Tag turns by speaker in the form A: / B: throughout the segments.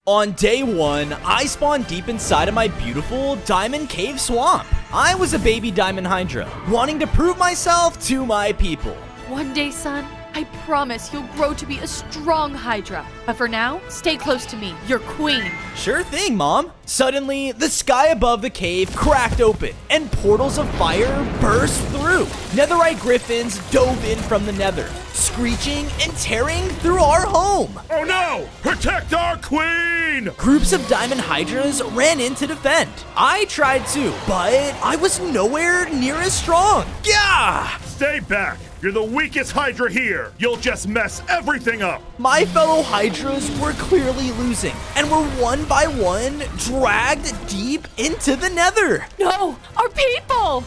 A: On day 1, I spawned deep inside of my beautiful diamond cave swamp. I was a baby diamond hydra, wanting to prove myself to my people.
B: One day, son, I promise you'll grow to be a strong Hydra. But for now, stay close to me, your queen.
A: Sure thing, Mom. Suddenly, the sky above the cave cracked open, and portals of fire burst through. Netherite griffins dove in from the nether, screeching and tearing through our home.
C: Oh no! Protect our queen!
A: Groups of diamond hydras ran in to defend. I tried to, but I was nowhere near as strong. Yeah!
C: Stay back! You're the weakest Hydra here! You'll just mess everything up!
A: My fellow hydras were clearly losing, and were one by one dragged deep into the nether.
B: No, our people!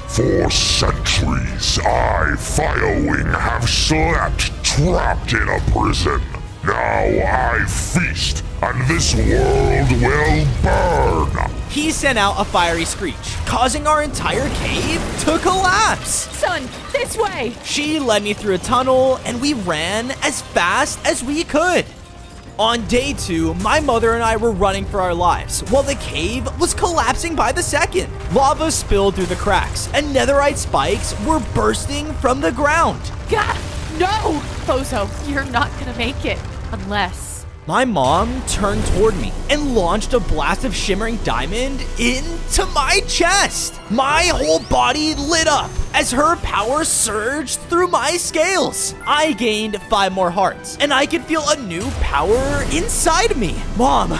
D: For centuries, I, Firewing, have slept trapped in a prison. Now I feast, and this world will burn.
A: He sent out a fiery screech, causing our entire cave to collapse.
B: Son, this way!
A: She led me through a tunnel, and we ran as fast as we could. On day 2, my mother and I were running for our lives, while the cave was collapsing by the second. Lava spilled through the cracks, and netherite spikes were bursting from the ground.
B: Gah! No! Bozo, you're not gonna make it. Unless...
A: My mom turned toward me and launched a blast of shimmering diamond into my chest. My whole body lit up as her power surged through my scales. I gained 5 more hearts, and I could feel a new power inside me. Mom,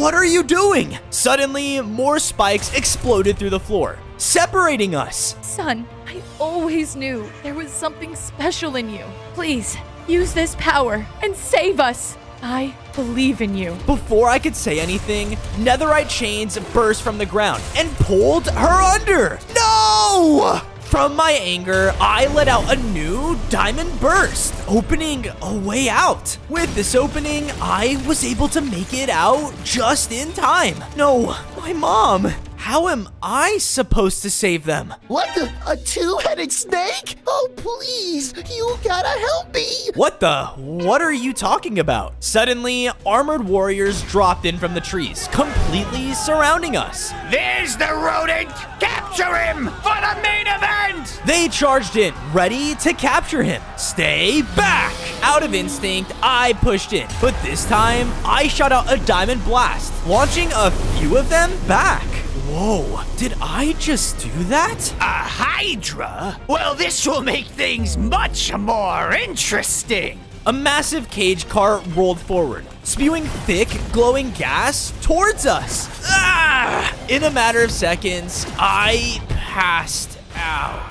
A: what are you doing? Suddenly, more spikes exploded through the floor, separating us.
B: Son, I always knew there was something special in you. Please, use this power and save us. I believe in you.
A: Before I could say anything, netherite chains burst from the ground and pulled her under. No! From my anger, I let out a new diamond burst, opening a way out. With this opening, I was able to make it out just in time. No, my mom. How am I supposed to save them?
E: What the? A two-headed snake? Oh, please, you gotta help me.
A: What are you talking about? Suddenly, armored warriors dropped in from the trees, completely surrounding us.
F: There's the rodent! Capture him for the main event!
A: They charged in, ready to capture him. Stay back! Out of instinct, I pushed in, but this time, I shot out a diamond blast, launching a few of them back. Whoa, did I just do that?
F: A Hydra? Well, this will make things much more interesting.
A: A massive cage car rolled forward, spewing thick, glowing gas towards us. Ah! In a matter of seconds, I passed out.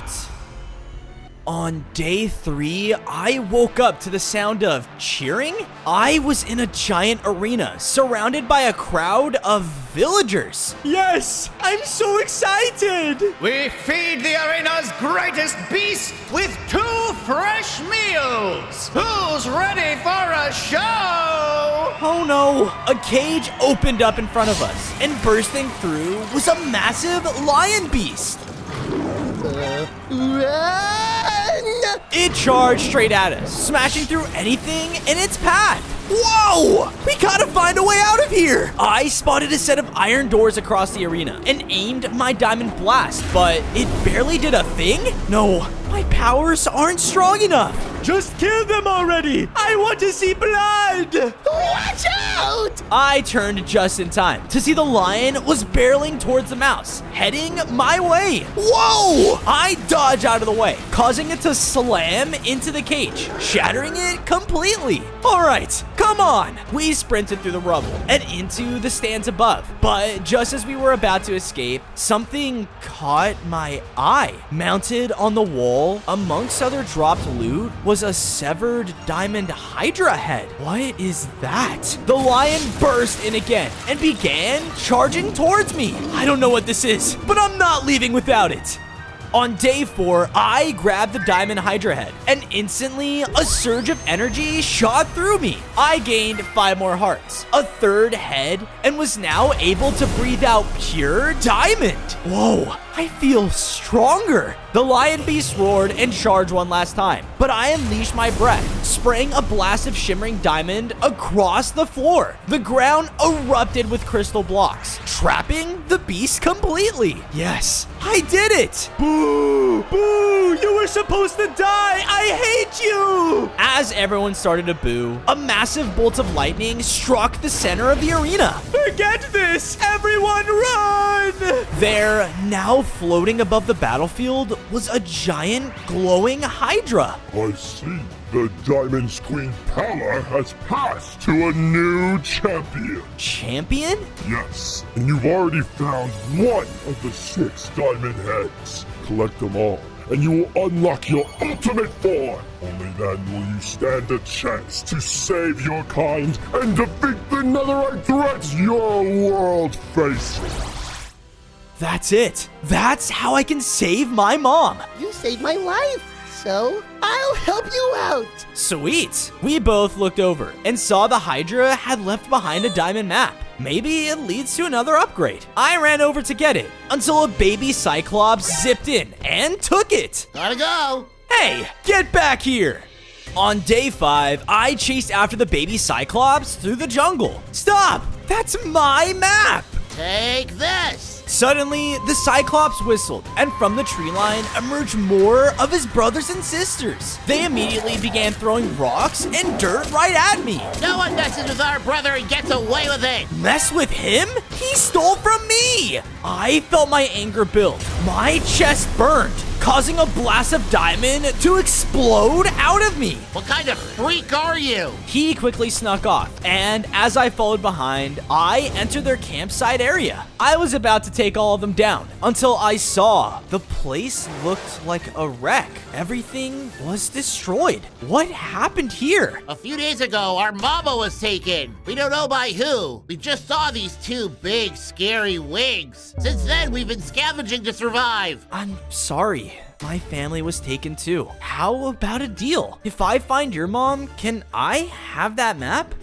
A: On day 3, I woke up to the sound of cheering. I was in a giant arena, surrounded by a crowd of villagers. Yes, I'm so excited.
F: We feed the arena's greatest beast with 2 fresh meals. Who's ready for a show?
A: Oh no, a cage opened up in front of us, and bursting through was a massive lion beast.
E: Run!
A: It charged straight at us, smashing through anything in its path. Whoa! We gotta find a way out of here! I spotted a set of iron doors across the arena and aimed my diamond blast, but it barely did a thing? No, my powers aren't strong enough. Just kill them already! I want to see blood!
E: Watch out!
A: I turned just in time to see the lion was barreling towards the mouse, heading my way. Whoa! I dodged out of the way, causing it to slam into the cage, shattering it completely. All right, come on. We sprinted through the rubble and into the stands above, but just as we were about to escape, something caught my eye. Mounted on the wall, amongst other dropped loot, was a severed diamond hydra head. What is that? The lion burst in again and began charging towards me. I don't know what this is, but I'm not leaving without it. On day 4, I grabbed the diamond hydra head, and instantly a surge of energy shot through me. I gained 5 more hearts, a 3rd head, and was now able to breathe out pure diamond. Whoa, I feel stronger. The lion beast roared and charged one last time, but I unleashed my breath, spraying a blast of shimmering diamond across the floor. The ground erupted with crystal blocks, trapping the beast completely. Yes, I did it. Boo! Boo! You were supposed to die! I hate you! As everyone started to boo, a massive bolt of lightning struck the center of the arena. Forget this! Everyone run! There, now floating above the battlefield, was a giant glowing HYDRA.
D: I see. The Diamond's Queen power has passed to a new champion.
A: Champion?
D: Yes, and you've already found one of the 6 diamond heads. Collect them all, and you will unlock your ultimate form. Only then will you stand a chance to save your kind and defeat the Netherite threats your world faces.
A: That's it. That's how I can save my mom.
E: You saved my life, so I'll help you out.
A: Sweet. We both looked over and saw the HYDRA had left behind a diamond map. Maybe it leads to another upgrade. I ran over to get it until a baby cyclops zipped in and took it.
E: Gotta go.
A: Hey, get back here. On day 5, I chased after the baby cyclops through the jungle. Stop! That's my map!
E: Take this.
A: Suddenly, the Cyclops whistled, and from the tree line emerged more of his brothers and sisters. They immediately began throwing rocks and dirt right at me.
E: No one messes with our brother and gets away with it.
A: Mess with him? He stole from me! I felt my anger build. My chest burned, causing a blast of diamond to explode out of me.
E: What kind of freak are you?
A: He quickly snuck off, and as I followed behind, I entered their campsite area. I was about to take all of them down until I saw the place looked like a wreck. Everything was destroyed. What happened here?
E: A few days ago, our mama was taken. We don't know by who. We just saw these 2 big, scary wigs. Since then, we've been scavenging to survive.
A: I'm sorry. My family was taken too. How about a deal? If I find your mom, can I have that map?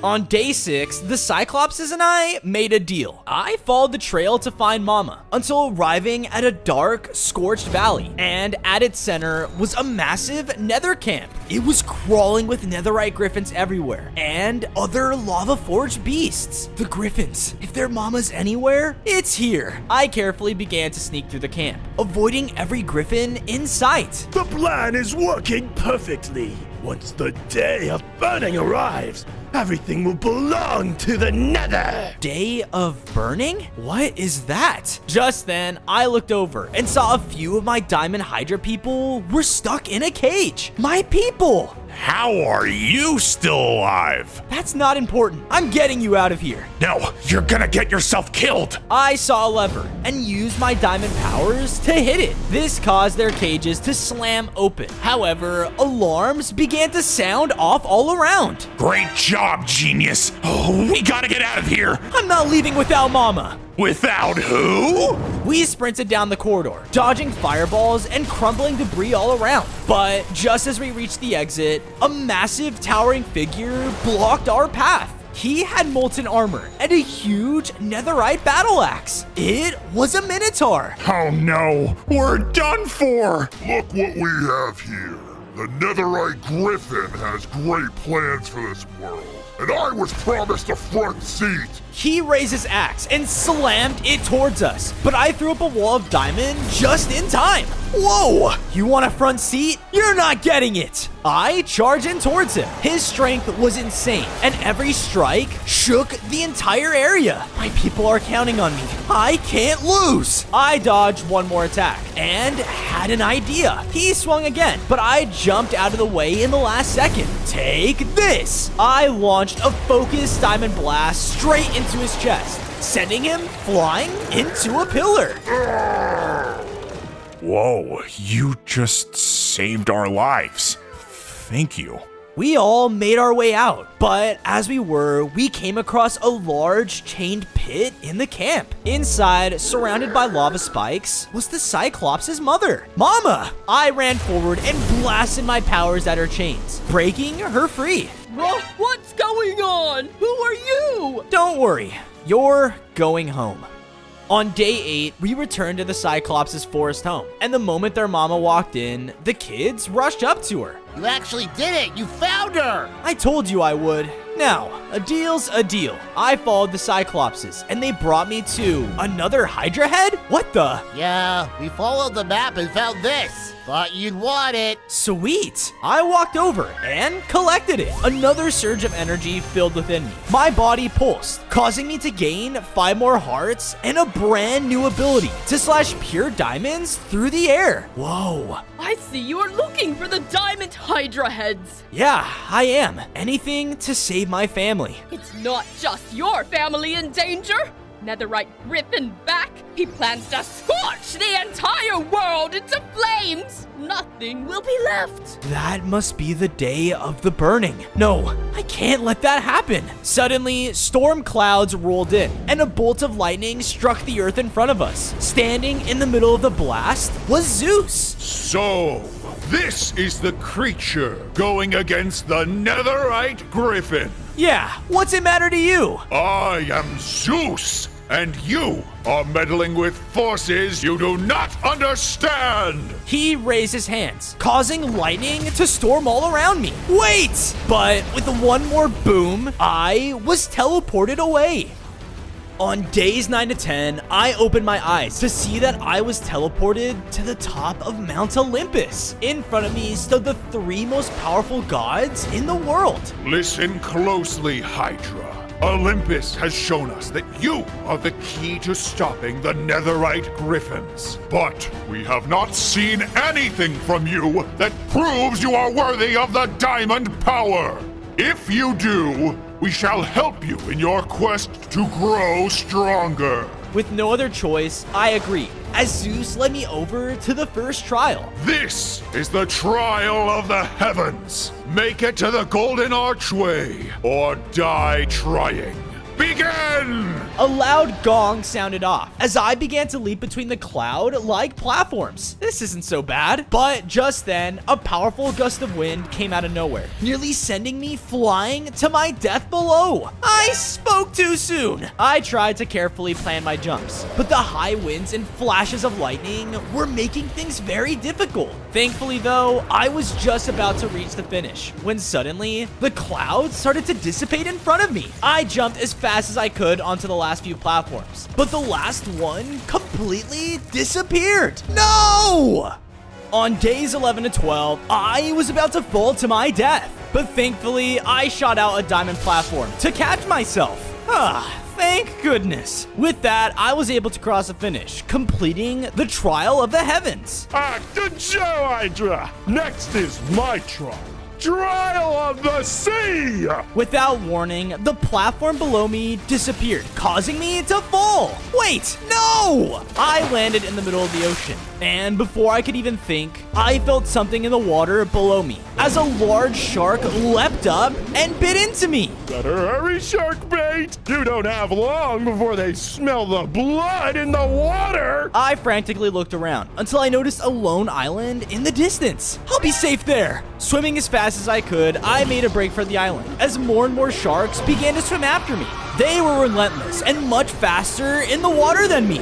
A: On day 6, the Cyclopses and I made a deal. I followed the trail to find Mama until arriving at a dark, scorched valley, and at its center was a massive nether camp. It was crawling with netherite griffins everywhere and other lava-forged beasts. The griffins, if their mama's anywhere, it's here. I carefully began to sneak through the camp, avoiding every griffin in sight.
C: The plan is working perfectly. Once the day of burning arrives, everything will belong to the Nether.
A: Day of burning? What is that? Just then, I looked over and saw a few of my Diamond HYDRA people were stuck in a cage. My people!
G: How are you still alive?
A: That's not important. I'm getting you out of here.
G: No, you're gonna get yourself killed.
A: I saw a lever and used my diamond powers to hit it. This caused their cages to slam open. However, alarms began to sound off all around.
G: Great job, genius. Oh, we gotta get out of here.
A: I'm not leaving without Mama.
G: Without who?
A: We sprinted down the corridor, dodging fireballs and crumbling debris all around. But just as we reached the exit, a massive towering figure blocked our path. He had molten armor and a huge netherite battle axe. It was a Minotaur.
G: Oh no, we're done for.
D: Look what we have here. The Netherite Griffin has great plans for this world, and I was promised a front seat.
A: He raised his axe and slammed it towards us, but I threw up a wall of diamond just in time. Whoa! You want a front seat? You're not getting it! I charged in towards him. His strength was insane, and every strike shook the entire area. My people are counting on me. I can't lose! I dodged one more attack, and had an idea. He swung again, but I jumped out of the way in the last second. Take this! I launched a focused diamond blast straight into his chest, sending him flying into a pillar.
G: Whoa, you just saved our lives. Thank you.
A: We all made our way out, but as we came across a large chained pit in the camp. Inside, surrounded by lava spikes, was the Cyclops' mother, Mama. I ran forward and blasted my powers at her chains, breaking her free.
H: What's going on? Who are you?
A: Don't worry, you're going home. On day 8, we returned to the Cyclops' forest home, and the moment their mama walked in, the kids rushed up to her.
E: You actually did it! You found her!
A: I told you I would. Now, a deal's a deal. I followed the Cyclopses, and they brought me to another Hydra head? What the?
E: Yeah, we followed the map and found this. Thought you'd want it.
A: Sweet! I walked over and collected it. Another surge of energy filled within me. My body pulsed, causing me to gain 5 more hearts and a brand new ability to slash pure diamonds through the air. Whoa.
H: I see you are looking for the diamond Hydra heads.
A: Yeah, I am. Anything to save my family.
H: It's not just your family in danger. Netherite Griffin back. He plans to scorch the entire world into flames. Nothing will be left.
A: That must be the day of the burning. No, I can't let that happen. Suddenly, storm clouds rolled in, and a bolt of lightning struck the earth in front of us. Standing in the middle of the blast was Zeus.
I: So, this is the creature going against the Netherite Griffin.
A: Yeah, what's it matter to you?
I: I am Zeus, and you are meddling with forces you do not understand.
A: He raised his hands, causing lightning to storm all around me. Wait! But with one more boom, I was teleported away. On days 9 to 10, I opened my eyes to see that I was teleported to the top of Mount Olympus. In front of me stood the 3 most powerful gods in the world.
I: Listen closely, Hydra. Olympus has shown us that you are the key to stopping the Netherite Griffins. But we have not seen anything from you that proves you are worthy of the diamond power. If you do, we shall help you in your quest to grow stronger.
A: With no other choice, I agreed, as Zeus led me over to the first trial.
I: This is the trial of the heavens. Make it to the golden archway, or die trying. Begin!
A: A loud gong sounded off as I began to leap between the cloud-like platforms. This isn't so bad. But just then, a powerful gust of wind came out of nowhere, nearly sending me flying to my death below. I spoke too soon. I tried to carefully plan my jumps, but the high winds and flashes of lightning were making things very difficult. Thankfully, though, I was just about to reach the finish when suddenly the clouds started to dissipate in front of me. I jumped as fast as I could onto the last few platforms, but the last one completely disappeared. No! On days 11 to 12, I was about to fall to my death, but thankfully I shot out a diamond platform to catch myself. Thank goodness. With that, I was able to cross the finish, completing the trial of the heavens.
D: Good show, HYDRA! Next is my trial. Trial of the Sea!
A: Without warning, the platform below me disappeared, causing me to fall. Wait, no! I landed in the middle of the ocean, and before I could even think, I felt something in the water below me as a large shark leapt up and bit into me.
D: Better hurry, shark bait! You don't have long before they smell the blood in the water!
A: I frantically looked around until I noticed a lone island in the distance. I'll be safe there. Swimming as fast as I could, I made a break for the island as more and more sharks began to swim after me. They were relentless and much faster in the water than me.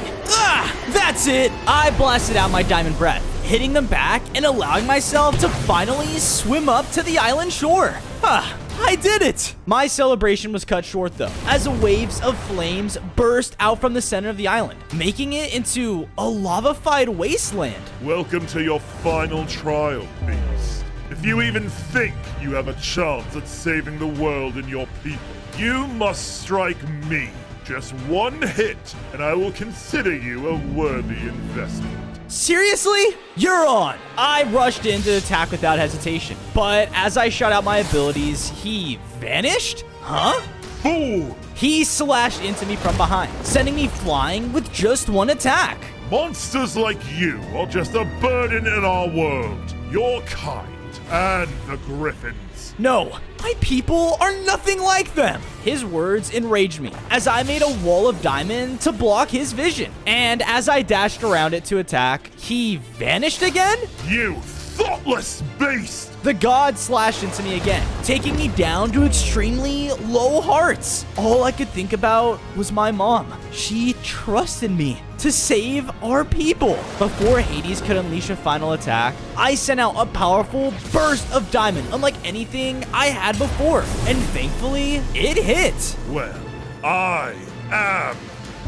A: That's it. I blasted out my diamond breath, hitting them back and allowing myself to finally swim up to the island shore. I did it! My celebration was cut short though, as waves of flames burst out from the center of the island, making it into a lava-fied wasteland.
D: Welcome to your final trial, beast. If you even think you have a chance at saving the world and your people, you must strike me. Just one hit, and I will consider you a worthy investment.
A: Seriously? You're on! I rushed in to attack without hesitation, but as I shot out my abilities, he vanished? Huh?
D: Fool!
A: He slashed into me from behind, sending me flying with just one attack.
D: Monsters like you are just a burden in our world. Your kind and the Griffins.
A: No, my people are nothing like them. His words enraged me as I made a wall of diamond to block his vision. And as I dashed around it to attack, he vanished again?
D: You
C: thoughtless beast!
A: The god slashed into me again, taking me down to extremely low hearts. All I could think about was my mom. She trusted me to save our people. Before Hades could unleash a final attack, I sent out a powerful burst of diamond, unlike anything I had before. And thankfully, it hit.
C: Well, I am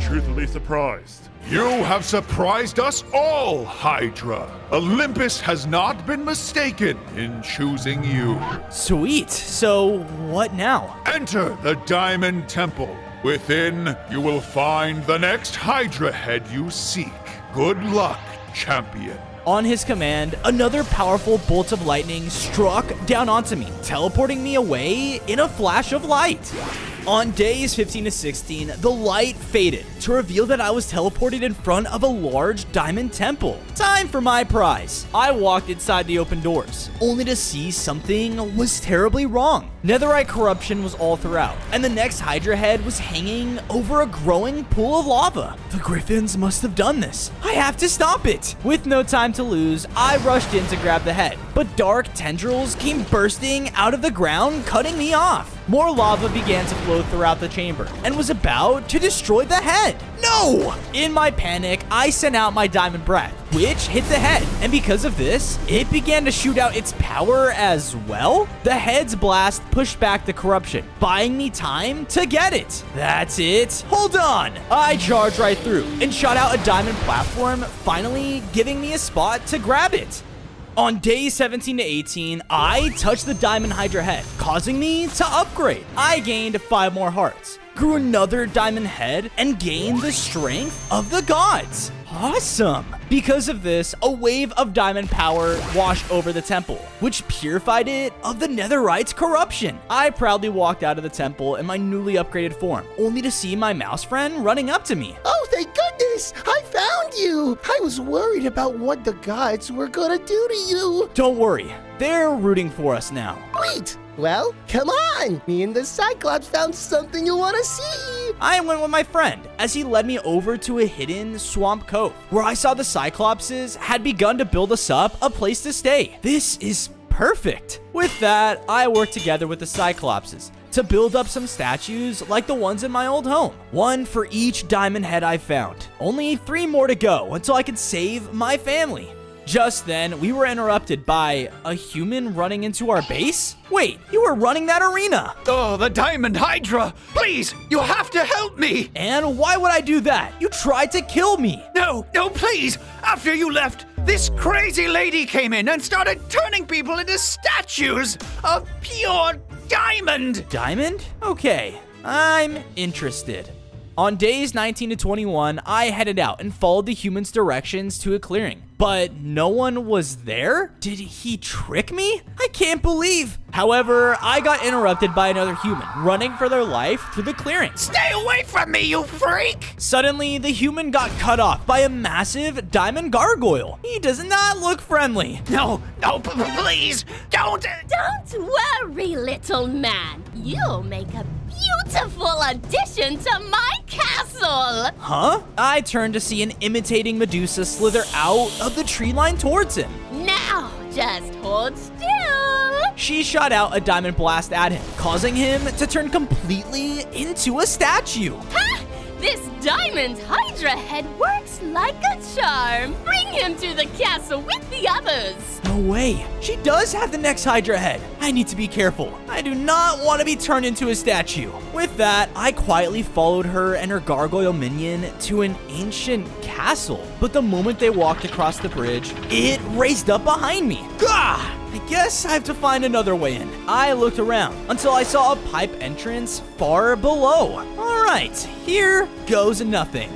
C: truthfully surprised.
I: You have surprised us all, Hydra. Olympus has not been mistaken in choosing you.
A: Sweet. So what now?
I: Enter the Diamond Temple. Within, you will find the next Hydra head you seek. Good luck, champion.
A: On his command, another powerful bolt of lightning struck down onto me, teleporting me away in a flash of light. On days 15 to 16, the light faded to reveal that I was teleported in front of a large diamond temple. Time for my prize. I walked inside the open doors, only to see something was terribly wrong. Netherite corruption was all throughout, and the next Hydra head was hanging over a growing pool of lava. The Griffins must have done this. I have to stop it. With no time to lose, I rushed in to grab the head, but dark tendrils came bursting out of the ground, cutting me off. More lava began to flow throughout the chamber and was about to destroy the head. No! In my panic, I sent out my diamond breath, which hit the head, and because of this, it began to shoot out its power as well. The head's blast pushed back the corruption, buying me time to get it. That's it. Hold on. I charged right through and shot out a diamond platform, finally giving me a spot to grab it. On days 17 to 18, I touched the Diamond Hydra head, causing me to upgrade. I gained 5 more hearts, grew another diamond head, and gained the strength of the gods. Awesome! Because of this, a wave of diamond power washed over the temple, which purified it of the Netherite's corruption. I proudly walked out of the temple in my newly upgraded form, only to see my mouse friend running up to me.
J: Oh, thank goodness! I found you! I was worried about what the gods were gonna do to you!
A: Don't worry, they're rooting for us now.
J: Wait! Well, come on! Me and the Cyclops found something you want to see!
A: I went with my friend as he led me over to a hidden swamp cove where I saw the Cyclopses had begun to build us up a place to stay. This is perfect. With that, I worked together with the Cyclopses to build up some statues like the ones in my old home. 1 for each diamond head I found. Only 3 more to go until I could save my family. Just then, we were interrupted by a human running into our base. Wait, you were running that arena.
F: Oh, the Diamond Hydra! Please, you have to help me!
A: And why would I do that? You tried to kill me.
F: No, please! After you left, this crazy lady came in and started turning people into statues of pure diamond!
A: Diamond? Okay, I'm interested. On days 19 to 21, I headed out and followed the human's directions to a clearing. But no one was there? Did he trick me? I can't believe. However, I got interrupted by another human running for their life through the clearing.
F: Stay away from me, you freak!
A: Suddenly, the human got cut off by a massive diamond gargoyle. He does not look friendly.
F: No, please, don't!
H: Don't worry, little man. You'll make a beautiful addition to my castle.
A: Huh? I turned to see an imitating Medusa slither out of the tree line towards him.
H: Now, just hold still.
A: She shot out a diamond blast at him, causing him to turn completely into a statue.
H: Ha! This diamond Hydra head works like a charm. Bring him to the castle with the others.
A: No way. She does have the next Hydra head. I need to be careful. I do not want to be turned into a statue. With that, I quietly followed her and her gargoyle minion to an ancient castle. But the moment they walked across the bridge, it raised up behind me. Gah! I guess I have to find another way in. I looked around until I saw a pipe entrance far below. All right, here goes nothing.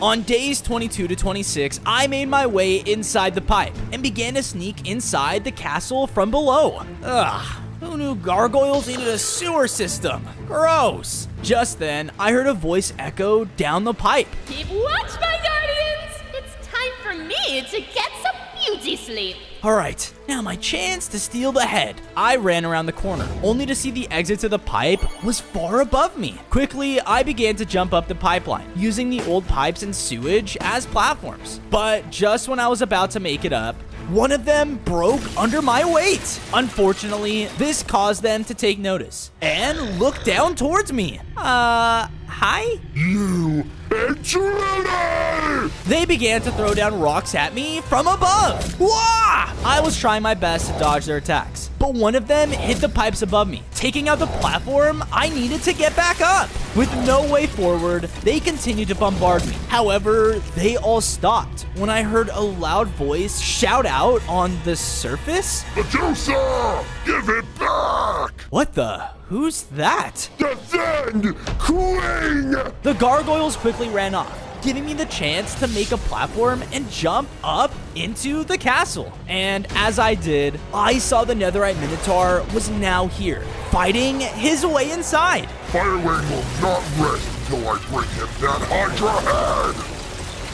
A: On days 22 to 26, I made my way inside the pipe and began to sneak inside the castle from below. Ugh, who knew gargoyles needed a sewer system? Gross. Just then, I heard a voice echo down the pipe.
H: Keep watch, my guardians. It's time for me to get some beauty sleep.
A: All right, now my chance to steal the head. I ran around the corner, only to see the exit to the pipe was far above me. Quickly, I began to jump up the pipeline, using the old pipes and sewage as platforms. But just when I was about to make it up, one of them broke under my weight. Unfortunately, this caused them to take notice and look down towards me. Hi?
D: You intruder!
A: They began to throw down rocks at me from above. Wah! I was trying my best to dodge their attacks, but one of them hit the pipes above me, taking out the platform I needed to get back up. With no way forward, they continued to bombard me. However, they all stopped when I heard a loud voice shout out on the surface.
D: Medusa! Give it back!
A: What the? Who's that?
D: Defend Queen!
A: The gargoyles quickly ran off, giving me the chance to make a platform and jump up into the castle. And as I did, I saw the Netherite Minotaur was now here, fighting his way inside.
D: Firewing will not rest until I bring him that HYDRA head!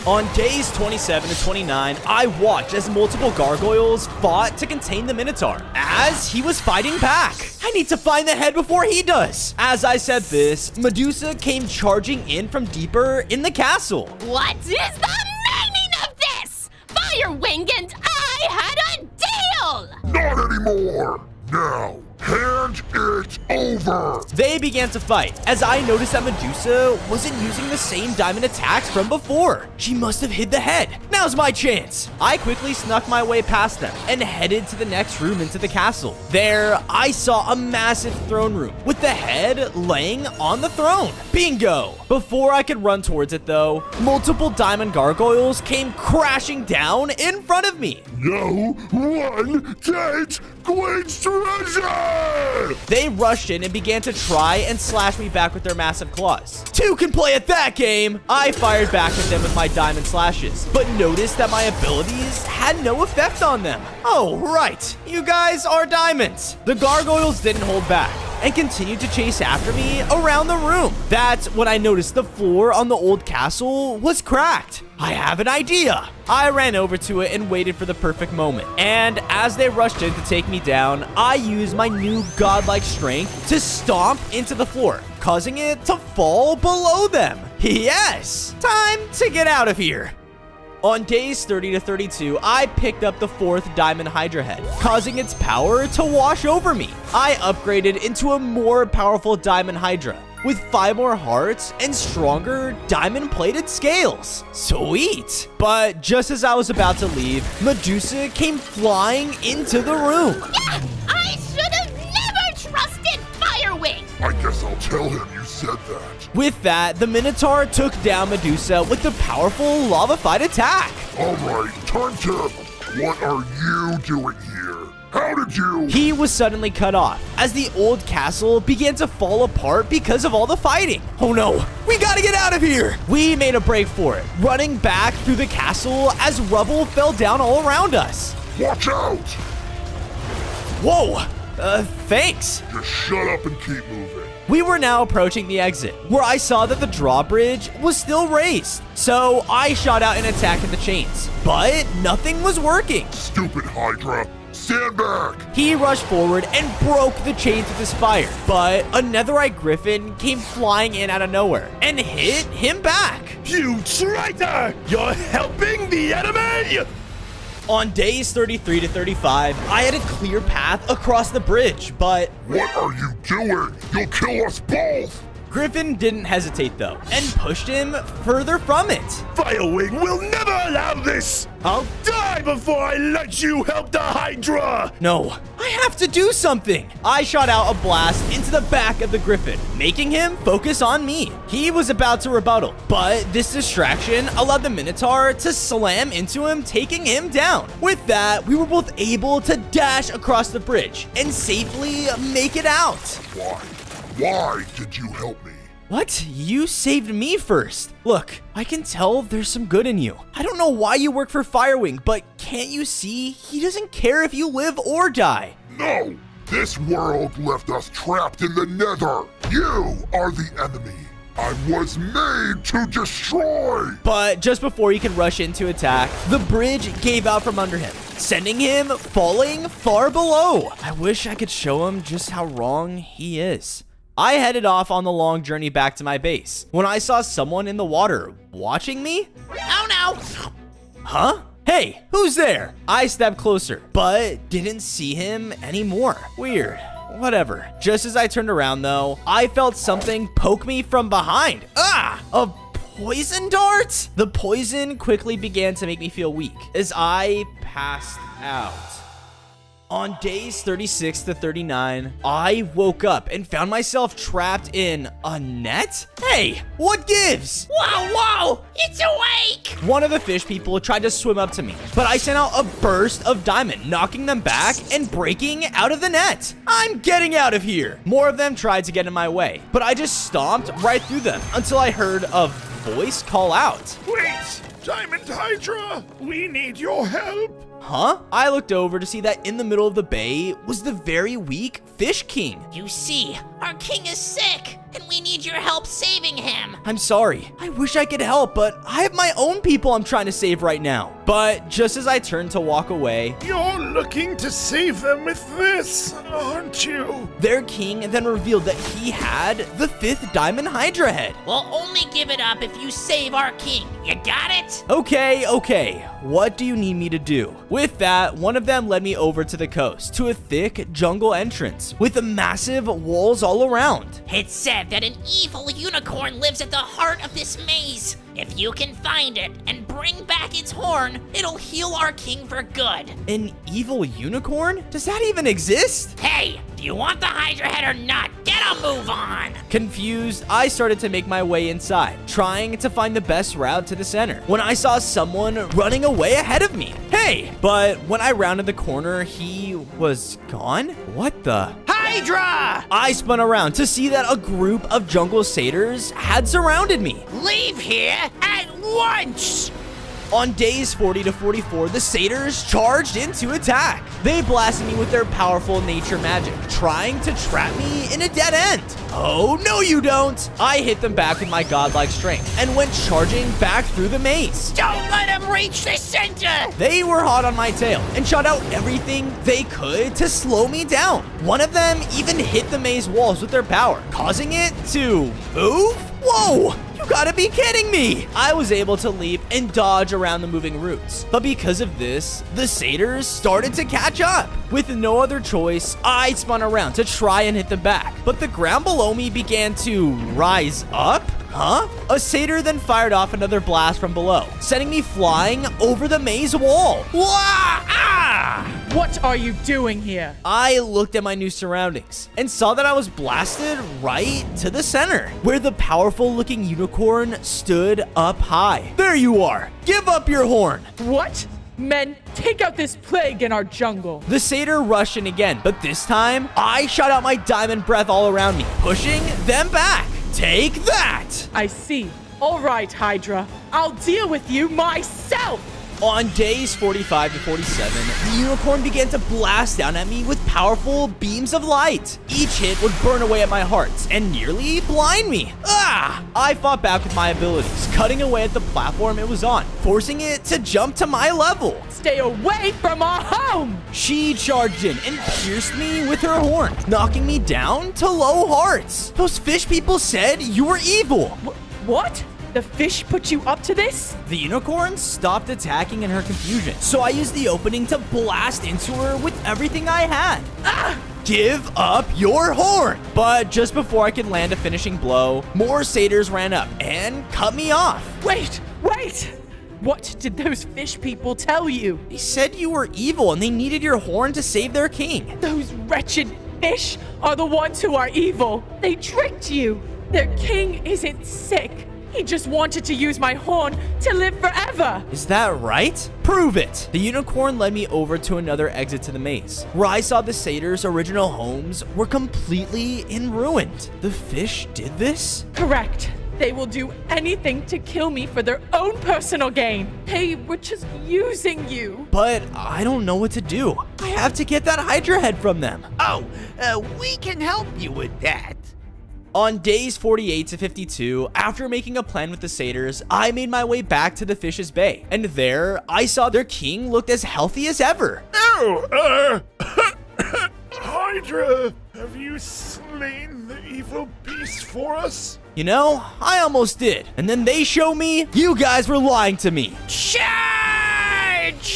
A: On days 27 to 29, I watched as multiple gargoyles fought to contain the Minotaur as he was fighting back. I need to find the head before he does. As I said this, Medusa came charging in from deeper in the castle.
H: What is the meaning of this? Firewing and I had a deal!
D: Not anymore! Now, hand it over!
A: They began to fight, as I noticed that Medusa wasn't using the same diamond attacks from before. She must have hid the head. Now's my chance. I quickly snuck my way past them and headed to the next room into the castle. There, I saw a massive throne room with the head laying on the throne. Bingo! Before I could run towards it though, multiple diamond gargoyles came crashing down in front of me.
D: No one takes Queen's treasure!
A: They rushed in and began to try and slash me back with their massive claws. Two can play at that game! I fired back at them with my diamond slashes, but noticed that my abilities had no effect on them. Oh, right. You guys are diamonds. The gargoyles didn't hold back and continued to chase after me around the room. That's when I noticed the floor on the old castle was cracked. I have an idea. I ran over to it and waited for the perfect moment. And as they rushed in to take me down, I used my new godlike strength to stomp into the floor, causing it to fall below them. Yes, time to get out of here. On days 30 to 32, I picked up the 4th diamond Hydra head, causing its power to wash over me. I upgraded into a more powerful diamond Hydra with 5 more hearts and stronger diamond-plated scales. Sweet! But just as I was about to leave, Medusa came flying into the room.
H: Yeah, I should have never trusted Firewing!
D: I guess I'll tell him you said that.
A: With that, the Minotaur took down Medusa with the powerful lava-fight attack.
D: Alright, time to... What are you doing here? How did you...
A: He was suddenly cut off as the old castle began to fall apart because of all the fighting. Oh no, we gotta get out of here. We made a break for it, running back through the castle as rubble fell down all around us.
D: Watch out!
A: Whoa, thanks.
D: Just shut up and keep moving.
A: We were now approaching the exit, where I saw that the drawbridge was still raised. So I shot out an attack at the chains, but nothing was working.
D: Stupid Hydra, stand back!
A: He rushed forward and broke the chains with his fire, but a Netherite griffin came flying in out of nowhere and hit him back.
C: You traitor! You're helping the enemy!
A: On days 33 to 35, I had a clear path across the bridge, but...
D: What are you doing? You'll kill us both!
A: Griffin didn't hesitate though, and pushed him further from it.
C: Firewing will never allow this! I'll die before I let you help the Hydra!
A: No, I have to do something. I shot out a blast into the back of the Griffin, making him focus on me. He was about to rebuttal, but this distraction allowed the Minotaur to slam into him, taking him down. With that, we were both able to dash across the bridge and safely make it out.
D: Why did you help me?
A: What? You saved me first. Look, I can tell there's some good in you. I don't know why you work for Firewing, but can't you see he doesn't care if you live or die?
D: No! This world left us trapped in the Nether. You are the enemy. I was made to destroy!
A: But just before he could rush in to attack, the bridge gave out from under him, sending him falling far below. I wish I could show him just how wrong he is. I headed off on the long journey back to my base when I saw someone in the water watching me.
E: Oh no!
A: Huh? Hey, who's there? I stepped closer, but didn't see him anymore. Weird. Whatever. Just as I turned around, though, I felt something poke me from behind. Ah! A poison dart? The poison quickly began to make me feel weak as I passed out. On days 36 to 39, I woke up and found myself trapped in a net? Hey, what gives?
E: Whoa! It's awake!
A: One of the fish people tried to swim up to me, but I sent out a burst of diamond, knocking them back and breaking out of the net. I'm getting out of here. More of them tried to get in my way, but I just stomped right through them until I heard a voice call out.
D: Wait! Diamond Hydra! We need your help!
A: Huh? I looked over to see that in the middle of the bay was the very weak Fish King.
E: You see, our king is sick, and we need your help saving him.
A: I'm sorry. I wish I could help, but I have my own people I'm trying to save right now. But just as I turned to walk away,
C: You're looking to save them with this, aren't you?
A: their king then revealed that he had the 5th Diamond Hydra head.
E: We'll only give it up if you save our king. You got it?
A: Okay. What do you need me to do? With that, one of them led me over to the coast, to a thick jungle entrance, with massive walls all around.
E: It's said that an evil unicorn lives at the heart of this maze. If you can find it and bring back its horn, it'll heal our king for good.
A: An evil unicorn? Does that even exist?
E: Hey, do you want the Hydra head or not? Get a move on!
A: Confused, I started to make my way inside, trying to find the best route to the center, when I saw someone running away ahead of me. Hey! But when I rounded the corner, he was gone? What the?
F: HYDRA!
A: I spun around to see that a group of jungle satyrs had surrounded me.
E: Leave here at once!
A: On days 40 to 44, the satyrs charged in to attack. They blasted me with their powerful nature magic, trying to trap me in a dead end. Oh, no you don't! I hit them back with my godlike strength and went charging back through the maze.
E: Don't let him reach the center!
A: They were hot on my tail and shot out everything they could to slow me down. One of them even hit the maze walls with their power, causing it to move? Whoa! You gotta be kidding me! I was able to leap and dodge around the moving roots, but because of this, the satyrs started to catch up. With no other choice, I spun around to try and hit them back, but the ground below me began to rise up? Huh? A satyr then fired off another blast from below, sending me flying over the maze wall. Wah! Ah!
K: What are you doing here?
A: I looked at my new surroundings and saw that I was blasted right to the center, where the powerful looking unicorn stood up high. There you are. Give up your horn.
K: What? Men, take out this plague in our jungle.
A: The satyr rushed in again, but this time, I shot out my diamond breath all around me, pushing them back. Take that!
K: I see. All right, HYDRA. I'll deal with you myself.
A: On days 45 to 47, the unicorn began to blast down at me with powerful beams of light. Each hit would burn away at my heart and nearly blind me. Ah! I fought back with my abilities, cutting away at the platform it was on, forcing it to jump to my level.
K: Stay away from our home!
A: She charged in and pierced me with her horn, knocking me down to low hearts. Those fish people said you were evil.
K: What? The fish put you up to this?
A: The unicorn stopped attacking in her confusion, so I used the opening to blast into her with everything I had. Ah! Give up your horn! But just before I could land a finishing blow, more satyrs ran up and cut me off.
K: Wait! What did those fish people tell you?
A: They said you were evil and they needed your horn to save their king.
K: Those wretched fish are the ones who are evil. They tricked you. Their king isn't sick. He just wanted to use my horn to live forever.
A: Is that right? Prove it. The unicorn led me over to another exit to the maze, where I saw the satyrs' original homes were completely in ruins. The fish did this?
K: Correct. They will do anything to kill me for their own personal gain. They were just using you.
A: But I don't know what to do. I have to get that HYDRA head from them.
F: We can help you with that.
A: On days 48 to 52, after making a plan with the satyrs, I made my way back to the fish's bay. And there, I saw their king looked as healthy as ever.
C: HYDRA, have you slain the evil beast for us?
A: You know, I almost did. And then they show me you guys were lying to me.
E: Charge!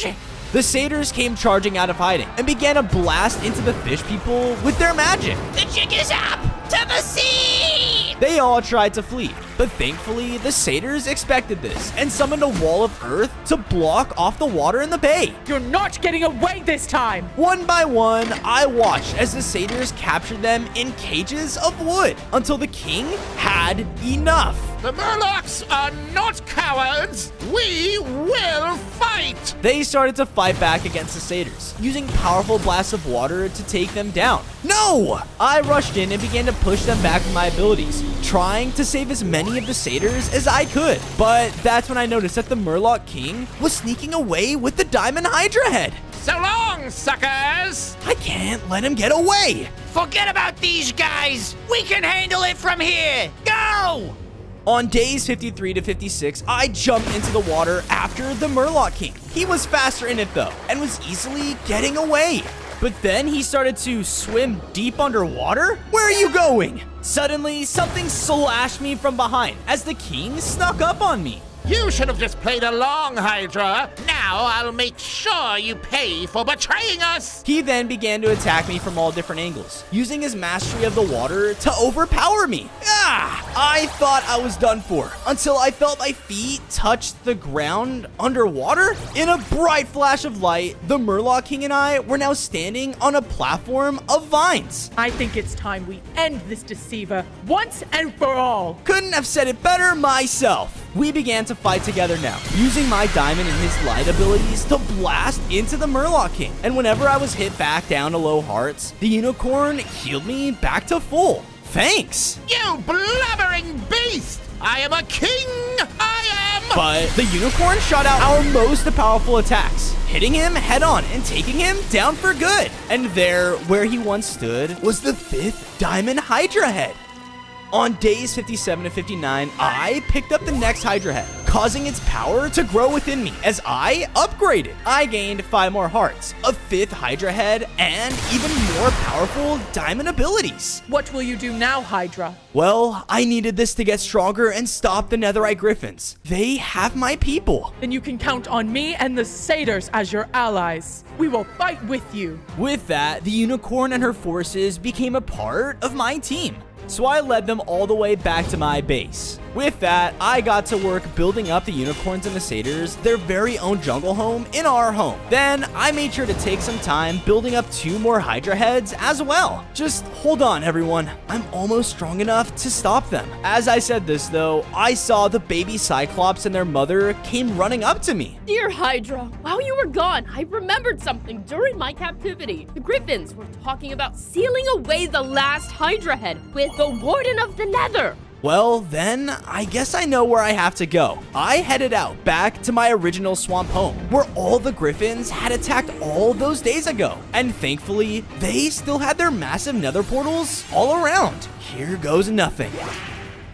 F: Charge!
A: The satyrs came charging out of hiding and began to blast into the fish people with their magic.
E: The jig is up! To the sea!
A: They all tried to flee, but thankfully the satyrs expected this and summoned a wall of earth to block off the water in the bay.
K: You're not getting away this time!
A: One by one, I watched as the satyrs captured them in cages of wood until the king had enough.
E: The Murlocs are not cowards! We will fight!
A: They started to fight back against the satyrs, using powerful blasts of water to take them down. No! I rushed in and began to push them back with my abilities, trying to save as many of the satyrs as I could. But that's when I noticed that the Murloc King was sneaking away with the Diamond Hydra head.
E: So long, suckers!
A: I can't let him get away.
F: Forget about these guys! We can handle it from here! Go!
A: On days 53 to 56, I jumped into the water after the Murloc King. He was faster in it though, and was easily getting away. But then he started to swim deep underwater? Where are you going? Suddenly, something slashed me from behind as the king snuck up on me.
E: You should have just played along, Hydra. Now I'll make sure you pay for betraying us.
A: He then began to attack me from all different angles, using his mastery of the water to overpower me. I thought I was done for until I felt my feet touch the ground underwater. In a bright flash of light, the Murloc King and I were now standing on a platform of vines.
K: I think it's time we end this deceiver once and for all.
A: Couldn't have said it better myself. We began to fight together now, using my diamond and his light abilities to blast into the Murloc King. And whenever I was hit back down to low hearts, the unicorn healed me back to full. Thanks.
E: You blubbering beast! I am a king! I am!
A: But the unicorn shot out our most powerful attacks, hitting him head on and taking him down for good. And there, where he once stood, was the 5th Diamond Hydra head. On days 57 to 59, I picked up the next Hydra head, causing its power to grow within me as I upgraded. I gained 5 more hearts, a 5th Hydra head, and even more powerful diamond abilities.
K: What will you do now, Hydra?
A: Well, I needed this to get stronger and stop the Netherite Griffins. They have my people.
K: Then you can count on me and the satyrs as your allies. We will fight with you.
A: With that, the unicorn and her forces became a part of my team. So I led them all the way back to my base. With that, I got to work building up the unicorns and the satyrs their very own jungle home in our home. Then I made sure to take some time building up 2 more Hydra heads as well. Just hold on, everyone. I'm almost strong enough to stop them. As I said this though, I saw the baby cyclops and their mother came running up to me.
H: Dear Hydra, while you were gone, I remembered something during my captivity. The Griffins were talking about sealing away the last Hydra head with the Warden of the Nether.
A: Well, then, I guess I know where I have to go. I headed out back to my original swamp home, where all the griffins had attacked all those days ago. And thankfully, they still had their massive nether portals all around. Here goes nothing.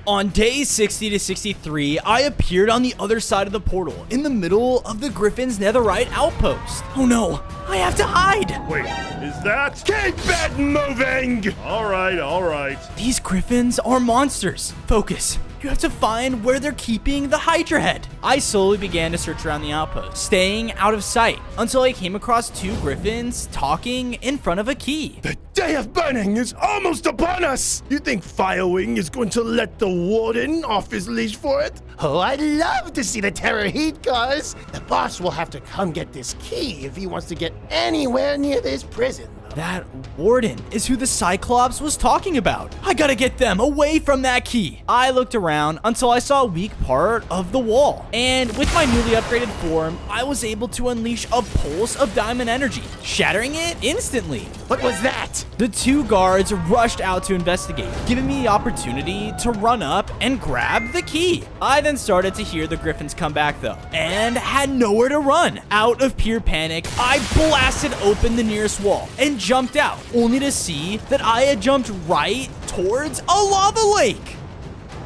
A: On day 60 to 63, I appeared on the other side of the portal, in the middle of the Griffin's Netherite outpost. Oh no, I have to hide!
C: Wait, is that? Keep it moving! Alright.
A: These Griffins are monsters. Focus. You have to find where they're keeping the Hydra head. I slowly began to search around the outpost, staying out of sight, until I came across 2 Griffins talking in front of a key.
C: The day of burning is almost upon us! You think Firewing is going to let the warden off his leash for it?
J: Oh, I'd love to see the terror heat, guys. The boss will have to come get this key if he wants to get anywhere near this prison.
A: That warden is who the Cyclops was talking about. I gotta get them away from that key. I looked around until I saw a weak part of the wall. And with my newly upgraded form, I was able to unleash a pulse of diamond energy, shattering it instantly.
J: What was that?
A: The 2 guards rushed out to investigate, giving me the opportunity to run up and grab the key. I then started to hear the griffins come back though, and had nowhere to run. Out of pure panic, I blasted open the nearest wall and jumped out, only to see that I had jumped right towards a lava lake.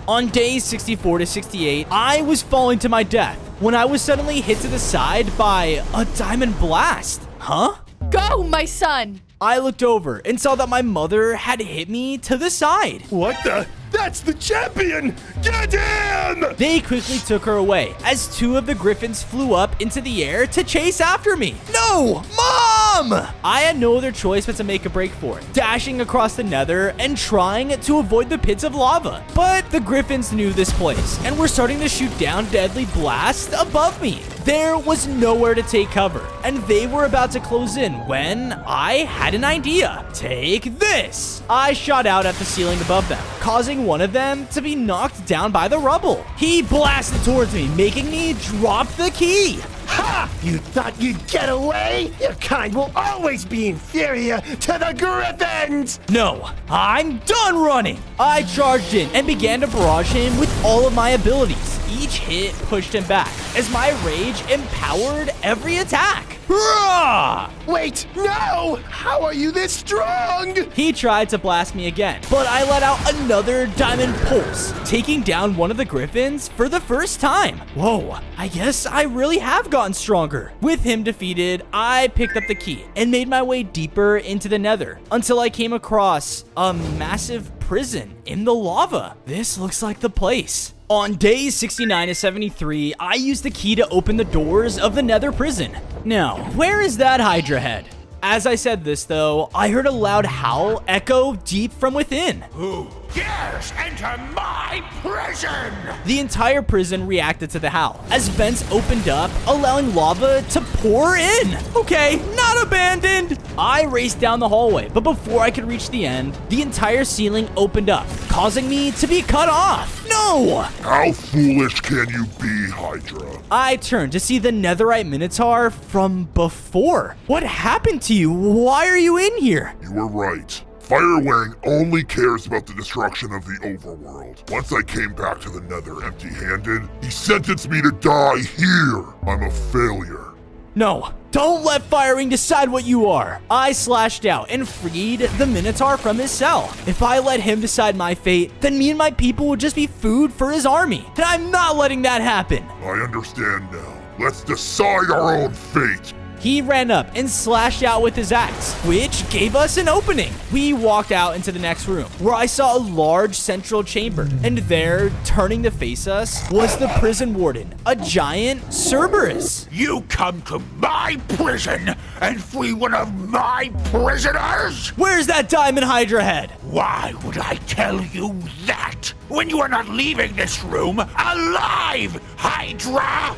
A: On days 64 to 68, I was falling to my death when I was suddenly hit to the side by a diamond blast. Huh?
B: Go, my son!
A: I looked over and saw that my mother had hit me to the side.
C: What the? That's the champion! Get him!
A: They quickly took her away as two of the griffins flew up into the air to chase after me. No! Mom! I had no other choice but to make a break for it, dashing across the nether and trying to avoid the pits of lava. But the griffins knew this place and were starting to shoot down deadly blasts above me. There was nowhere to take cover, and they were about to close in when I had an idea. Take this! I shot out at the ceiling above them, causing one of them to be knocked down by the rubble. He blasted towards me, making me drop the key.
J: Ha! You thought you'd get away? Your kind will always be inferior to the Griffins!
A: No, I'm done running! I charged in and began to barrage him with all of my abilities. Each hit pushed him back, as my rage empowered every attack. Hurrah!
J: Wait, no! How are you this strong?
A: He tried to blast me again, but I let out another diamond pulse, taking down one of the griffins for the first time. Whoa, I guess I really have gotten stronger. With him defeated, I picked up the key and made my way deeper into the nether until I came across a massive prison in the lava. This looks like the place. On days 69 to 73, I used the key to open the doors of the nether prison. Now, where is that Hydra head? As I said this, though, I heard a loud howl echo deep from within.
I: Who dares enter my prison?
A: The entire prison reacted to the howl as vents opened up, allowing lava to pour in. Okay, not abandoned. I raced down the hallway, but before I could reach the end, the entire ceiling opened up, causing me to be cut off. No!
D: How foolish can you be, Hydra?
A: I turned to see the Netherite Minotaur from before. What happened to you? Why are you in here?
D: You were right. Firewing only cares about the destruction of the overworld. Once I came back to the Nether empty-handed, he sentenced me to die here. I'm a failure.
A: No, don't let Firewing decide what you are. I slashed out and freed the Minotaur from his cell. If I let him decide my fate, then me and my people would just be food for his army. And I'm not letting that happen.
D: I understand now. Let's decide our own fate.
A: He ran up and slashed out with his axe, which gave us an opening. We walked out into the next room, where I saw a large central chamber. And there, turning to face us, was the prison warden, a giant Cerberus.
I: You come to my prison and free one of my prisoners?
A: Where's that diamond Hydra head?
I: Why would I tell you that when you are not leaving this room alive, Hydra?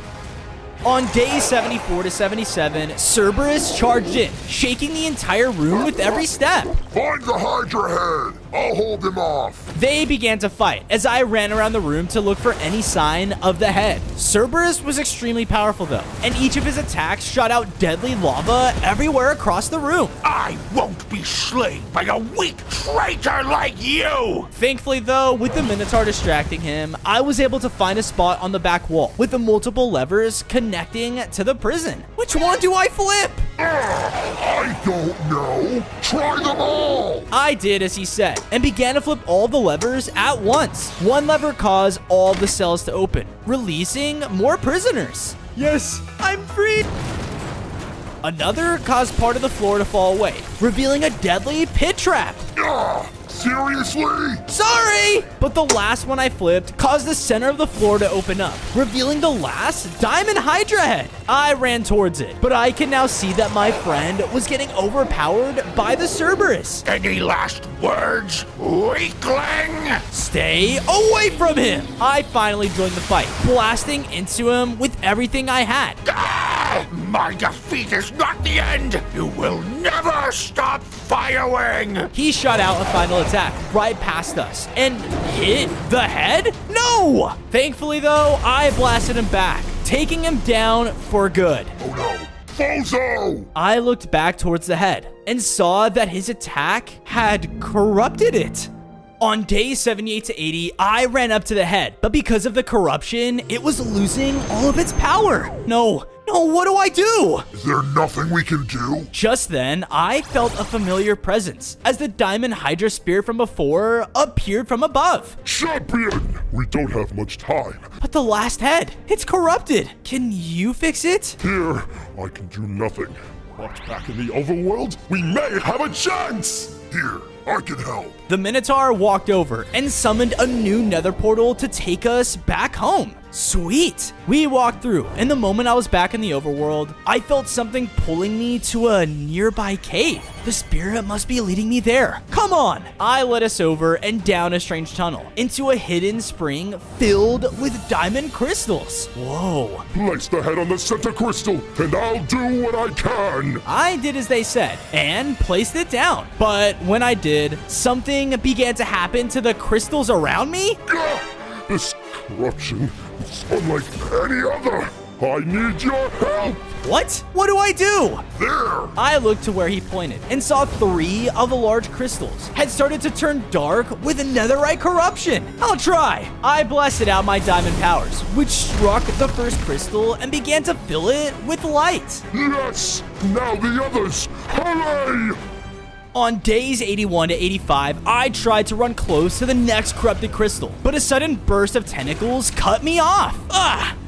A: On days 74 to 77, Cerberus charged in, shaking the entire room with every step.
D: Find the Hydra head! I'll hold him off!
A: They began to fight as I ran around the room to look for any sign of the head. Cerberus was extremely powerful though, and each of his attacks shot out deadly lava everywhere across the room.
I: I won't be slain by a weak traitor like you!
A: Thankfully though, with the Minotaur distracting him, I was able to find a spot on the back wall with the multiple levers connecting to the prison. Which one do I flip?
D: I don't know. Try them all!
A: I did as he said, and began to flip all the levers at once. One lever caused all the cells to open, releasing more prisoners. Yes, I'm free. Another caused part of the floor to fall away, revealing a deadly pit trap.
D: Seriously?
A: Sorry! But the last one I flipped caused the center of the floor to open up, revealing the last diamond Hydra head. I ran towards it, but I can now see that my friend was getting overpowered by the Cerberus.
I: Any last words, weakling?
A: Stay away from him! I finally joined the fight, blasting into him with everything I had.
I: My defeat is not the end! You will never stop Firewing!
A: He shot out a final attack right past us and hit the head? No! Thankfully though, I blasted him back, taking him down for good.
D: Oh no. Bozo!
A: I looked back towards the head and saw that his attack had corrupted it. On days 78 to 80, I ran up to the head, but because of the corruption, it was losing all of its power. No, what do I do?
D: Is there nothing we can do?
A: Just then, I felt a familiar presence as the diamond Hydra spear from before appeared from above.
D: Champion! We don't have much time.
A: But the last head, it's corrupted. Can you fix it?
D: Here, I can do nothing. But back in the overworld, we may have a chance! Here, I can help.
A: The Minotaur walked over and summoned a new nether portal to take us back home. Sweet! We walked through, and the moment I was back in the overworld, I felt something pulling me to a nearby cave. The spirit must be leading me there. Come on! I led us over and down a strange tunnel into a hidden spring filled with diamond crystals. Whoa.
D: Place the head on the center crystal, and I'll do what I can.
A: I did as they said and placed it down. But when I did, something began to happen to the crystals around me.
D: This corruption is unlike any other. I need your help.
A: What? What do I do?
D: There.
A: I looked to where he pointed and saw 3 of the large crystals had started to turn dark with netherite corruption. I'll try. I blasted out my diamond powers, which struck the first crystal and began to fill it with light.
D: Yes. Now the others. Hooray!
A: On days 81 to 85, I tried to run close to the next corrupted crystal, but a sudden burst of tentacles cut me off.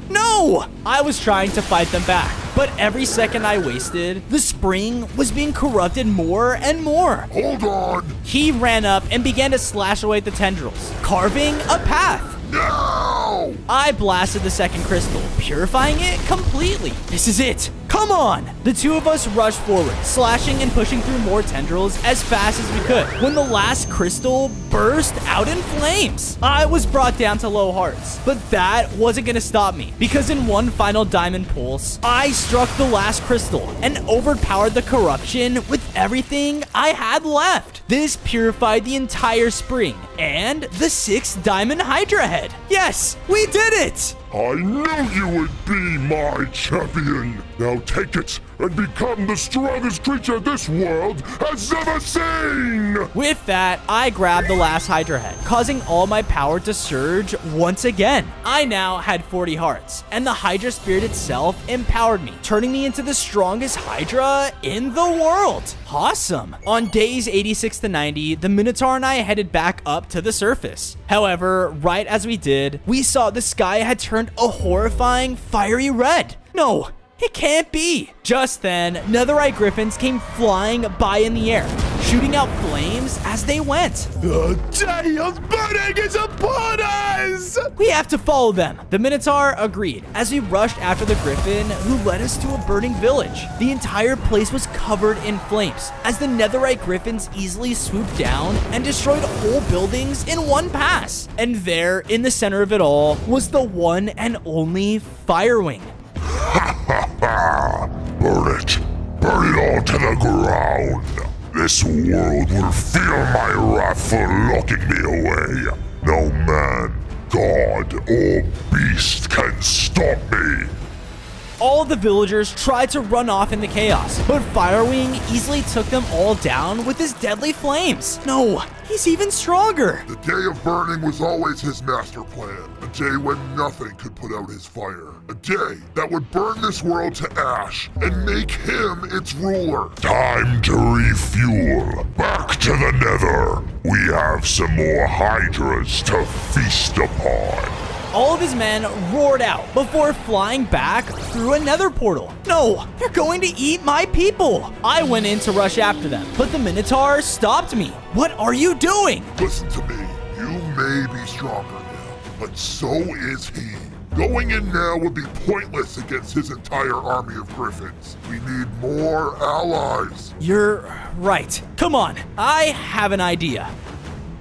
A: No! I was trying to fight them back, but every second I wasted, the spring was being corrupted more and more.
D: Hold on!
A: He ran up and began to slash away at the tendrils, carving a path.
D: No!
A: I blasted the second crystal, purifying it completely. This is it. Come on! The two of us rushed forward, slashing and pushing through more tendrils as fast as we could, when the last crystal burst out in flames. I was brought down to low hearts, but that wasn't gonna stop me, because in one final diamond pulse, I struck the last crystal and overpowered the corruption with everything I had left. This purified the entire spring and the 6th diamond Hydra head. Yes, we did it!
D: I knew you would be my champion! Now take it and become the strongest creature this world has ever seen!
A: With that, I grabbed the last Hydra head, causing all my power to surge once again. I now had 40 hearts, and the Hydra spirit itself empowered me, turning me into the strongest Hydra in the world. Awesome. On days 86 to 90, the Minotaur and I headed back up to the surface. However, right as we did, we saw the sky had turned a horrifying fiery red. No, it can't be. Just then, netherite griffins came flying by in the air, shooting out flames as they went.
C: The day of burning is upon us!
A: We have to follow them. The Minotaur agreed as we rushed after the griffin who led us to a burning village. The entire place was covered in flames as the netherite griffins easily swooped down and destroyed whole buildings in one pass. And there, in the center of it all, was the one and only Firewing.
D: Burn it. Burn it all to the ground. This world will feel my wrath for locking me away. No man, god, or beast can stop me.
A: All the villagers tried to run off in the chaos, but Firewing easily took them all down with his deadly flames. No, he's even stronger.
D: The day of burning was always his master plan. A day when nothing could put out his fire. A day that would burn this world to ash and make him its ruler. Time to refuel. Back to the Nether. We have some more Hydras to feast upon.
A: All of his men roared out before flying back through a nether portal. No, they're going to eat my people. I went in to rush after them, but the Minotaur stopped me. What are you doing?
D: Listen to me. You may be stronger now, but so is he. Going in now would be pointless against his entire army of griffins. We need more allies.
A: You're right. Come on, I have an idea.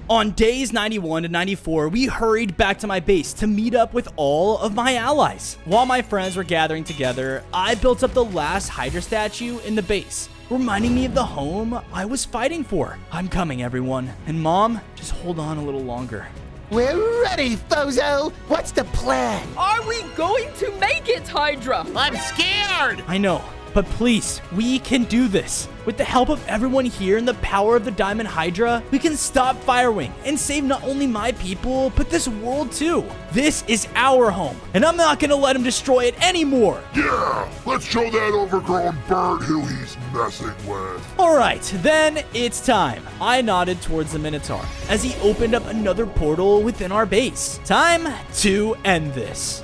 A: On days 91 to 94, we hurried back to my base to meet up with all of my allies. While my friends were gathering together, I built up the last Hydra statue in the base, reminding me of the home I was fighting for. I'm coming, everyone. And Mom, just hold on a little longer.
J: We're ready, Fozo! What's the plan?
H: Are we going to make it, Hydra?
E: I'm scared!
A: I know, but please, we can do this. With the help of everyone here and the power of the Diamond Hydra, we can stop Firewing and save not only my people, but this world too. This is our home, and I'm not gonna let him destroy it anymore.
D: Yeah, let's show that overgrown bird who he's messing with.
A: All right, then it's time. I nodded towards the Minotaur as he opened up another portal within our base. Time to end this.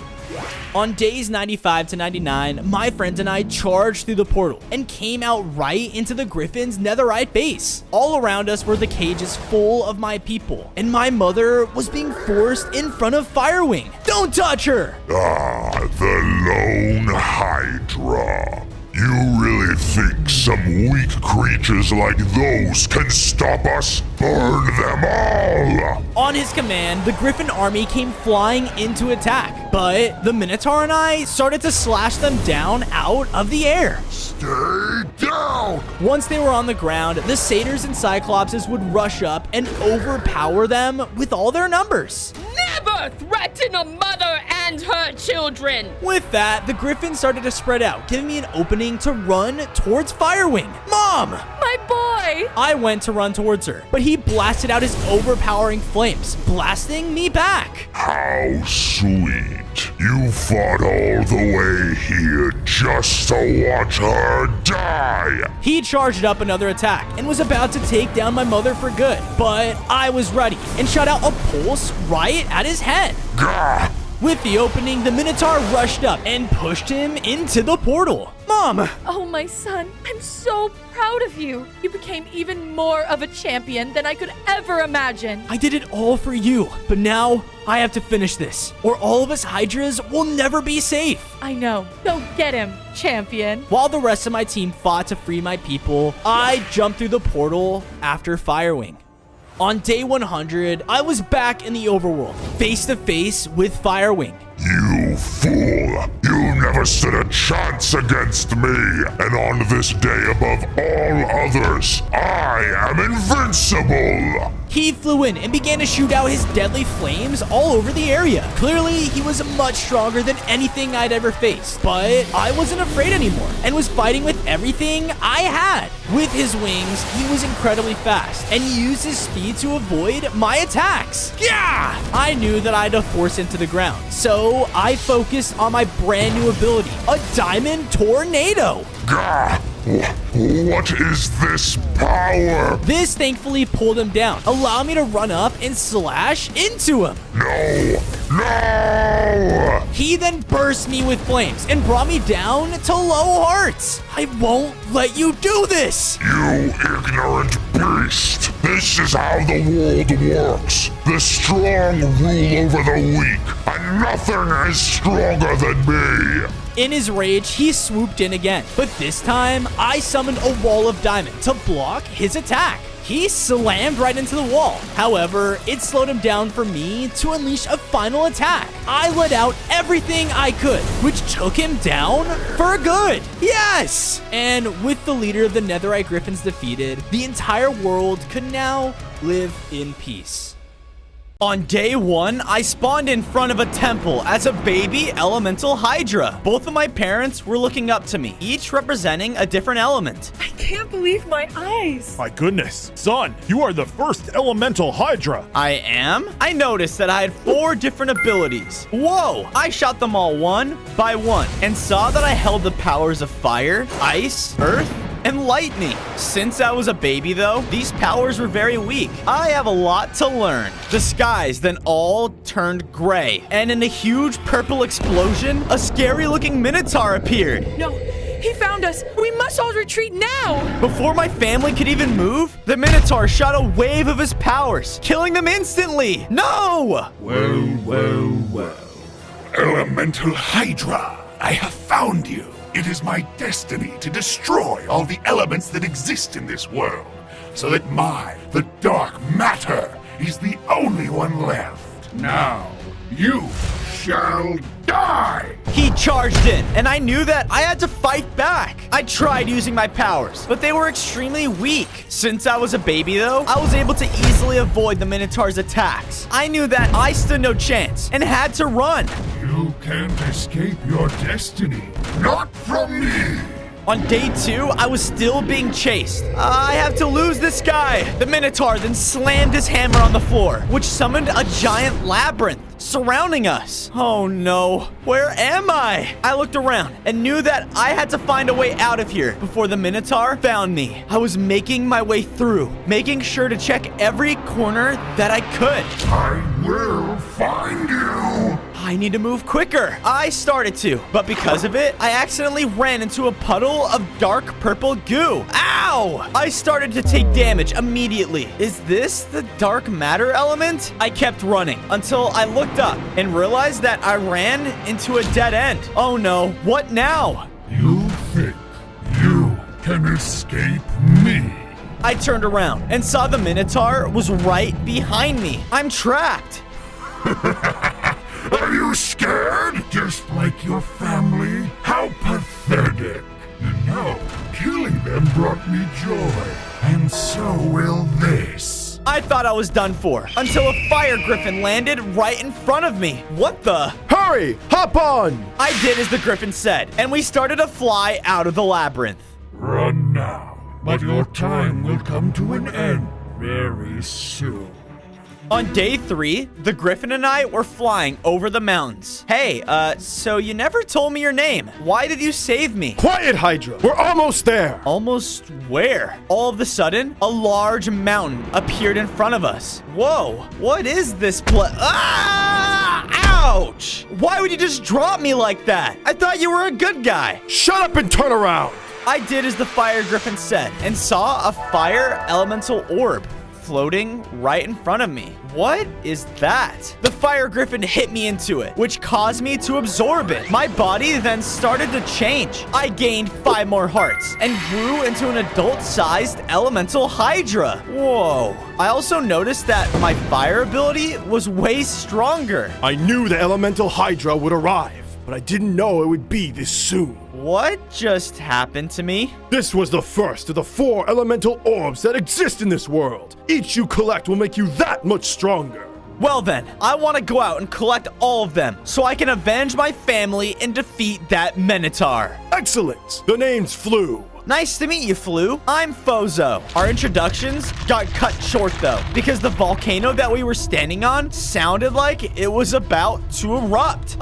A: On days 95 to 99, my friends and I charged through the portal and came out right into the Griffin's Netherite base. All around us were the cages full of my people, and my mother was being forced in front of Firewing. Don't touch her!
D: Ah, the lone HYDRA. You really think some weak creatures like those can stop us? Burn them all!
A: On his command, the Griffin army came flying in to attack, but the Minotaur and I started to slash them down out of the air.
D: Stay down!
A: Once they were on the ground, the satyrs and cyclopses would rush up and overpower them with all their numbers.
H: Never threaten a mother and her children!
A: With that, the Griffin started to spread out, giving me an opening to run towards Firewing. Mom!
B: My boy!
A: I went to run towards her, but he blasted out his overpowering flames, blasting me back.
D: How sweet. You fought all the way here just to watch her die.
A: He charged up another attack and was about to take down my mother for good, but I was ready and shot out a pulse right at his head.
D: Gah!
A: With the opening, the Minotaur rushed up and pushed him into the portal. Mom!
B: Oh, my son, I'm so proud of you. You became even more of a champion than I could ever imagine.
A: I did it all for you, but now I have to finish this, or all of us Hydras will never be safe.
B: I know. Go get him, champion.
A: While the rest of my team fought to free my people, I jumped through the portal after Firewing. On day 100, I was back in the overworld, face to face with Firewing.
D: You fool! You never stood a chance against me! And on this day above all others, I am invincible!
A: He flew in and began to shoot out his deadly flames all over the area. Clearly, he was much stronger than anything I'd ever faced, but I wasn't afraid anymore and was fighting with everything I had. With his wings, he was incredibly fast and used his speed to avoid my attacks. Yeah! I knew that I had to force him to the ground, so I focused on my brand new ability, a Diamond Tornado.
D: Gah! What is this power?
A: This thankfully pulled him down, allowing me to run up and slash into him.
D: No! No!
A: He then burst me with flames and brought me down to low hearts. I won't let you do this!
D: You ignorant beast! This is how the world works. The strong rule over the weak, and nothing is stronger than me.
A: In his rage, he swooped in again, but this time, I summoned a wall of diamond to block his attack. He slammed right into the wall. However, it slowed him down for me to unleash a final attack. I let out everything I could, which took him down for good. Yes! And with the leader of the Netherite Griffins defeated, the entire world could now live in peace. On day 1, I spawned in front of a temple as a baby elemental Hydra. Both of my parents were looking up to me, each representing a different element.
K: I can't believe my eyes.
C: My goodness, son, you are the first elemental Hydra.
A: I am? I noticed that I had 4 different abilities. Whoa! I shot them all one by one and saw that I held the powers of fire, ice, earth, and lightning. Since I was a baby though, these powers were very weak. I have a lot to learn. The skies then all turned gray, and in a huge purple explosion, a scary looking Minotaur appeared.
K: No, he found us. We must all retreat now.
A: Before my family could even move, the Minotaur shot a wave of his powers, killing them instantly. No!
I: Well. Elemental Hydra, I have found you. It is my destiny to destroy all the elements that exist in this world, so that the dark matter, is the only one left. Now, you shall die!
A: He charged in, and I knew that I had to fight back. I tried using my powers, but they were extremely weak. Since I was a baby though, I was able to easily avoid the Minotaur's attacks. I knew that I stood no chance and had to run.
I: You can't escape your destiny. Not from me!
A: On day 2, I was still being chased. I have to lose this guy. The Minotaur then slammed his hammer on the floor, which summoned a giant labyrinth surrounding us. Oh no, where am I? I looked around and knew that I had to find a way out of here before the Minotaur found me. I was making my way through, making sure to check every corner that I could.
I: I will find you!
A: I I need to move quicker. I started to, but because of it, I accidentally ran into a puddle of dark purple goo. Ow! I started to take damage immediately. Is this the dark matter element? I kept running until I looked up and realized that I ran into a dead end. Oh no, what now?
D: You think you can escape me?
A: I turned around and saw the Minotaur was right behind me. I'm trapped.
D: Are you scared? Just like your family? How pathetic. You know, killing them brought me joy. And so will this.
A: I thought I was done for until a fire griffin landed right in front of me. What the?
C: Hurry! Hop on!
A: I did as the griffin said, and we started to fly out of the labyrinth.
D: Run now, but your time will come to an end very soon.
A: On day 3, the griffin and I were flying over the mountains. Hey, so you never told me your name. Why did you save me?
C: Quiet, Hydra! We're almost there!
A: Almost where? All of a sudden, a large mountain appeared in front of us. Whoa, what is this Ouch! Why would you just drop me like that? I thought you were a good guy.
C: Shut up and turn around!
A: I did as the fire griffin said and saw a fire elemental orb floating right in front of me. What is that? The fire griffin hit me into it, which caused me to absorb it. My body then started to change. I gained 5 more hearts and grew into an adult-sized elemental HYDRA. Whoa. I also noticed that my fire ability was way stronger.
C: I knew the elemental HYDRA would arrive, but I didn't know it would be this soon.
A: What just happened to me?
C: This was the first of the 4 elemental orbs that exist in this world. Each you collect will make you that much stronger.
A: Well then, I want to go out and collect all of them so I can avenge my family and defeat that Minotaur.
C: Excellent! The name's Flu.
A: Nice to meet you, Flu. I'm Fozo. Our introductions got cut short, though, because the volcano that we were standing on sounded like it was about to erupt.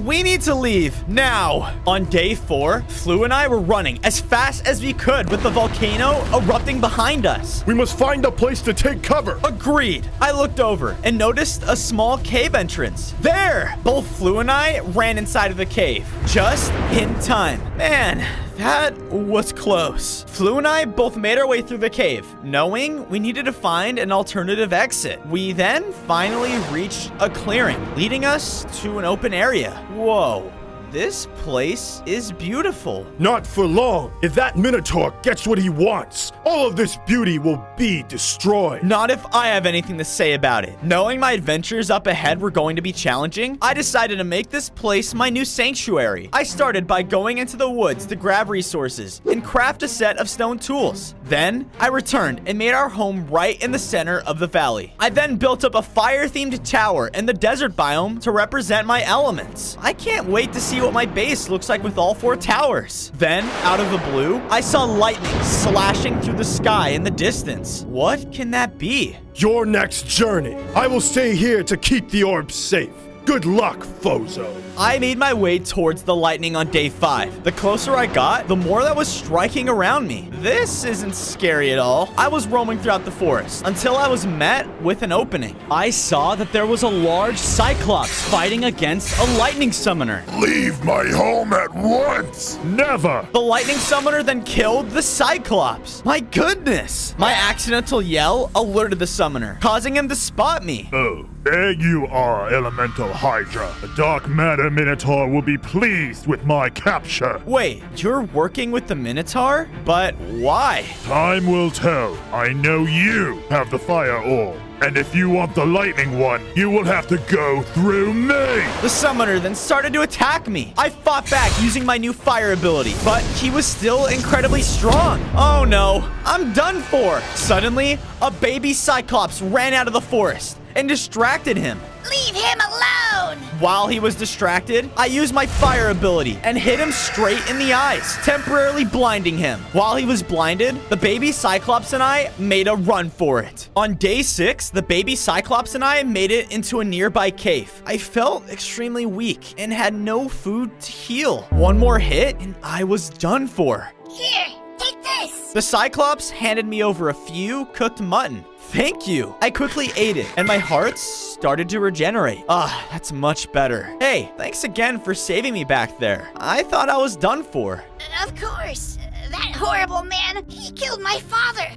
A: We need to leave now. On day 4, Flu and I were running as fast as we could with the volcano erupting behind us.
C: We must find a place to take cover.
A: Agreed. I looked over and noticed a small cave entrance. There! Both Flu and I ran inside of the cave, just in time. Man, that was close. Flu and I both made our way through the cave, knowing we needed to find an alternative exit. We then finally reached a clearing, leading us to an open area. Whoa. This place is beautiful.
C: Not for long. If that Minotaur gets what he wants, all of this beauty will be destroyed.
A: Not if I have anything to say about it. Knowing my adventures up ahead were going to be challenging, I decided to make this place my new sanctuary. I started by going into the woods to grab resources and craft a set of stone tools. Then, I returned and made our home right in the center of the valley. I then built up a fire-themed tower in the desert biome to represent my elements. I can't wait to see what my base looks like with all 4 towers. Then, out of the blue, I saw lightning slashing through the sky in the distance. What can that be?
C: Your next journey. I will stay here to keep the orb safe. Good luck, Fozo.
A: I made my way towards the lightning on day 5. The closer I got, the more that was striking around me. This isn't scary at all. I was roaming throughout the forest until I was met with an opening. I saw that there was a large cyclops fighting against a lightning summoner.
D: Leave my home at once!
C: Never!
A: The lightning summoner then killed the cyclops. My goodness! My accidental yell alerted the summoner, causing him to spot me.
D: Oh, there you are, elemental HYDRA. The dark matter Minotaur will be pleased with my capture.
A: Wait, you're working with the Minotaur? But why?
D: Time will tell. I know you have the fire orb. And if you want the lightning one, you will have to go through me!
A: The summoner then started to attack me. I fought back using my new fire ability, but he was still incredibly strong. Oh no, I'm done for. Suddenly, a baby cyclops ran out of the forest and distracted him.
L: Leave him alone!
A: While he was distracted, I used my fire ability and hit him straight in the eyes, temporarily blinding him. While he was blinded, the baby Cyclops and I made a run for it. On day 6, the baby Cyclops and I made it into a nearby cave. I felt extremely weak and had no food to heal. One more hit and I was done for.
L: Here, take this!
A: The Cyclops handed me over a few cooked mutton, Thank you. I quickly ate it, and my heart started to regenerate. Ah, that's much better. Hey, thanks again for saving me back there. I thought I was done for.
L: Of course. That horrible man, he killed my father.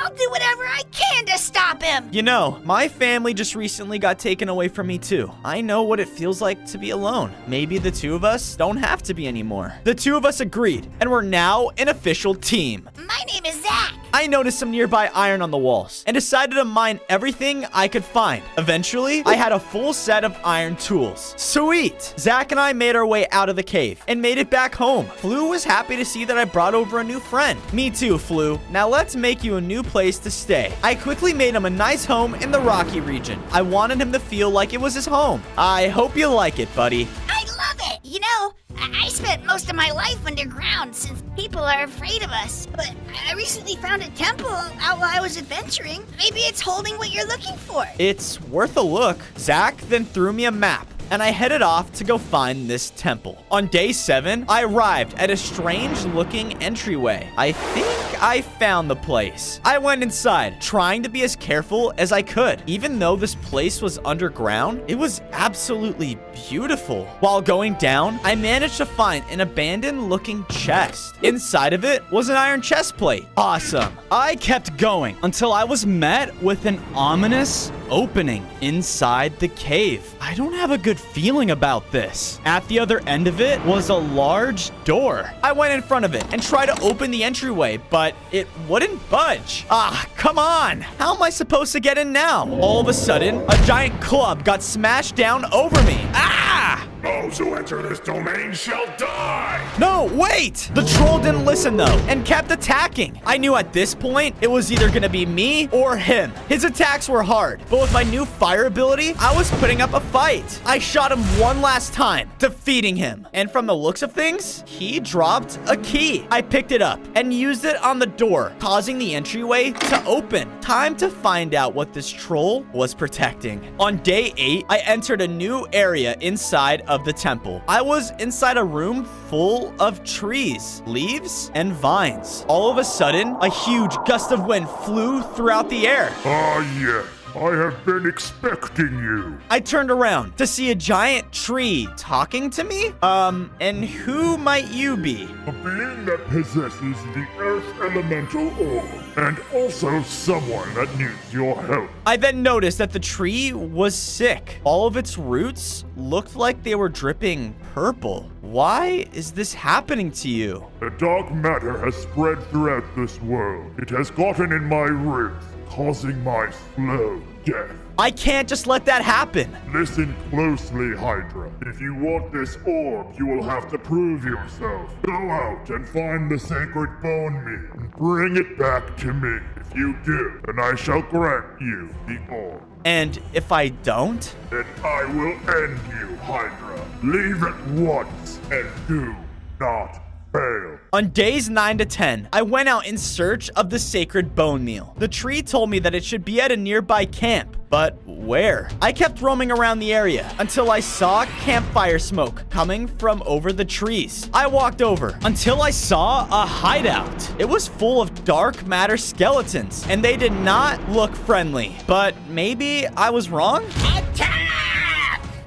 L: I'll do whatever I can to stop him.
A: You know, my family just recently got taken away from me too. I know what it feels like to be alone. Maybe the two of us don't have to be anymore. The two of us agreed, and we're now an official team.
L: My name is Zach.
A: I noticed some nearby iron on the walls and decided to mine everything I could find. Eventually, I had a full set of iron tools. Sweet! Zach and I made our way out of the cave and made it back home. Flu was happy to see that I brought over a new friend. Me too, Flu. Now let's make you a new place to stay. I quickly made him a nice home in the Rocky region. I wanted him to feel like it was his home. I hope you like it, buddy.
L: I love it. You know, I spent most of my life underground since people are afraid of us. But I recently found a temple out while I was adventuring. Maybe it's holding what you're looking for.
A: It's worth a look. Zach then threw me a map, and I headed off to go find this temple. On day 7, I arrived at a strange-looking entryway. I think I found the place. I went inside, trying to be as careful as I could. Even though this place was underground, it was absolutely beautiful. While going down, I managed to find an abandoned-looking chest. Inside of it was an iron chest plate. Awesome. I kept going until I was met with an ominous opening inside the cave. I don't have a good feeling about this. At the other end of it was a large door. I went in front of it and tried to open the entryway, but it wouldn't budge. Ah, come on. How am I supposed to get in now? All of a sudden, a giant club got smashed down over me. Ah!
D: Those who enter this domain shall die!
A: No, wait! The troll didn't listen though, and kept attacking. I knew at this point, it was either gonna be me or him. His attacks were hard, but with my new fire ability, I was putting up a fight. I shot him one last time, defeating him. And from the looks of things, he dropped a key. I picked it up and used it on the door, causing the entryway to open. Time to find out what this troll was protecting. On day 8, I entered a new area inside of the temple. I was inside a room full of trees, leaves, and vines. All of a sudden, a huge gust of wind flew throughout the air.
D: Ah, yes. I have been expecting you.
A: I turned around to see a giant tree talking to me. And who might you be?
D: A being that possesses the earth elemental orb, and also someone that needs your help.
A: I then noticed that the tree was sick. All of its roots looked like they were dripping purple. Why is this happening to you?
D: The dark matter has spread throughout this world. It has gotten in my roots, causing my slow death.
A: I can't just let that happen.
D: Listen closely, Hydra. If you want this orb, you will have to prove yourself. Go out and find the sacred bone meal and bring it back to me. If you do, then I shall grant you the orb.
A: And if I don't?
D: Then I will end you, Hydra. Leave at once and do not fail.
A: On days 9 to 10, I went out in search of the sacred bone meal. The tree told me that it should be at a nearby camp, but where? I kept roaming around the area until I saw campfire smoke coming from over the trees. I walked over until I saw a hideout. It was full of dark matter skeletons, and they did not look friendly. But maybe I was wrong?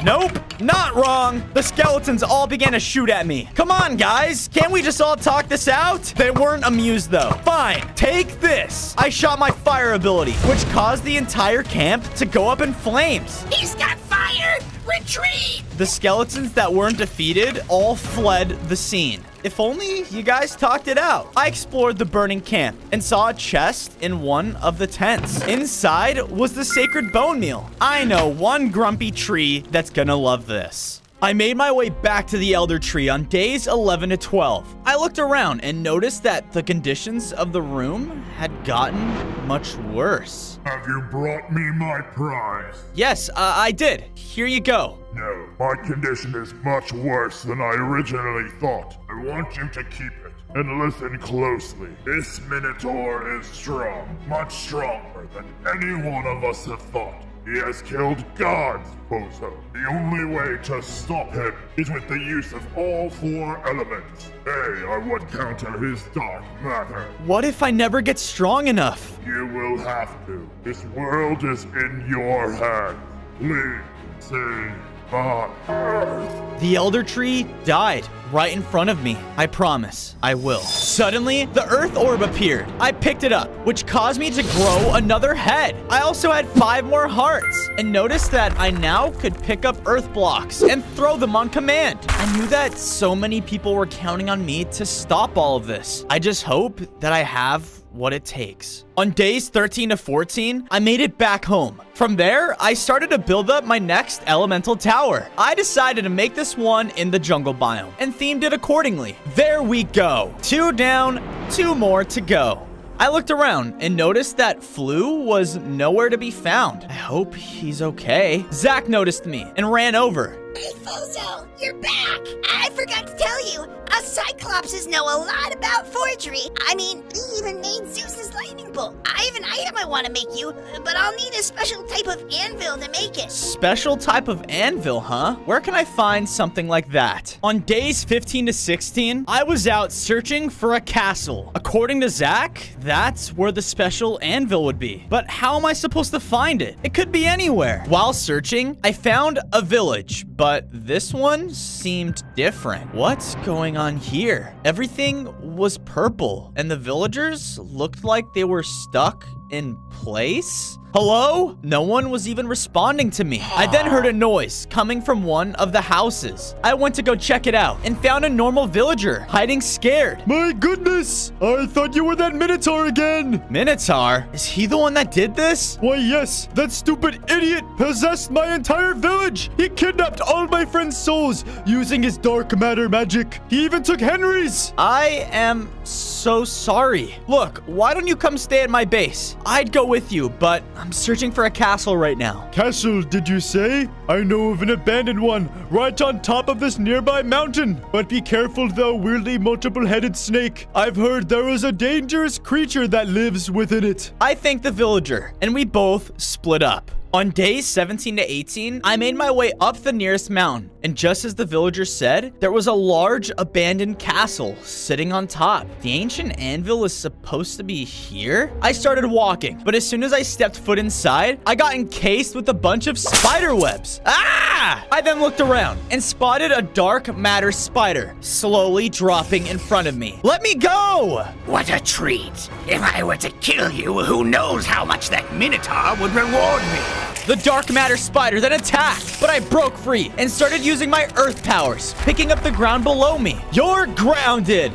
A: Nope, not wrong. The skeletons all began to shoot at me. Come on, guys. Can't we just all talk this out? They weren't amused, though. Fine, take this. I shot my fire ability, which caused the entire camp to go up in flames.
L: He's got fire! Retreat!
A: The skeletons that weren't defeated all fled the scene. If only you guys talked it out. I explored the burning camp and saw a chest in one of the tents. Inside was the sacred bone meal. I know one grumpy tree that's gonna love this. I made my way back to the elder tree on days 11 to 12. I looked around and noticed that the conditions of the room had gotten much worse.
D: Have you brought me my prize?
A: Yes, I did. Here you go.
D: No, my condition is much worse than I originally thought. I want you to keep it. And listen closely. This Minotaur is strong, much stronger than any one of us have thought. He has killed gods, Bozo. The only way to stop him is with the use of all 4 elements. They are what counter his dark matter.
A: What if I never get strong enough?
D: You will have to. This world is in your hands. Please, save my Earth.
A: The Elder Tree died right in front of me. I promise, I will. Suddenly, the Earth Orb appeared. I picked it up, which caused me to grow another head. I also had 5 more hearts, and noticed that I now could pick up Earth blocks and throw them on command. I knew that so many people were counting on me to stop all of this. I just hope that I have what it takes. On days 13 to 14, I made it back home. From there, I started to build up my next elemental tower. I decided to make this one in the jungle biome and themed it accordingly. There we go. 2 down, 2 more to go. I looked around and noticed that Flu was nowhere to be found. I hope he's okay. Zach noticed me and ran over.
L: Hey, Fozo, you're back! I forgot to tell you, us Cyclopses know a lot about forgery. I mean, he even made Zeus's lightning bolt. I have an item I want to make you, but I'll need a special type of anvil to make it.
A: Special type of anvil, huh? Where can I find something like that? On days 15 to 16, I was out searching for a castle. According to Zach, that's where the special anvil would be. But how am I supposed to find it? It could be anywhere. While searching, I found a village, but this one seemed different. What's going on here? Everything was purple, and the villagers looked like they were stuck in place? Hello? No one was even responding to me. I then heard a noise coming from one of the houses. I went to go check it out and found a normal villager hiding scared.
M: My goodness! I thought you were that Minotaur again!
A: Minotaur? Is he the one that did this?
M: Why, yes. That stupid idiot possessed my entire village. He kidnapped all my friends' souls using his dark matter magic. He even took Henry's.
A: I am so sorry. Look, why don't you come stay at my base? I'd go with you, but I'm searching for a castle right now.
M: Castle, did you say? I know of an abandoned one right on top of this nearby mountain. But be careful, though, weirdly multiple-headed snake. I've heard there is a dangerous creature that lives within it.
A: I thanked the villager, and we both split up. On days 17 to 18, I made my way up the nearest mountain, and just as the villager said, there was a large abandoned castle sitting on top. The ancient anvil is supposed to be here? I started walking, but as soon as I stepped foot inside, I got encased with a bunch of spider webs. Ah! I then looked around and spotted a dark matter spider slowly dropping in front of me. Let me go!
F: What a treat. If I were to kill you, who knows how much that Minotaur would reward me.
A: The dark matter spider then attacked, but I broke free and started using my earth powers, picking up the ground below me. You're grounded!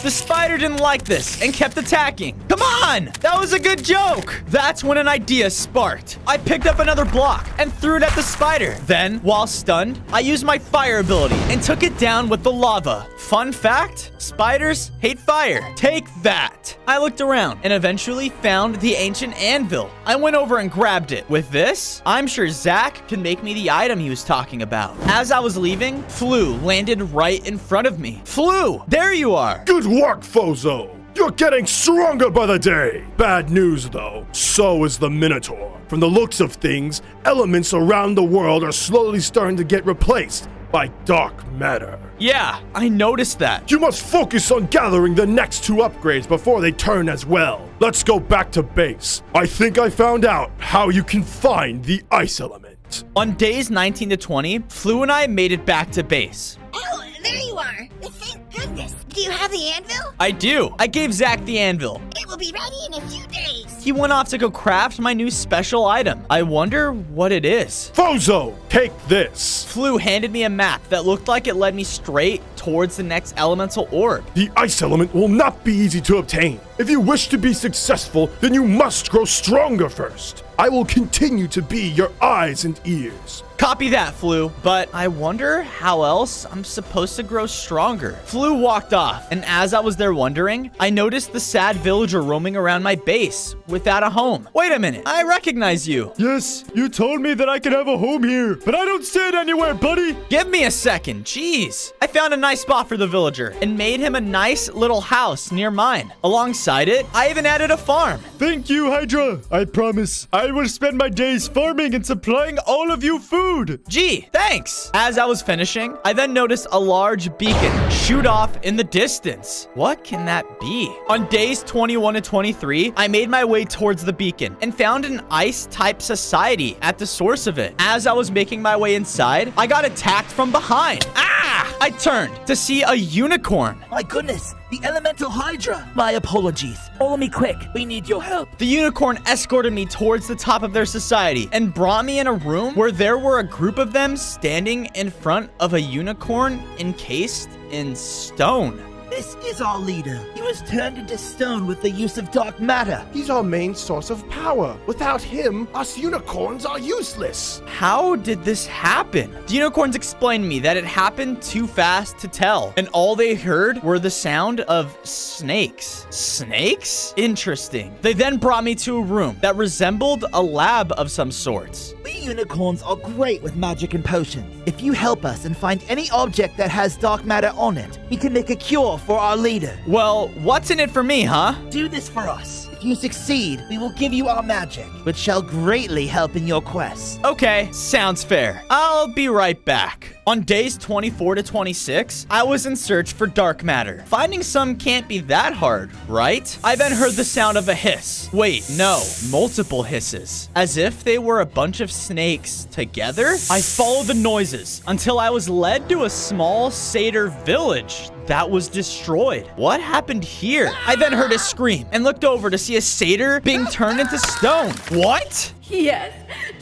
A: The spider didn't like this and kept attacking. Come on! That was a good joke! That's when an idea sparked. I picked up another block and threw it at the spider. Then, while stunned, I used my fire ability and took it down with the lava. Fun fact, spiders hate fire. Take that! I looked around and eventually found the ancient anvil. I went over and grabbed it. With this, I'm sure Zach can make me the item he was talking about. As I was leaving, Flu landed right in front of me. Flu, there you are!
C: Good work, Fozo! You're getting stronger by the day! Bad news, though. So is the Minotaur. From the looks of things, elements around the world are slowly starting to get replaced by dark matter.
A: Yeah, I noticed that.
C: You must focus on gathering the next 2 upgrades before they turn as well. Let's go back to base. I think I found out how you can find the ice element.
A: On days 19 to 20, Flu and I made it back to base.
L: Oh, there you are. Thank goodness. Do you have the anvil?
A: I do. I gave Zach the anvil.
L: It will be ready in a few days.
A: He went off to go craft my new special item. I wonder what it is.
C: Fozo, take this.
A: Flu handed me a map that looked like it led me straight towards the next elemental orb.
C: The ice element will not be easy to obtain. If you wish to be successful, then you must grow stronger first. I will continue to be your eyes and ears.
A: Copy that, Flu. But I wonder how else I'm supposed to grow stronger. Flu walked off, and as I was there wondering, I noticed the sad villager roaming around my base without a home. Wait a minute, I recognize you.
M: Yes, you told me that I could have a home here. but I don't see it anywhere, buddy.
A: Give me a second. Jeez. I found a nice spot for the villager and made him a nice little house near mine. Alongside it, I even added a farm.
M: Thank you, Hydra. I promise I will spend my days farming and supplying all of you food.
A: Gee, thanks. As I was finishing, I then noticed a large beacon shoot off in the distance. What can that be? On days 21 to 23, I made my way towards the beacon and found an ice-type society at the source of it. As I was making my way inside, I got attacked from behind. Ah! I turned to see a unicorn.
N: My goodness, the elemental Hydra. My apologies. Follow me quick. We need your help.
A: The unicorn escorted me towards the top of their society and brought me in a room where there were a group of them standing in front of a unicorn encased in stone.
N: This is our leader. He was turned into stone with the use of dark matter.
J: He's our main source of power. Without him, us unicorns are useless.
A: How did this happen? The unicorns explained to me that it happened too fast to tell, and all they heard were the sound of snakes. Snakes? Interesting. They then brought me to a room that resembled a lab of some sorts.
N: We unicorns are great with magic and potions. If you help us and find any object that has dark matter on it, we can make a cure for our leader.
A: Well, what's in it for me, huh?
N: Do this for us. If you succeed, we will give you our magic, which shall greatly help in your quest.
A: Okay, sounds fair. I'll be right back. On days 24 to 26, I was in search for dark matter. Finding some can't be that hard, right? I then heard the sound of a hiss. Wait, no, multiple hisses. As if they were a bunch of snakes together? I followed the noises until I was led to a small satyr village that was destroyed. What happened here? I then heard a scream and looked over to see a satyr being turned into stone. What?
H: Yes,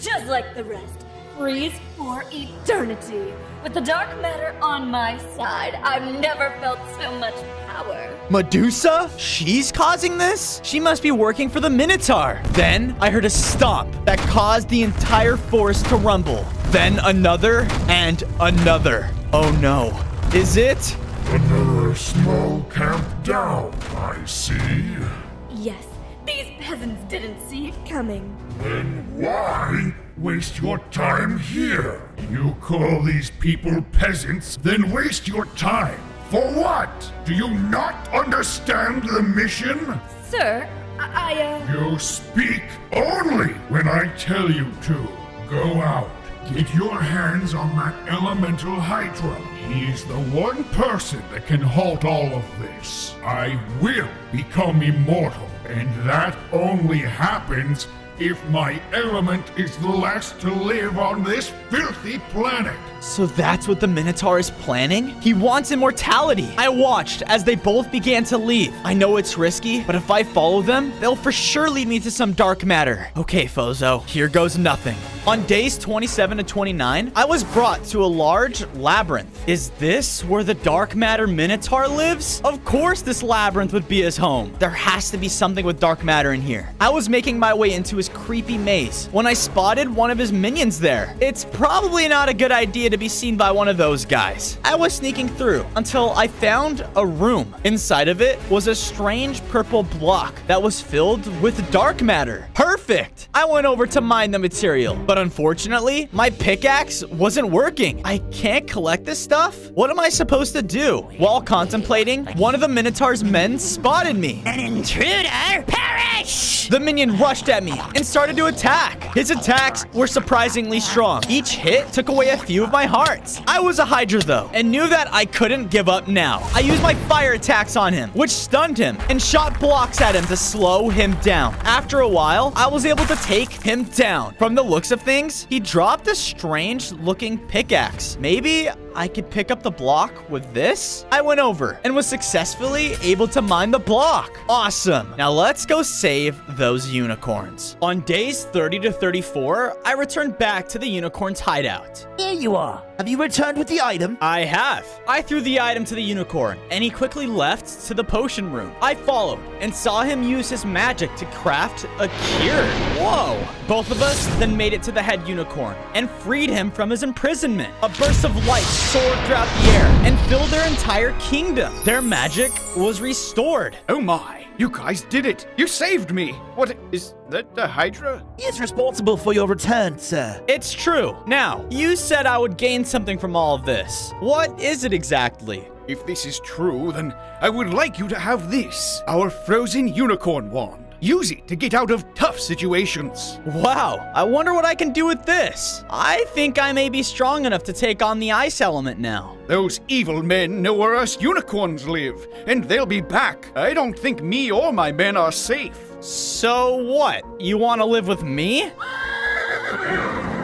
H: just like the rest. Freeze for eternity. With the dark matter on my side, I've never felt so much power.
A: Medusa? She's causing this? She must be working for the Minotaur. Then I heard a stomp that caused the entire forest to rumble. Then another and another. Oh no. Is it?
D: Another small camp down, I see.
H: Yes, these peasants didn't see it coming.
D: Then why waste your time here? You call these people peasants, then waste your time. For what? Do you not understand the mission?
H: Sir,
D: You speak only when I tell you to. Go out. Get your hands on that elemental Hydra. He's the one person that can halt all of this. I will become immortal, and that only happens if my element is the last to live on this filthy planet.
A: So that's what the Minotaur is planning? He wants immortality. I watched as they both began to leave. I know it's risky, but if I follow them, they'll for sure lead me to some dark matter. Okay, Fozo, here goes nothing. On days 27 to 29, I was brought to a large labyrinth. Is this where the dark matter Minotaur lives? Of course this labyrinth would be his home. There has to be something with dark matter in here. I was making my way into his creepy maze when I spotted one of his minions there. It's probably not a good idea to be seen by one of those guys. I was sneaking through until I found a room. Inside of it was a strange purple block that was filled with dark matter. Perfect! I went over to mine the material, but unfortunately, my pickaxe wasn't working. I can't collect this stuff? What am I supposed to do? While contemplating, one of the Minotaur's men spotted me.
L: An intruder? Perish!
A: The minion rushed at me and started to attack. His attacks were surprisingly strong. Each hit took away a few of my hearts. I was a Hydra though, and knew that I couldn't give up now. I used my fire attacks on him, which stunned him, and shot blocks at him to slow him down. After a while, I was able to take him down. From the looks of things, he dropped a strange looking pickaxe. Maybe I could pick up the block with this? I went over and was successfully able to mine the block. Awesome. Now let's go save those unicorns. On days 30 to 34, I returned back to the unicorn's hideout.
N: Here you are. Have you returned with the item?
A: I have. I threw the item to the unicorn, and he quickly left to the potion room. I followed and saw him use his magic to craft a cure. Whoa. Both of us then made it to the head unicorn and freed him from his imprisonment. A burst of light soared throughout the air and filled their entire kingdom. Their magic was restored.
F: Oh my. You guys did it! You saved me! What, is that the HYDRA?
N: He is responsible for your return, sir.
A: It's true. Now, you said I would gain something from all of this. What is it exactly?
F: If this is true, then I would like you to have this, our frozen unicorn wand. Use it to get out of tough situations.
A: Wow, I wonder what I can do with this. I think I may be strong enough to take on the ice element now.
F: Those evil men know where us unicorns live, and they'll be back. I don't think me or my men are safe.
A: So what? You want to live with me?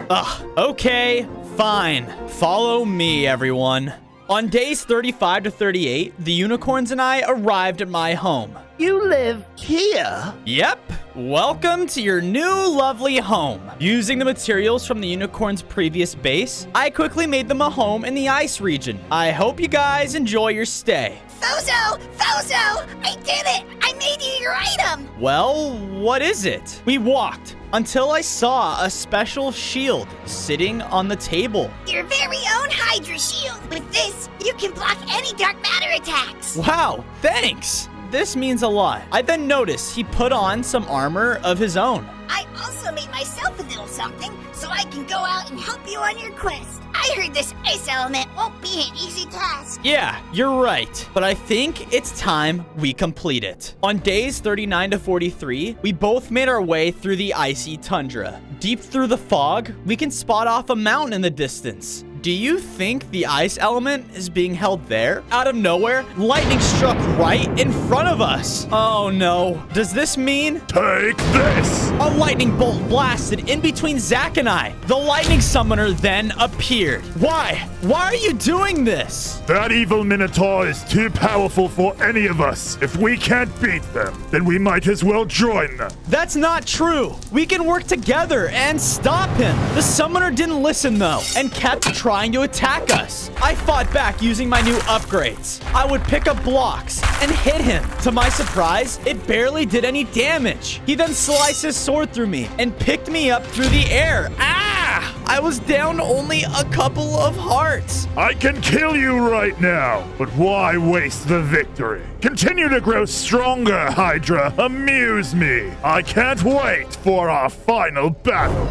A: Ugh, okay, fine. Follow me, everyone. On days 35 to 38, the unicorns and I arrived at my home.
N: You live here?
A: Yep. Welcome to your new lovely home. Using the materials from the unicorn's previous base, I quickly made them a home in the ice region. I hope you guys enjoy your stay.
L: Fozo! Fozo! I did it! I made you your item!
A: Well, what is it? We walked until I saw a special shield sitting on the table.
L: Your very own HYDRA shield! With this, you can block any dark matter attacks!
A: Wow, thanks! This means a lot. I then noticed he put on some armor of his own.
L: I also made myself a little something so I can go out and help you on your quest. I heard this ice element won't be an easy task.
A: Yeah, you're right. But I think it's time we complete it. On days 39 to 43, we both made our way through the icy tundra. Deep through the fog, we can spot off a mountain in the distance. Do you think the ice element is being held there? Out of nowhere, lightning struck right in front of us. Oh no. Does this mean?
C: Take this!
A: A lightning bolt blasted in between Zach and I. The lightning summoner then appeared. Why? Why are you doing this?
C: That evil Minotaur is too powerful for any of us. If we can't beat them, then we might as well join them.
A: That's not true. We can work together and stop him. The summoner didn't listen though and kept trying to attack us. I fought back using my new upgrades. I would pick up blocks and hit him. To my surprise, it barely did any damage. He then sliced his sword through me and picked me up through the air. Ah! I was down only a couple of hearts.
C: I can kill you right now, but why waste the victory? Continue to grow stronger, HYDRA. Amuse me. I can't wait for our final battle.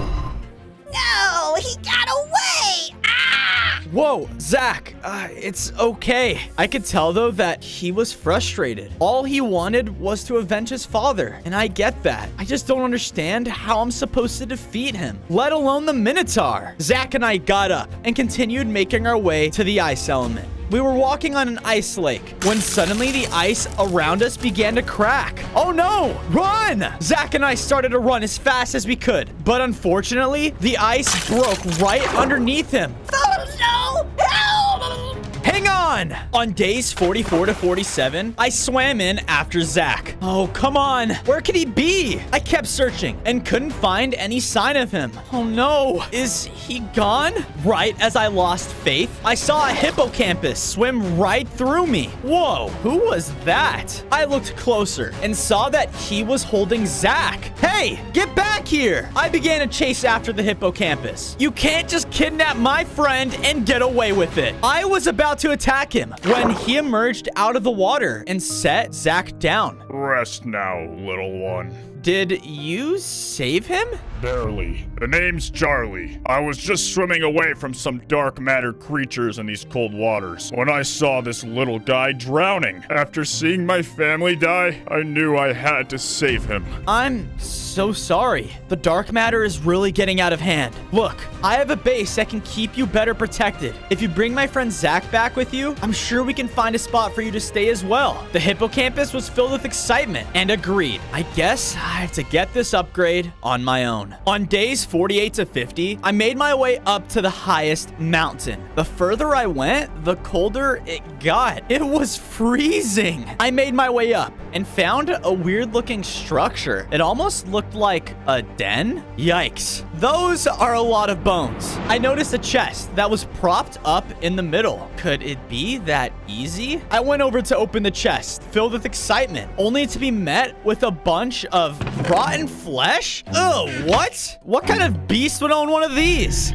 L: No, he got away! Ah!
A: Whoa, Zach, it's okay. I could tell, though, that he was frustrated. All he wanted was to avenge his father, and I get that. I just don't understand how I'm supposed to defeat him, let alone the Minotaur. Zach and I got up and continued making our way to the ice element. We were walking on an ice lake when suddenly the ice around us began to crack. Oh no! Run! Zach and I started to run as fast as we could, but unfortunately, the ice broke right underneath him.
L: Oh no! Help!
A: Hang on! On days 44 to 47, I swam in after Zach. Oh, come on. Where could he be? I kept searching and couldn't find any sign of him. Oh no. Is he gone? Right as I lost faith, I saw a hippocampus swim right through me. Whoa, who was that? I looked closer and saw that he was holding Zach. Hey, get back here! I began to chase after the hippocampus. You can't just kidnap my friend and get away with it. I was about to attack him when he emerged out of the water and set Zach down.
G: Rest now, little one.
A: Did you save him?
G: Barely. The name's Charlie. I was just swimming away from some dark matter creatures in these cold waters when I saw this little guy drowning. After seeing my family die, I knew I had to save him.
A: I'm so sorry. The dark matter is really getting out of hand. Look, I have a base that can keep you better protected. If you bring my friend Zach back with you, I'm sure we can find a spot for you to stay as well. The hippocampus was filled with excitement and agreed. I guess I have to get this upgrade on my own. On days 48 to 50, I made my way up to the highest mountain. The further I went, the colder it got. It was freezing. I made my way up and found a weird looking structure. It almost looked like a den. Yikes. Those are a lot of bones. I noticed a chest that was propped up in the middle. Could it be that easy? I went over to open the chest, filled with excitement, only to be met with a bunch of rotten flesh? Oh, what? What kind of beast would own one of these?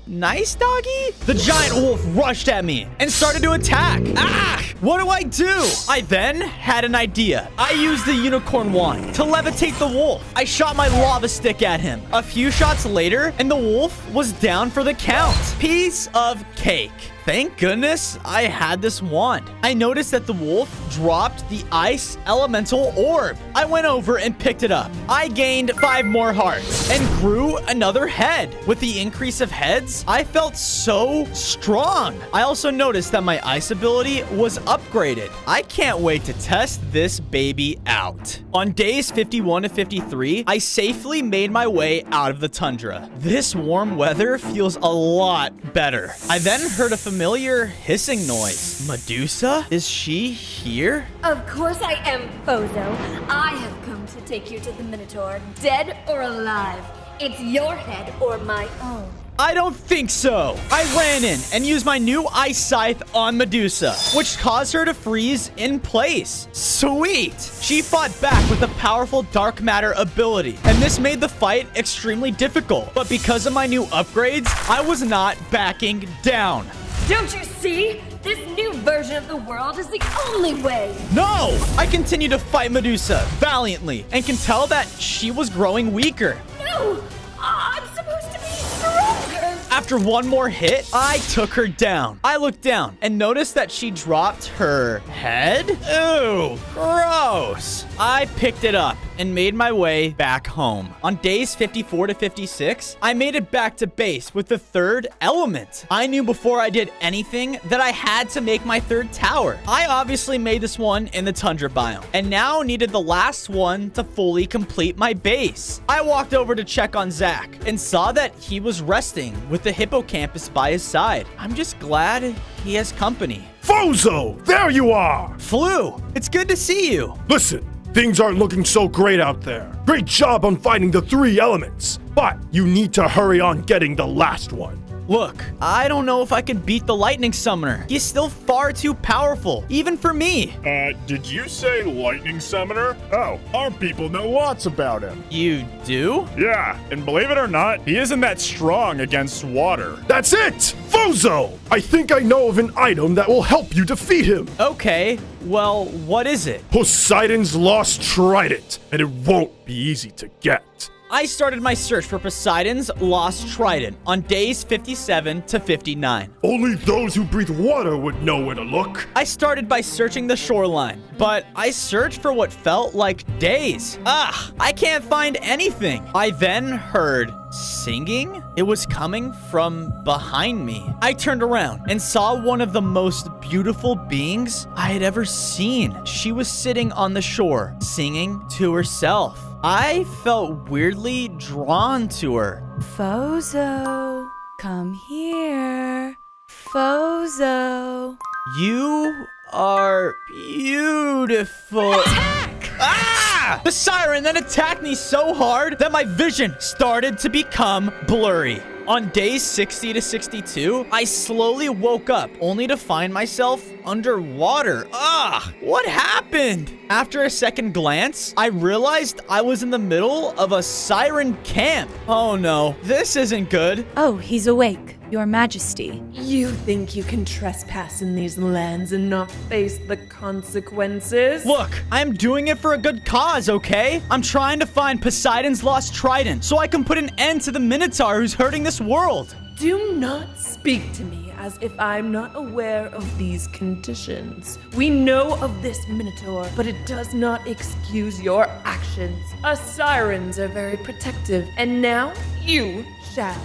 A: Nice doggy? The giant wolf rushed at me and started to attack. Ah! What do I do? I then had an idea. I used the unicorn wand to levitate the wolf. I shot my lava stick at him. A few shots later, and the wolf was down for the count. Piece of cake. Thank goodness I had this wand. I noticed that the wolf dropped the ice elemental orb. I went over and picked it up. I gained 5 more hearts and grew another head. With the increase of heads, I felt so strong. I also noticed that my ice ability was upgraded. I can't wait to test this baby out. On days 51 to 53, I safely made my way out of the tundra. This warm weather feels a lot better. I then heard a familiar hissing noise. Medusa? Is she here?
O: Of course I am, Bozo. I have come to take you to the Minotaur, dead or alive. It's your head or my own.
A: I don't think so. I ran in and used my new ice scythe on Medusa, which caused her to freeze in place. Sweet! She fought back with a powerful dark matter ability, and this made the fight extremely difficult. But because of my new upgrades, I was not backing down.
O: Don't you see? This new version of the world is the only way.
A: No! I continue to fight Medusa valiantly and can tell that she was growing weaker.
O: No! I'm supposed to be stronger.
A: After one more hit, I took her down. I looked down and noticed that she dropped her head. Ew, gross. I picked it up and made my way back home. On days 54 to 56, I made it back to base with the 3rd element. I knew before I did anything that I had to make my 3rd tower. I obviously made this one in the tundra biome and now needed the last one to fully complete my base. I walked over to check on Zach and saw that he was resting with the hippocampus by his side. I'm just glad he has company.
C: Fozo, there you are!
A: Flu, it's good to see you.
C: Listen, things aren't looking so great out there. Great job on finding the 3 elements, but you need to hurry on getting the last one.
A: Look, I don't know if I can beat the lightning summoner. He's still far too powerful, even for me.
G: Did you say lightning summoner? Oh, our people know lots about him.
A: You do?
G: Yeah, and believe it or not, he isn't that strong against water.
C: That's it! Fozo! I think I know of an item that will help you defeat him.
A: Okay, well, what is it?
C: Poseidon's lost trident, and it won't be easy to get.
A: I started my search for Poseidon's lost trident on days 57 to 59.
C: Only those who breathe water would know where to look.
A: I started by searching the shoreline, but I searched for what felt like days. I can't find anything. I then heard singing. It was coming from behind me. I turned around and saw one of the most beautiful beings I had ever seen. She was sitting on the shore, singing to herself. I felt weirdly drawn to her.
B: Fozo, come here. Fozo.
A: You are beautiful.
B: Attack!
A: Ah! The siren then attacked me so hard that my vision started to become blurry. On days 60 to 62, I slowly woke up only to find myself underwater. What happened? After a second glance, I realized I was in the middle of a siren camp. Oh no, this isn't good.
B: Oh, he's awake, Your Majesty.
P: You think you can trespass in these lands and not face the consequences?
A: Look, I'm doing it for a good cause, okay? I'm trying to find Poseidon's lost trident so I can put an end to the Minotaur who's hurting this world.
P: Do not speak to me as if I'm not aware of these conditions. We know of this Minotaur, but it does not excuse your actions. Us sirens are very protective, and now you shall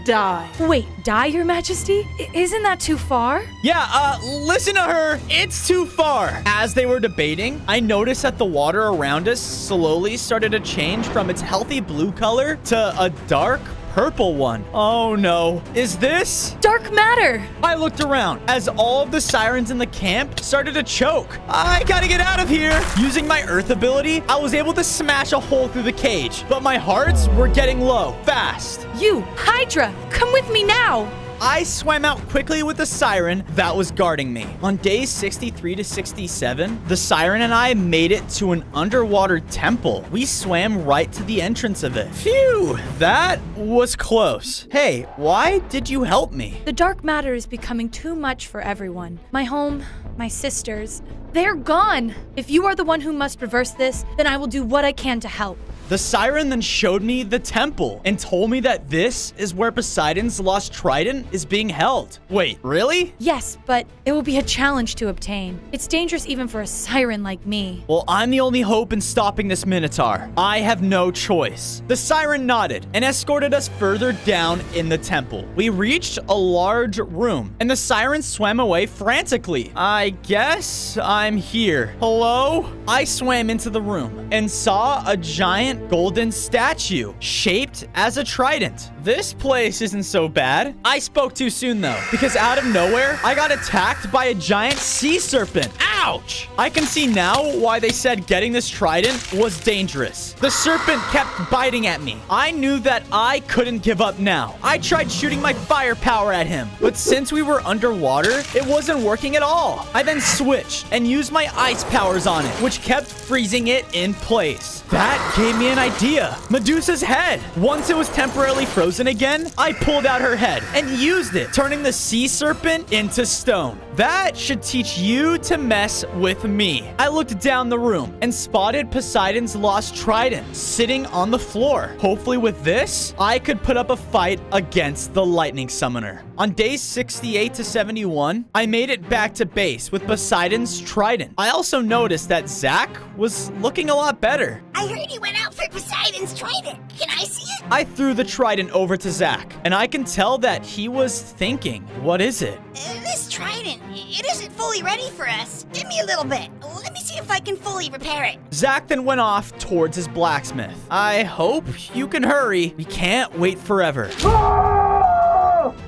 P: die.
B: Wait, die, Your Majesty? Isn't that too far?
A: Yeah, listen to her. It's too far. As they were debating, I noticed that the water around us slowly started to change from its healthy blue color to a dark purple one. Oh no. Is this
B: dark matter?
A: I looked around as all of the sirens in the camp started to choke. I gotta get out of here. Using my earth ability, I was able to smash a hole through the cage, but my hearts were getting low fast.
B: You, Hydra, come with me now.
A: I swam out quickly with the siren that was guarding me. On days 63 to 67, the siren and I made it to an underwater temple. We swam right to the entrance of it. Phew, that was close. Hey, why did you help me?
B: The dark matter is becoming too much for everyone. My home, my sisters, they're gone. If you are the one who must reverse this, then I will do what I can to help.
A: The siren then showed me the temple and told me that this is where Poseidon's lost trident is being held. Wait, really?
B: Yes, but it will be a challenge to obtain. It's dangerous even for a siren like me.
A: Well, I'm the only hope in stopping this Minotaur. I have no choice. The siren nodded and escorted us further down in the temple. We reached a large room and the siren swam away frantically. I guess I'm here. Hello? I swam into the room and saw a giant golden statue shaped as a trident. This place isn't so bad. I spoke too soon though, because out of nowhere, I got attacked by a giant sea serpent. Ouch! I can see now why they said getting this trident was dangerous. The serpent kept biting at me. I knew that I couldn't give up now. I tried shooting my firepower at him, but since we were underwater, it wasn't working at all. I then switched and used my ice powers on it, which kept freezing it in place. That gave me an idea. Medusa's head. Once it was temporarily frozen again, I pulled out her head and used it, turning the sea serpent into stone. That should teach you to mess with me. I looked down the room and spotted Poseidon's lost trident sitting on the floor. Hopefully with this, I could put up a fight against the lightning summoner. On days 68 to 71, I made it back to base with Poseidon's trident. I also noticed that Zach was looking a lot better.
L: I heard he went out for Poseidon's trident. Can I see it?
A: I threw the trident over to Zach, and I can tell that he was thinking, what is it?
L: This trident, it isn't fully ready for us. Give me a little bit. Let me see if I can fully repair it.
A: Zach then went off towards his blacksmith. I hope you can hurry. We can't wait forever.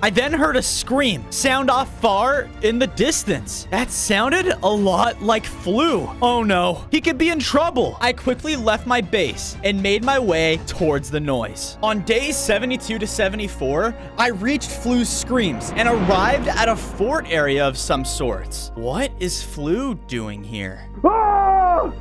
A: I then heard a scream sound off far in the distance. That sounded a lot like Flu. Oh no, he could be in trouble. I quickly left my base and made my way towards the noise. On days 72 to 74, I reached Flu's screams and arrived at a fort area of some sorts. What is Flu doing here?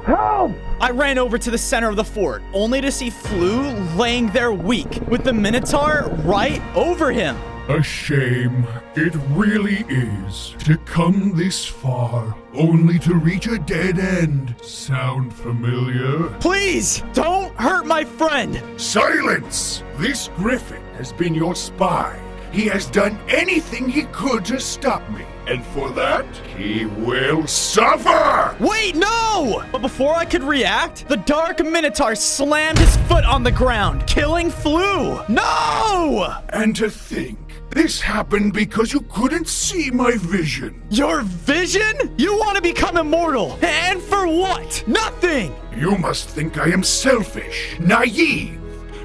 C: Help!
A: I ran over to the center of the fort, only to see Flu laying there weak, with the Minotaur right over him.
D: A shame. It really is. To come this far, only to reach a dead end. Sound familiar?
A: Please, don't hurt my friend.
I: Silence! This griffin has been your spy. He has done anything he could to stop me. And for that, he will suffer!
A: Wait, no! But before I could react, the Dark Minotaur slammed his foot on the ground, killing Flu. No!
I: And to think, this happened because you couldn't see my vision.
A: Your vision? You want to become immortal. And for what? Nothing!
I: You must think I am selfish, naive.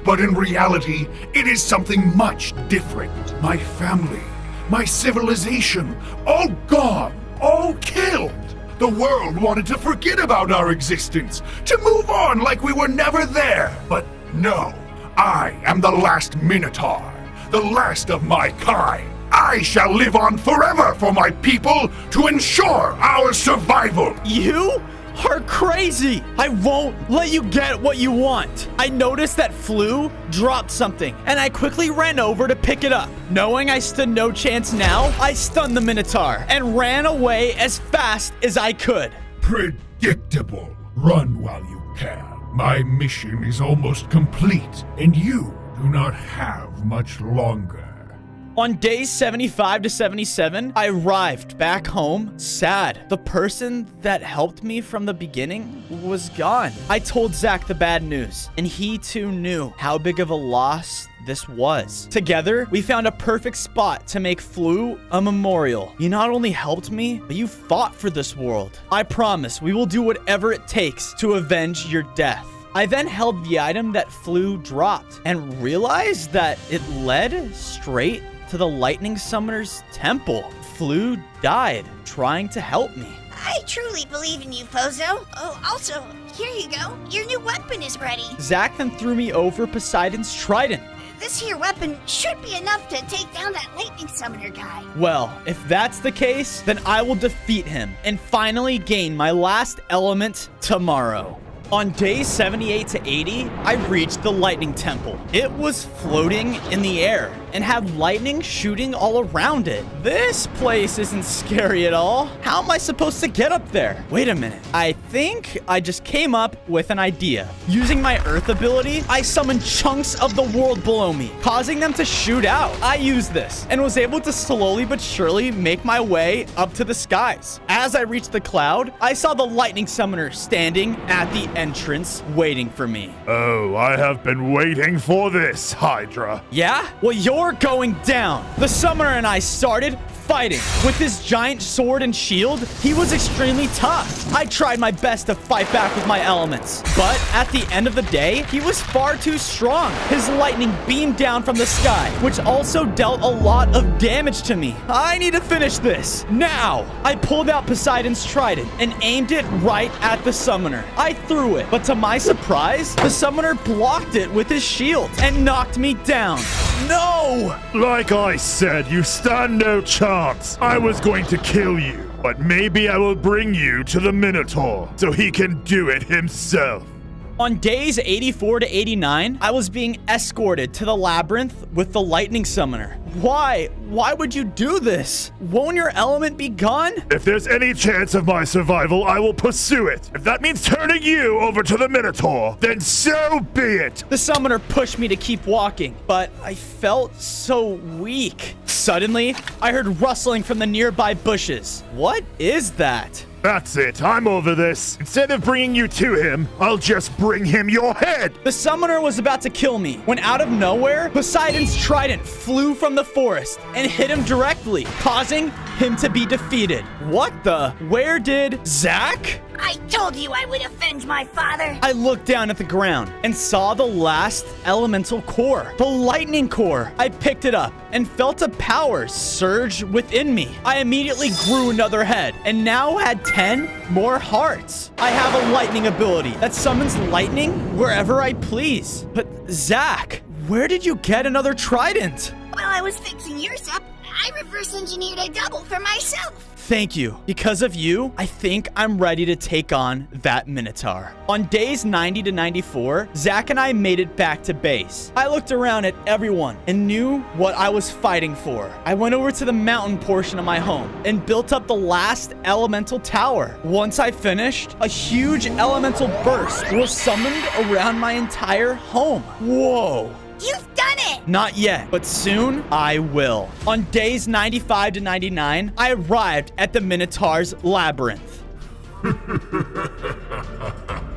I: But in reality, it is something much different. My family, my civilization, all gone, all killed. The world wanted to forget about our existence, to move on like we were never there. But no, I am the last Minotaur, the last of my kind. I shall live on forever for my people to ensure our survival.
A: You are crazy. I won't let you get what you want. I noticed that Flu dropped something, and I quickly ran over to pick it up. Knowing I stood no chance now, I stunned the Minotaur and ran away as fast as I could.
I: Predictable. Run while you can. My mission is almost complete, and you do not have much longer.
A: On days 75 to 77, I arrived back home, sad. The person that helped me from the beginning was gone. I told Zach the bad news, and he too knew how big of a loss this was. Together, we found a perfect spot to make Flu a memorial. You not only helped me, but you fought for this world. I promise we will do whatever it takes to avenge your death. I then held the item that Flu dropped and realized that it led straight to the lightning summoner's temple. Flu died trying to help me.
L: I truly believe in you, Pozo. Oh, also, here you go. Your new weapon is ready.
A: Zach then threw me over Poseidon's trident.
L: This here weapon should be enough to take down that lightning summoner guy.
A: Well, if that's the case, then I will defeat him and finally gain my last element tomorrow. On days 78 to 80, I reached the lightning temple. It was floating in the air and had lightning shooting all around it. This place isn't scary at all. How am I supposed to get up there? Wait a minute. I think I just came up with an idea. Using my earth ability, I summoned chunks of the world below me, causing them to shoot out. I used this and was able to slowly but surely make my way up to the skies. As I reached the cloud, I saw the lightning summoner standing at the entrance waiting for me.
C: Oh, I have been waiting for this, Hydra.
A: Yeah? Well, you're going down. The summoner and I started fighting. With his giant sword and shield, he was extremely tough. I tried my best to fight back with my elements, but at the end of the day, he was far too strong. His lightning beamed down from the sky, which also dealt a lot of damage to me. I need to finish this now. I pulled out Poseidon's trident and aimed it right at the summoner. I threw it, but to my surprise, the summoner blocked it with his shield and knocked me down. No!
C: Like I said, you stand no chance. I was going to kill you, but maybe I will bring you to the Minotaur so he can do it himself.
A: On days 84 to 89, I was being escorted to the labyrinth with the lightning summoner. Why? Why would you do this? Won't your element be gone?
C: If there's any chance of my survival, I will pursue it. If that means turning you over to the Minotaur, then so be it.
A: The summoner pushed me to keep walking, but I felt so weak. Suddenly, I heard rustling from the nearby bushes. What is that?
C: That's it. I'm over this. Instead of bringing you to him, I'll just bring him your head.
A: The summoner was about to kill me when out of nowhere, Poseidon's trident flew from the forest and hit him directly, causing him to be defeated. What the? Where did Zach?
L: I told you I would avenge my father.
A: I looked down at the ground and saw the last elemental core, the lightning core. I picked it up and felt a power surge within me. I immediately grew another head and now had 10 more hearts. I have a lightning ability that summons lightning wherever I please. But Zach, where did you get another trident?
L: While I was fixing yours up, I reverse engineered a double for myself.
A: Thank you. Because of you, I think I'm ready to take on that Minotaur. On days 90 to 94, Zach and I made it back to base. I looked around at everyone and knew what I was fighting for. I went over to the mountain portion of my home and built up the last elemental tower. Once I finished, a huge elemental burst was summoned around my entire home. Whoa.
L: You've done it!
A: Not yet, but soon I will. On days 95 to 99, I arrived at the Minotaur's labyrinth.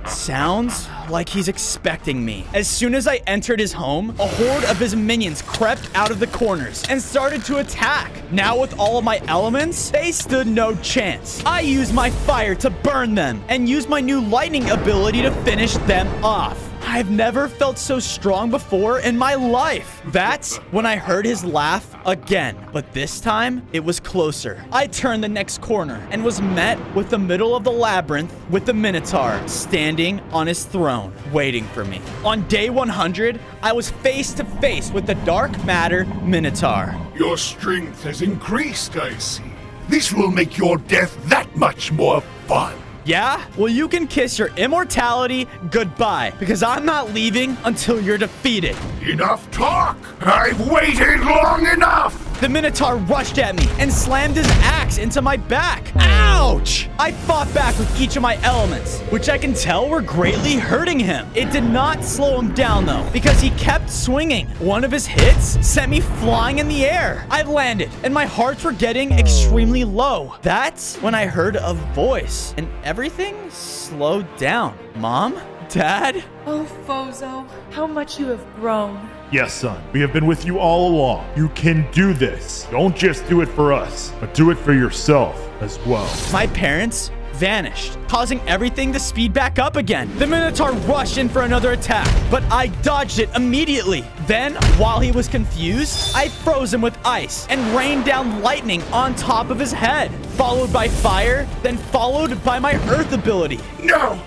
A: Sounds like he's expecting me. As soon as I entered his home, a horde of his minions crept out of the corners and started to attack. Now with all of my elements, they stood no chance. I used my fire to burn them and used my new lightning ability to finish them off. I've never felt so strong before in my life. That's when I heard his laugh again, but this time it was closer. I turned the next corner and was met with the middle of the labyrinth with the Minotaur standing on his throne, waiting for me. On day 100, I was face to face with the dark matter Minotaur.
I: Your strength has increased, I see. This will make your death that much more fun.
A: Yeah? Well, you can kiss your immortality goodbye, because I'm not leaving until you're defeated.
I: Enough talk! I've waited long enough!
A: The Minotaur rushed at me and slammed his axe into my back. Ouch! I fought back with each of my elements, which I can tell were greatly hurting him. It did not slow him down, though, because he kept swinging. One of his hits sent me flying in the air. I landed, and my hearts were getting extremely low. That's when I heard a voice, and everything slowed down. Mom? Dad?
K: Oh, Fozo, how much you have grown.
C: Yes, son. We have been with you all along. You can do this. Don't just do it for us, but do it for yourself as well.
A: My parents vanished, causing everything to speed back up again. The Minotaur rushed in for another attack, but I dodged it immediately. Then, while he was confused, I froze him with ice and rained down lightning on top of his head, followed by fire, then followed by my earth ability.
I: No!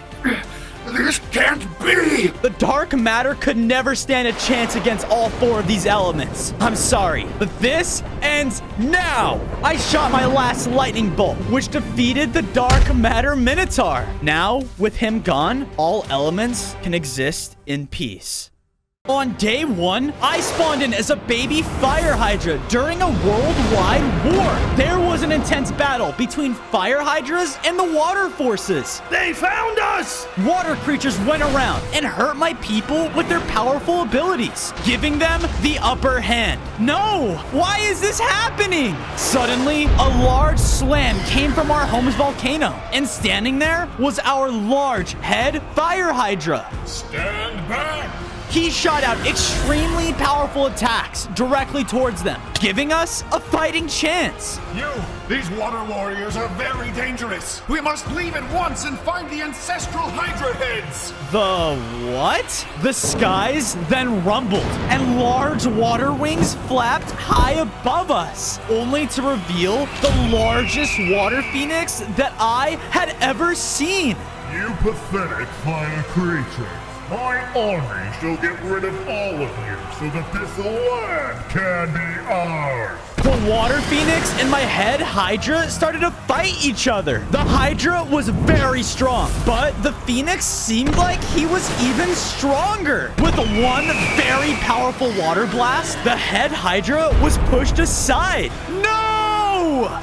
I: This can't be!
A: The dark matter could never stand a chance against all 4 of these elements. I'm sorry, but this ends now. I shot my last lightning bolt, which defeated the dark matter Minotaur. Now, with him gone, all elements can exist in peace. On day 1, I spawned in as a baby fire hydra during a worldwide war. There was an intense battle between fire hydras and the water forces.
C: They found us!
A: Water creatures went around and hurt my people with their powerful abilities, giving them the upper hand. No! Why is this happening? Suddenly, a large slam came from our home's volcano, and standing there was our large head fire hydra.
I: Stand back!
A: He shot out extremely powerful attacks directly towards them, giving us a fighting chance.
I: These water warriors are very dangerous. We must leave at once and find the ancestral Hydra heads.
A: The what? The skies then rumbled, and large water wings flapped high above us, only to reveal the largest water phoenix that I had ever seen.
D: You pathetic fire creature. My army shall get rid of all of you so that this land can be ours.
A: The water phoenix and my head hydra started to fight each other. The hydra was very strong, but the phoenix seemed like he was even stronger. With one very powerful water blast, the head hydra was pushed aside. No!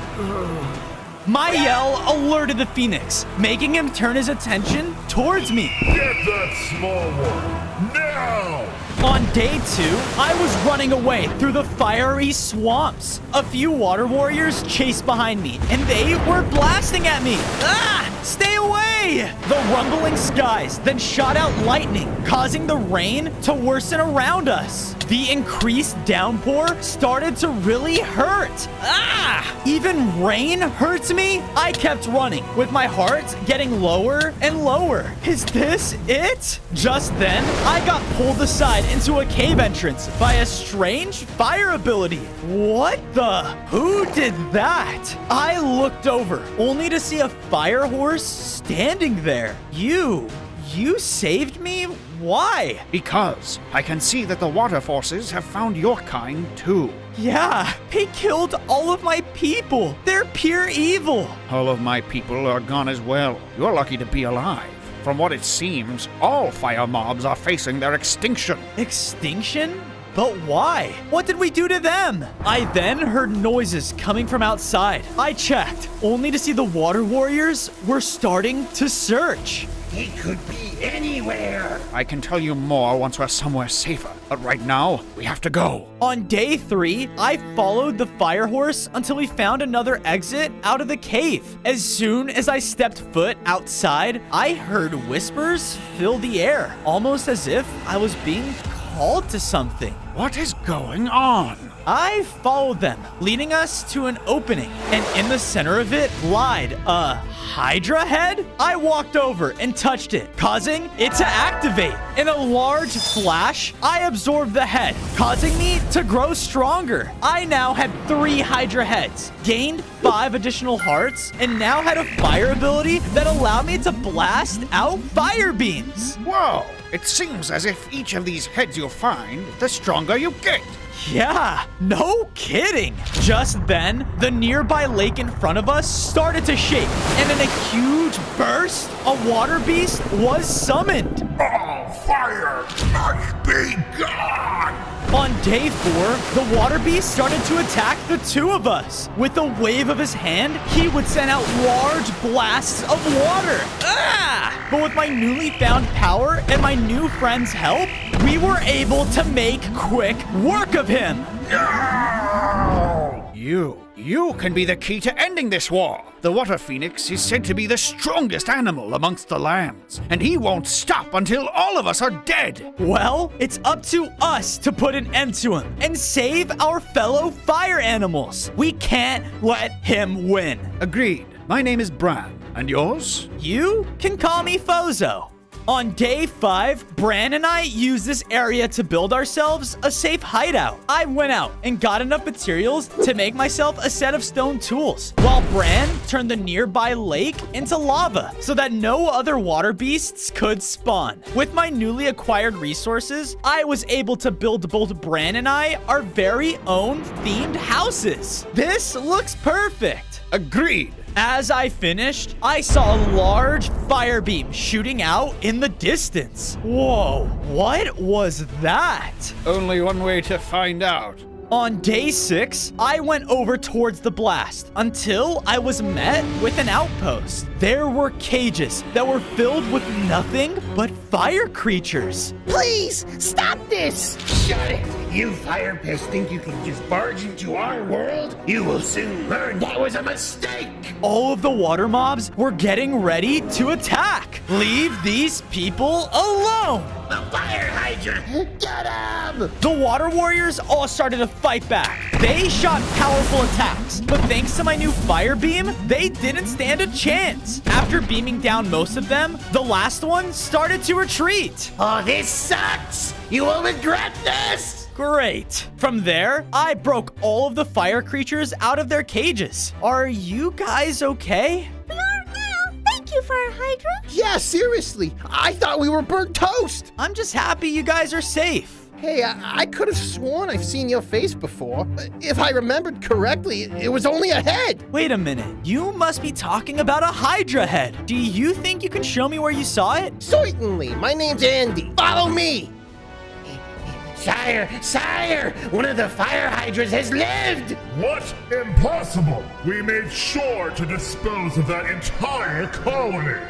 A: My yell alerted the phoenix, making him turn his attention towards me.
D: Get that small one, now!
A: On day 2, I was running away through the fiery swamps. A few water warriors chased behind me, and they were blasting at me. Ah! Stay away! The rumbling skies then shot out lightning, causing the rain to worsen around us. The increased downpour started to really hurt. Ah! Even rain hurts me? I kept running, with my heart getting lower and lower. Is this it? Just then, I got pulled aside into a cave entrance by a strange fire ability. What the? Who did that? I looked over, only to see a fire horse standing there. You saved me? Why?
F: Because I can see that the water forces have found your kind too.
A: Yeah, he killed all of my people. They're pure evil.
F: All of my people are gone as well. You're lucky to be alive. From what it seems, all fire mobs are facing their extinction.
A: Extinction? But why? What did we do to them? I then heard noises coming from outside. I checked, only to see the water warriors were starting to search.
J: He could be anywhere.
F: I can tell you more once we're somewhere safer, but right now, we have to go.
A: On day 3, I followed the fire horse until we found another exit out of the cave. As soon as I stepped foot outside, I heard whispers fill the air, almost as if I was being called to something.
F: What is going on?
A: I followed them, leading us to an opening, and in the center of it lied a Hydra head? I walked over and touched it, causing it to activate. In a large flash, I absorbed the head, causing me to grow stronger. I now had 3 Hydra heads, gained 5 additional hearts, and now had a fire ability that allowed me to blast out fire beams.
F: Whoa! It seems as if each of these heads you find, the stronger you get.
A: Yeah, no kidding. Just then, the nearby lake in front of us started to shake, and in a huge burst, a water beast was summoned.
D: Oh, fire! Must be gone!
A: On day 4, the water beast started to attack the 2 of us. With a wave of his hand, he would send out large blasts of water. Ah! But with my newly found power and my new friend's help, we were able to make quick work of him.
D: No!
F: You can be the key to ending this war. The water phoenix is said to be the strongest animal amongst the lands, and he won't stop until all of us are dead.
A: Well, it's up to us to put an end to him and save our fellow fire animals. We can't let him win.
F: Agreed. My name is Bran. And yours?
A: You can call me Fozo. On day 5, Bran and I used this area to build ourselves a safe hideout. I went out and got enough materials to make myself a set of stone tools, while Bran turned the nearby lake into lava so that no other water beasts could spawn. With my newly acquired resources, I was able to build both Bran and I our very own themed houses. This looks perfect.
F: Agreed.
A: As I finished, I saw a large fire beam shooting out in the distance. Whoa, what was that?
F: Only one way to find out.
A: On day 6, I went over towards the blast until I was met with an outpost. There were cages that were filled with nothing but fire creatures.
J: Please, stop this! Shut it! You fire pests think you can just barge into our world? You will soon learn that was a mistake!
A: All of the water mobs were getting ready to attack. Leave these people alone!
J: The fire hydra! Get him!
A: The water warriors all started to fight back. They shot powerful attacks, but thanks to my new fire beam, they didn't stand a chance. After beaming down most of them, the last one started to retreat.
J: Oh, this sucks! You will regret this!
A: Great. From there, I broke all of the fire creatures out of their cages. Are you guys okay?
L: We are now. Thank you, Fire Hydra.
J: Yeah, seriously. I thought we were burnt toast.
A: I'm just happy you guys are safe.
J: Hey, I could have sworn I've seen your face before. If I remembered correctly, it was only a head.
A: Wait a minute. You must be talking about a Hydra head. Do you think you can show me where you saw it?
J: Certainly. My name's Andy. Follow me. Sire, one of the fire hydras has lived!
D: What? Impossible! We made sure to dispose of that entire colony!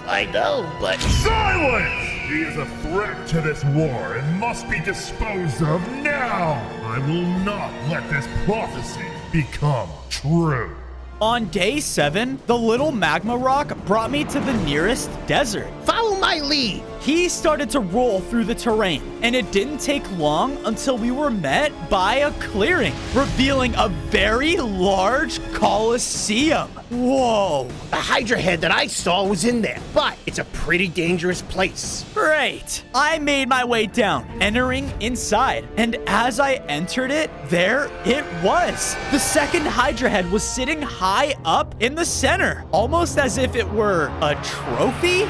J: I know, but...
D: Silence! He is a threat to this war and must be disposed of now! I will not let this prophecy become true.
A: On day 7, the little magma rock brought me to the nearest desert.
J: Follow my lead!
A: He started to roll through the terrain, and it didn't take long until we were met by a clearing, revealing a very large coliseum. Whoa.
J: The Hydra head that I saw was in there, but it's a pretty dangerous place.
A: Great. I made my way down, entering inside, and as I entered it, there it was. The second Hydra head was sitting high up in the center, almost as if it were a trophy.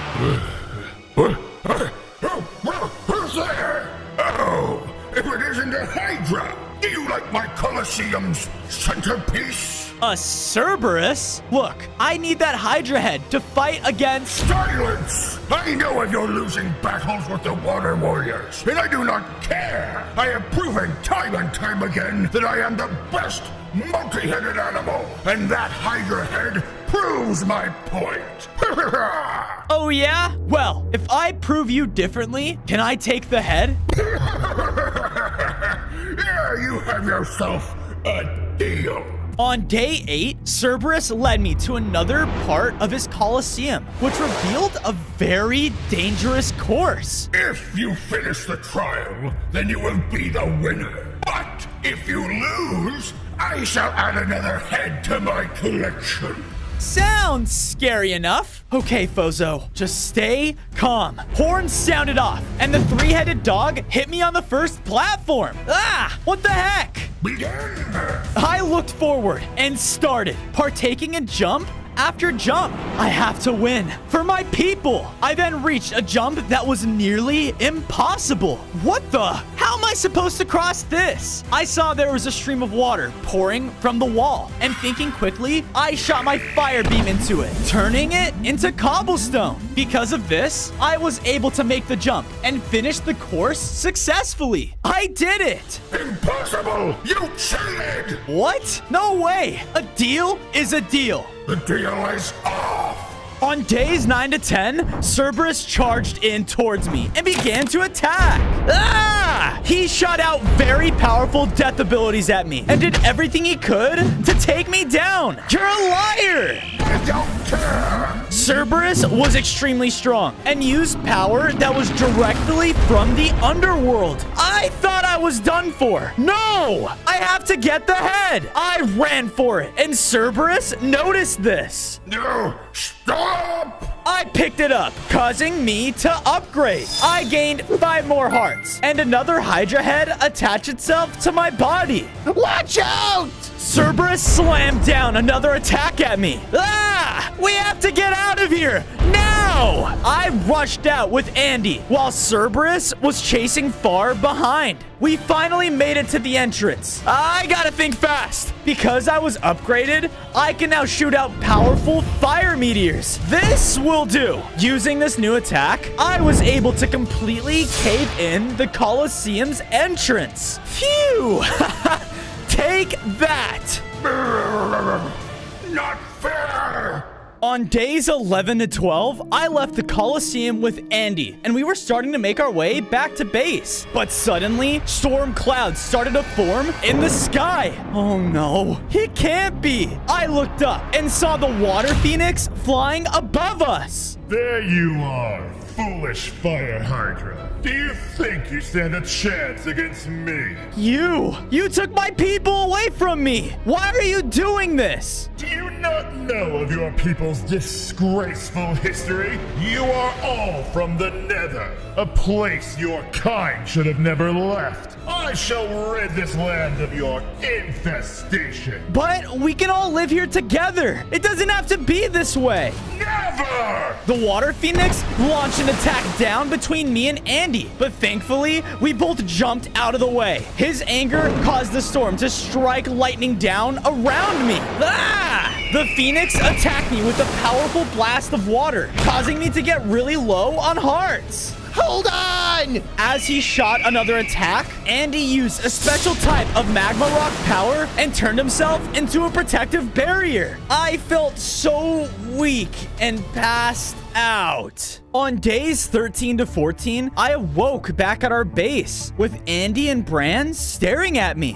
D: Who's there? Oh, if it isn't a Hydra! Do you like my Colosseum's centerpiece?
A: A Cerberus? Look, I need that Hydra head to fight against...
D: Silence! I know of your losing battles with the Water Warriors, and I do not care! I have proven time and time again that I am the best multi-headed animal, and that Hydra head proves my point!
A: Oh yeah? Well, if I prove you differently, can I take the head?
D: Yeah, you have yourself a deal.
A: On day 8, Cerberus led me to another part of his Colosseum, which revealed a very dangerous course.
D: If you finish the trial, then you will be the winner. But if you lose, I shall add another head to my collection.
A: Sounds scary enough. Okay, Fozo, just stay calm. Horns sounded off, and the three-headed dog hit me on the first platform. Ah, what the heck?
D: Begin!
A: I looked forward and started partaking in jump after jump. I have to win for my people. I then reached a jump that was nearly impossible. What the? How am I supposed to cross this? I saw there was a stream of water pouring from the wall, and thinking quickly, I shot my fire beam into it, turning it into cobblestone. Because of this, I was able to make the jump and finish the course successfully. I did it!
D: Impossible! You cheated!
A: What? No way! A deal is a deal.
D: The deal is off!
A: On days 9 to 10, Cerberus charged in towards me and began to attack. Ah! He shot out very powerful death abilities at me and did everything he could to take me down. You're a liar!
D: I don't care!
A: Cerberus was extremely strong and used power that was directly from the underworld. I thought I was done for. No! I have to get the head. I ran for it, and Cerberus noticed this.
D: No! Stop!
A: I picked it up, causing me to upgrade. I gained 5 more hearts, and another Hydra head attached itself to my body.
J: Watch out!
A: Cerberus slammed down another attack at me. Ah! We have to get out of here now! I rushed out with Andy while Cerberus was chasing far behind. We finally made it to the entrance. I gotta think fast. Because I was upgraded, I can now shoot out powerful fire meteors. This will do. Using this new attack, I was able to completely cave in the Colosseum's entrance. Phew! Take that!
I: Not fair!
A: On days 11 to 12, I left the Colosseum with Andy, and we were starting to make our way back to base. But suddenly, storm clouds started to form in the sky. Oh no, it can't be. I looked up and saw the water phoenix flying above us.
D: There you are, foolish Fire Hydra. Do you think you stand a chance against me?
A: You took my people away from me. Why are you doing this?
D: Do you not know of your people's disgraceful history? You are all from the Nether, a place your kind should have never left. I shall rid this land of your infestation.
A: But we can all live here together. It doesn't have to be this way.
D: Never!
A: The water phoenix launched an attack down between me and Andy, but thankfully, we both jumped out of the way. His anger caused the storm to strike lightning down around me. Ah! The phoenix attacked me with a powerful blast of water, causing me to get really low on hearts.
J: Hold on!
A: As he shot another attack, Andy used a special type of magma rock power and turned himself into a protective barrier. I felt so weak and passed out. On days 13 to 14, I awoke back at our base with Andy and Bran staring at me.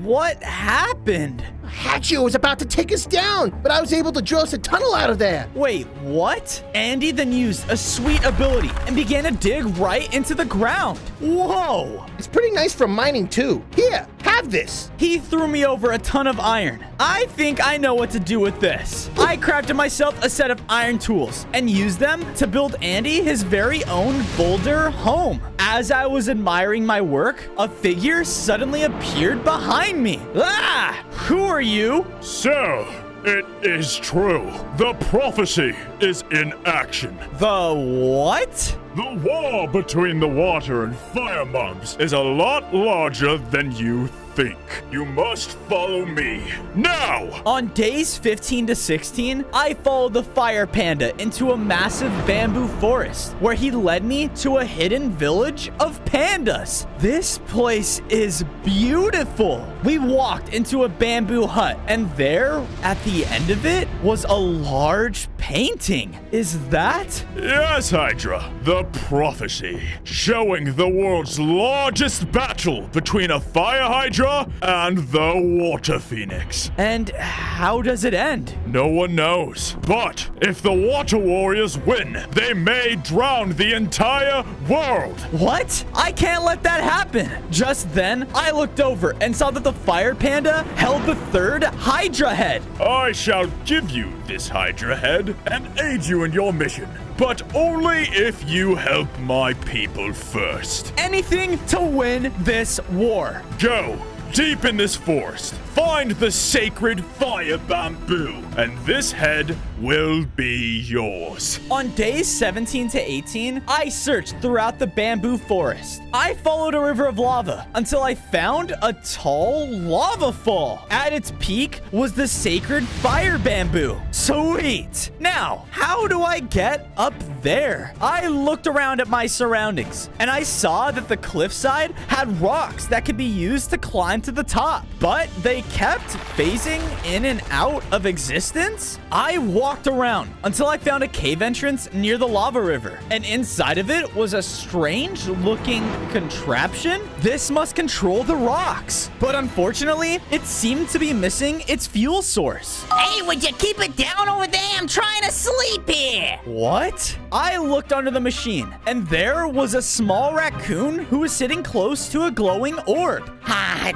A: What happened?
J: Hatchio was about to take us down, but I was able to drill us a tunnel out of there.
A: Wait, what? Andy then used a sweet ability and began to dig right into the ground. Whoa!
J: It's pretty nice for mining too. Here, have this.
A: He threw me over a ton of iron. I think I know what to do with this. I crafted myself a set of iron tools and used them to build Andy his very own boulder home. As I was admiring my work, a figure suddenly appeared behind me. Ah! Who are you?
G: So, it is true. The prophecy is in action.
A: The what?
G: The war between the water and fire mobs is a lot larger than you think. You must follow me now.
A: On days 15 to 16, I followed the fire panda into a massive bamboo forest where he led me to a hidden village of pandas. This place is beautiful. We walked into a bamboo hut, and there at the end of it was a large painting. Is that?
G: Yes, Hydra. The prophecy, showing the world's largest battle between a fire hydra and the water phoenix.
A: And how does it end?
G: No one knows. But if the water warriors win, they may drown the entire world.
A: What? I can't let that happen. Just then, I looked over and saw that the fire panda held the third Hydra head.
G: I shall give you this Hydra head and aid you in your mission, but only if you help my people first.
A: Anything to win this war.
G: Go deep in this forest, find the sacred fire bamboo, and this head will be yours.
A: On days 17 to 18, I searched throughout the bamboo forest. I followed a river of lava until I found a tall lava fall. At its peak was the sacred fire bamboo. Sweet. Now, how do I get up there? I looked around at my surroundings, and I saw that the cliffside had rocks that could be used to climb to the top, but they kept phasing in and out of existence. I walked around until I found a cave entrance near the lava river, and inside of it was a strange looking contraption. This must control the rocks, but unfortunately it seemed to be missing its fuel source.
L: Hey, would you keep it down over there? I'm trying to sleep here.
A: What? I looked under the machine, and there was a small raccoon who was sitting close to a glowing orb.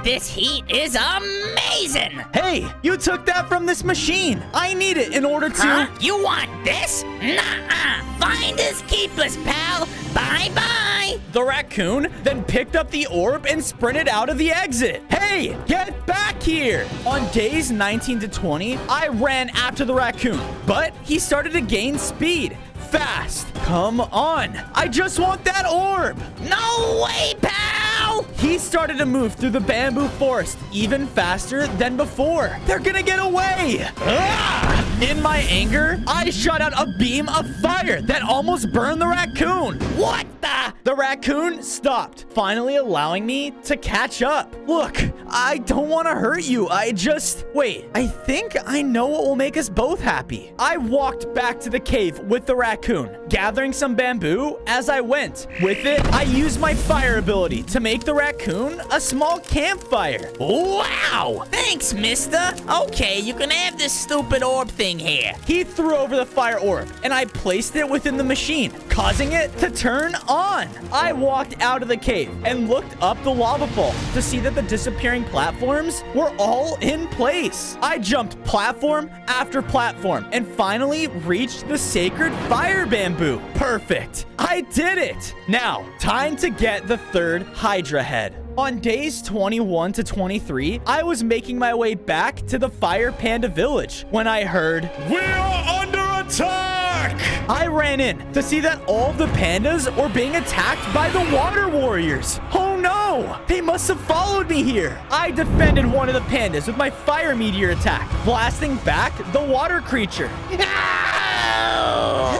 L: This
Q: This heat is amazing!
A: Hey, you took that from this machine. I need it in order to...
Q: Huh? You want this? Nuh-uh. Finders keepers, pal. Bye-bye.
A: The raccoon then picked up the orb and sprinted out of the exit. Hey, get back here! On days 19 to 20, I ran after the raccoon, but he started to gain speed. Fast. Come on. I just want that orb.
Q: No way, pal!
A: He started to move through the bamboo forest even faster than before. They're gonna get away. Ah! In my anger, I shot out a beam of fire that almost burned the raccoon.
Q: What the?
A: The raccoon stopped, finally allowing me to catch up. Look, I don't want to hurt you. Wait, I think I know what will make us both happy. I walked back to the cave with the raccoon, gathering some bamboo as I went. With it, I used my fire ability to make the raccoon a small campfire.
Q: Wow! Thanks, mister. Okay, you can have this stupid orb thing here.
A: He threw over the fire orb, and I placed it within the machine, causing it to turn on. I walked out of the cave and looked up the lava fall to see that the disappearing platforms were all in place. I jumped platform after platform and finally reached the sacred fire bamboo. Perfect. I did it. Now, time to get the third Hydra head. On days 21 to 23, I was making my way back to the Fire Panda village when I heard,
G: "We are under attack!"
A: I ran in to see that all the pandas were being attacked by the water warriors. Oh no! They must have followed me here. I defended one of the pandas with my fire meteor attack, blasting back the water creature.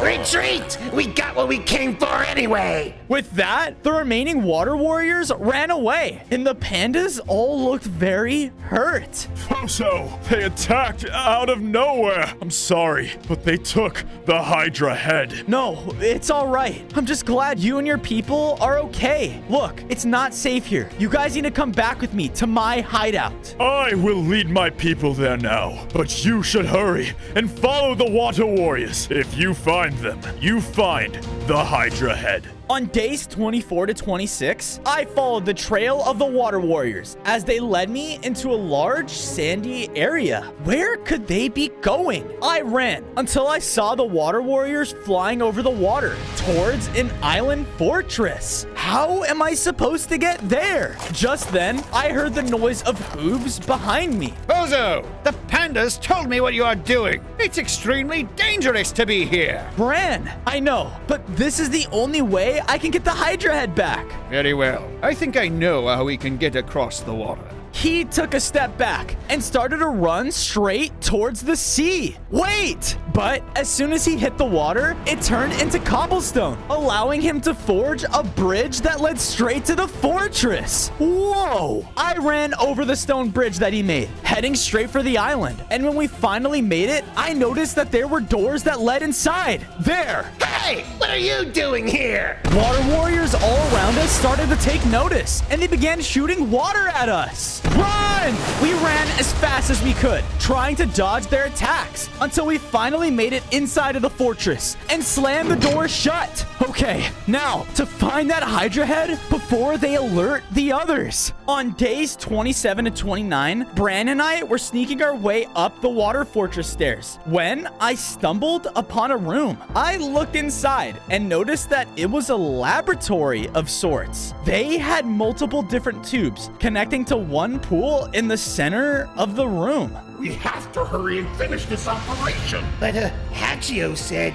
J: Retreat! We got what we came for anyway!
A: With that, the remaining water warriors ran away, and the pandas all looked very hurt.
G: So, they attacked out of nowhere. I'm sorry, but they took the Hydra head.
A: No, it's all right. I'm just glad you and your people are okay. Look, it's not safe here. You guys need to come back with me to my hideout.
G: I will lead my people there now, but you should hurry and follow the water warriors. If you find them, you find the Hydra head.
A: On days 24 to 26, I followed the trail of the water warriors as they led me into a large sandy area. Where could they be going? I ran until I saw the water warriors flying over the water towards an island fortress. How am I supposed to get there? Just then, I heard the noise of hooves behind me.
F: Bozo, the pandas told me what you are doing. It's extremely dangerous to be here.
A: Bran, I know, but this is the only way I can get the Hydra head back.
F: Very well. I think I know how we can get across the water.
A: He took a step back and started to run straight towards the sea. Wait! But as soon as he hit the water, it turned into cobblestone, allowing him to forge a bridge that led straight to the fortress. Whoa! I ran over the stone bridge that he made, heading straight for the island. And when we finally made it, I noticed that there were doors that led inside. There!
J: Hey! What are you doing here?
A: Water warriors all around us started to take notice, and they began shooting water at us. Run! We ran as fast as we could, trying to dodge their attacks, until we finally made it inside of the fortress and slammed the door shut. Okay, now to find that Hydra head before they alert the others. On days 27 to 29, Bran and I were sneaking our way up the water fortress stairs when I stumbled upon a room. I looked inside and noticed that it was a laboratory of sorts. They had multiple different tubes connecting to one pool in the center of the room.
J: We have to hurry and finish this operation. But Hachio said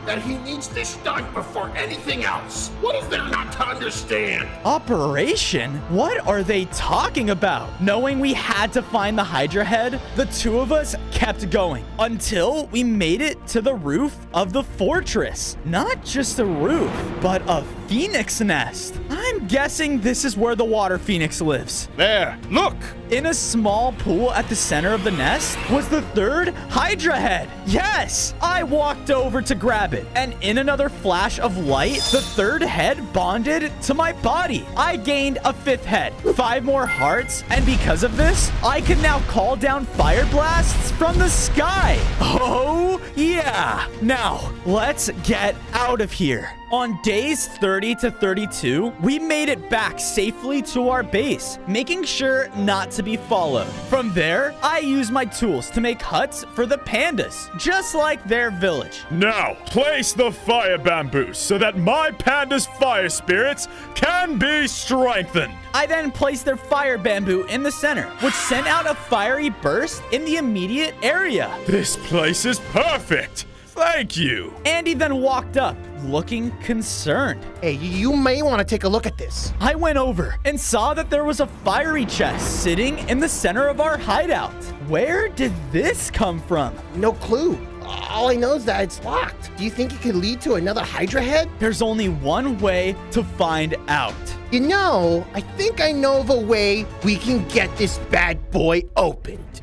J: that he needs this done before anything else. What is there not to understand?
A: Operation? What are they talking about? Knowing we had to find the Hydra head, the two of us kept going until we made it to the roof of the fortress. Not just a roof, but a phoenix nest. I'm guessing this is where the water phoenix lives.
F: There, look!
A: In a small pool at the center of the nest was the third Hydra head. Yes! I walked over to grab it, and in another flash of light, the third head bonded to my body. I gained a fifth head, 5 more hearts, and because of this, I can now call down fire blasts from the sky. Oh, yeah! Now, let's get out of here. On days 30 to 32, we made it back safely to our base, making sure not to be followed. From there, I used my tools to make huts for the pandas, just like their village.
G: Now, place the fire bamboos so that my panda's fire spirits can be strengthened.
A: I then placed their fire bamboo in the center, which sent out a fiery burst in the immediate area.
G: This place is perfect. Thank you.
A: Andy then walked up, looking concerned.
J: Hey, you may want to take a look at this.
A: I went over and saw that there was a fiery chest sitting in the center of our hideout. Where did this come from?
J: No clue. All I know is that it's locked. Do you think it could lead to another Hydra head?
A: There's only one way to find out.
J: You know, I think I know of a way we can get this bad boy opened.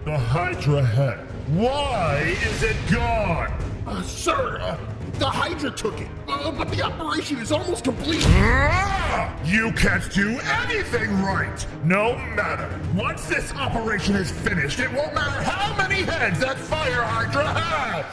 D: The Hydra head. Why is it gone?
J: Sir, the Hydra took it, but the operation is almost complete.
D: You can't do anything right. No matter. Once this operation is finished, it won't matter how many heads that Fire Hydra has.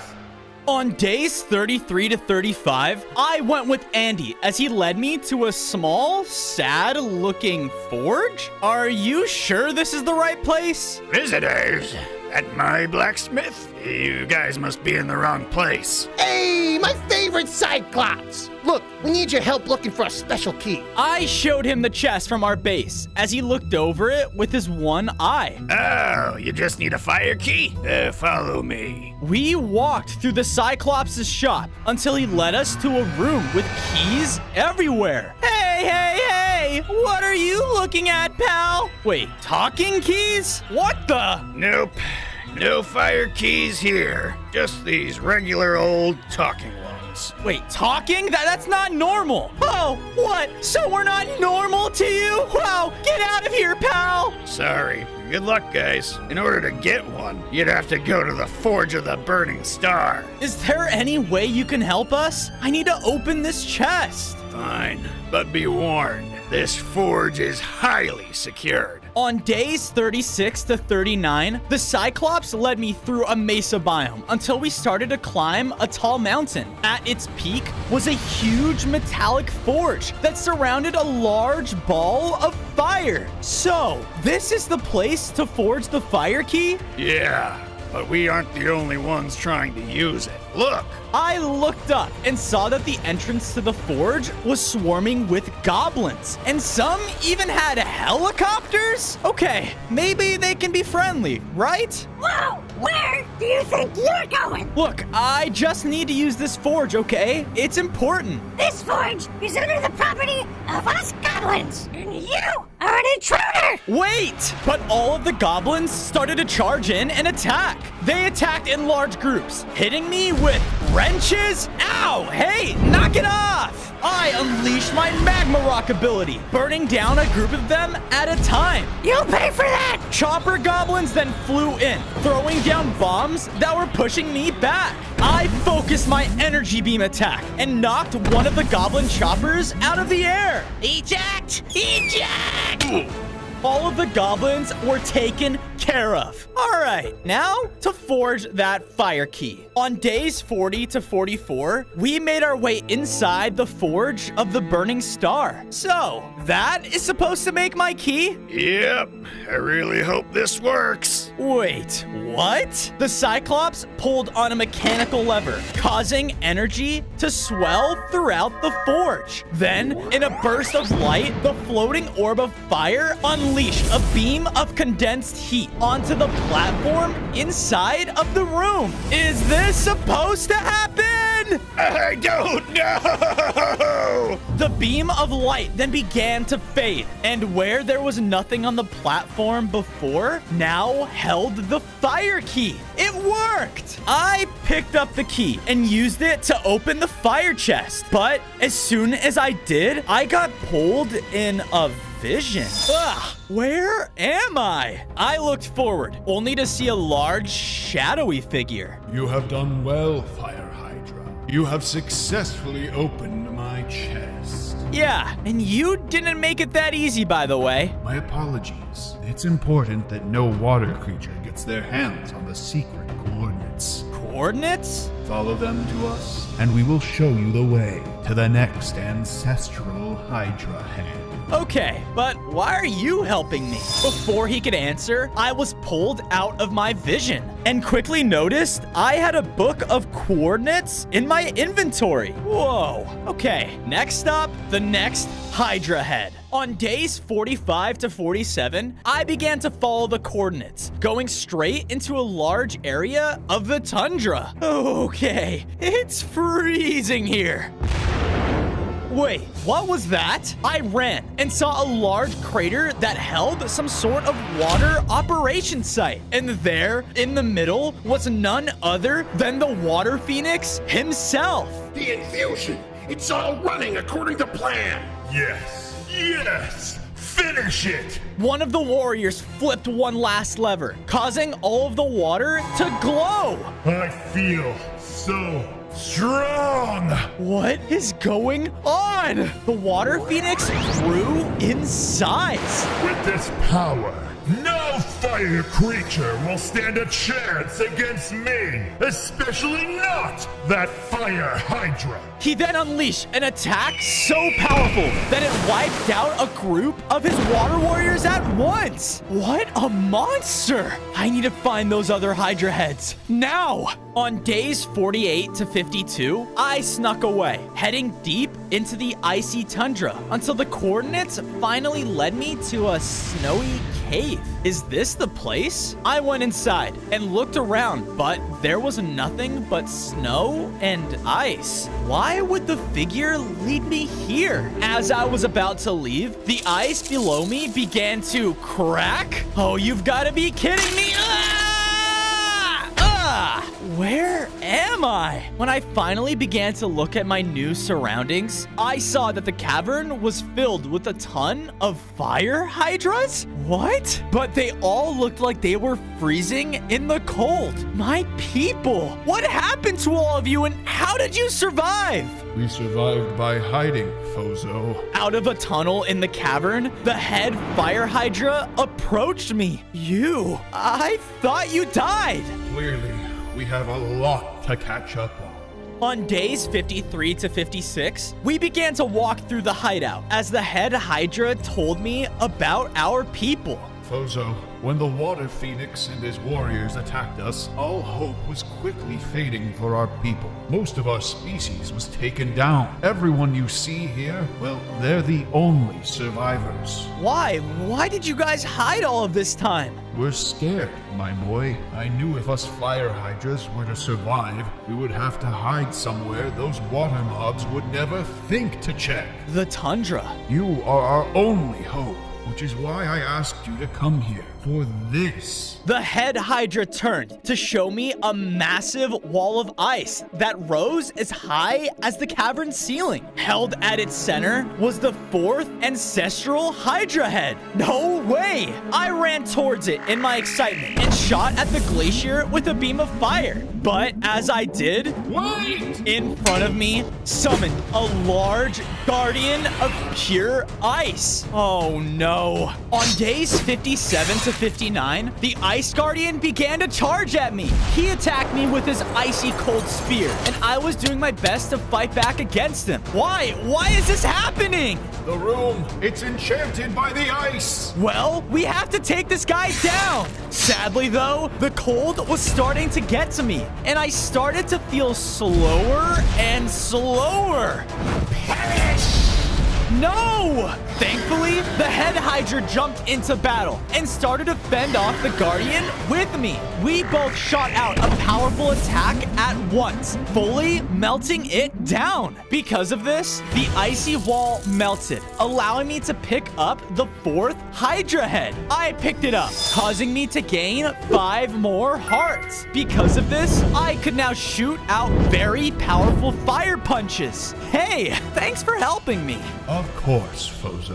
A: On days 33 to 35, I went with Andy as he led me to a small, sad-looking forge. Are you sure this is the right place?
F: Visitors at my blacksmith? You guys must be in the wrong place.
J: Hey, my favorite cyclops. Look, we need your help looking for a special key.
A: I showed him the chest from our base as he looked over it with his one eye.
F: Oh, you just need a fire key? Follow me.
A: We walked through the Cyclops' shop until he led us to a room with keys everywhere. Hey, what are you looking at, pal? Wait, talking keys? What the?
F: Nope. No fire keys here. Just these regular old talking ones.
A: Wait, talking? That's not normal. Oh, what? So we're not normal to you? Wow, get out of here, pal.
F: Sorry. Good luck, guys. In order to get one, you'd have to go to the Forge of the Burning Star.
A: Is there any way you can help us? I need to open this chest.
F: Fine, but be warned. This forge is highly secured.
A: On days 36 to 39, the Cyclops led me through a mesa biome until we started to climb a tall mountain. At its peak was a huge metallic forge that surrounded a large ball of fire. So, this is the place to forge the fire key?
F: Yeah, but we aren't the only ones trying to use it. Look!
A: I looked up and saw that the entrance to the forge was swarming with goblins, and some even had helicopters? Okay, maybe they can be friendly, right?
L: Whoa! Where do you think you're going?
A: Look, I just need to use this forge, okay? It's important.
L: This forge is under the property of us goblins, and you are an intruder!
A: Wait! But all of the goblins started to charge in and attack. They attacked in large groups, hitting me with wrenches? Ow! Hey, knock it off! I unleashed my magma rock ability, burning down a group of them at a time.
L: You'll pay for that!
A: Chopper goblins then flew in, throwing down bombs that were pushing me back. I focused my energy beam attack and knocked one of the goblin choppers out of the air.
Q: Eject! Eject!
A: All of the goblins were taken care of. All right, now to forge that fire key. On days 40 to 44, we made our way inside the forge of the Burning Star. So, that is supposed to make my key?
F: Yep, I really hope this works.
A: Wait, what? The Cyclops pulled on a mechanical lever, causing energy to swell throughout the forge. Then, in a burst of light, the floating orb of fire unleashed a beam of condensed heat onto the platform inside of the room. Is this supposed to happen?
F: I don't know!
A: The beam of light then began to fade, and where there was nothing on the platform before, now held the fire key. It worked! I picked up the key and used it to open the fire chest, but as soon as I did, I got pulled in a vision. Ugh, where am I? I looked forward, only to see a large, shadowy figure.
I: You have done well, Fire Hydra. You have successfully opened my chest.
A: Yeah, and you didn't make it that easy, by the way.
I: My apologies. It's important that no water creature gets their hands on the secret coordinates.
A: coordinates?
I: Follow them to us, and we will show you the way to the next ancestral Hydra head.
A: Okay, but why are you helping me? Before he could answer, I was pulled out of my vision and quickly noticed I had a book of coordinates in my inventory. Whoa. Okay, next up, the next Hydra head. On days 45 to 47, I began to follow the coordinates, going straight into a large area of the tundra. Okay, it's freezing here. Wait, what was that? I ran and saw a large crater that held some sort of water operation site. And there, in the middle, was none other than the water phoenix himself.
J: The infusion! It's all running according to plan!
D: Yes, yes! Finish it!
A: One of the warriors flipped one last lever, causing all of the water to glow.
D: I feel so strong!
A: What is going on? The water phoenix grew in size.
D: With this power, no fire creature will stand a chance against me, especially not that fire hydra.
A: He then unleashed an attack so powerful that it wiped out a group of his water warriors at once. What a monster! I need to find those other Hydra heads now. On days 48 to 52, I snuck away, heading deep into the icy tundra until the coordinates finally led me to a snowy cave. Is this the place? I went inside and looked around, but there was nothing but snow and ice. Why would the figure lead me here? As I was about to leave, the ice below me began to crack. Oh, you've got to be kidding me. Where am I? When I finally began to look at my new surroundings, I saw that the cavern was filled with a ton of fire hydras? What? But they all looked like they were freezing in the cold. My people, what happened to all of you and how did you survive?
I: We survived by hiding, Fozo.
A: Out of a tunnel in the cavern, the head fire hydra approached me. I thought you died.
I: Clearly, we have a lot to catch up on.
A: On days 53 to 56, we began to walk through the hideout as the head Hydra told me about our people.
I: Fozo, when the Water Phoenix and his warriors attacked us, all hope was quickly fading for our people. Most of our species was taken down. Everyone you see here, well, they're the only survivors.
A: Why? Why did you guys hide all of this time?
I: We're scared, my boy. I knew if us fire hydras were to survive, we would have to hide somewhere those water mobs would never think to check.
A: The tundra.
I: You are our only hope, which is why I asked you to come here for this.
A: The head Hydra turned to show me a massive wall of ice that rose as high as the cavern ceiling. Held at its center was the fourth ancestral Hydra head. No way! I ran towards it in my excitement and shot at the glacier with a beam of fire. But as I did,
J: wait!
A: In front of me summoned a large guardian of pure ice. Oh no. On days 57 to 59, the Ice Guardian began to charge at me. He attacked me with his icy cold spear, and I was doing my best to fight back against him. Why? Why is this happening?
I: The room, it's enchanted by the ice.
A: Well, we have to take this guy down. Sadly, though, the cold was starting to get to me, and I started to feel slower and slower. Perish! No! Thankfully, the head Hydra jumped into battle and started to fend off the Guardian with me. We both shot out a powerful attack at once, fully melting it down. Because of this, the icy wall melted, allowing me to pick up the fourth Hydra head. I picked it up, causing me to gain 5 more hearts. Because of this, I could now shoot out very powerful fire punches. Hey, thanks for helping me.
I: Of course, Fozo.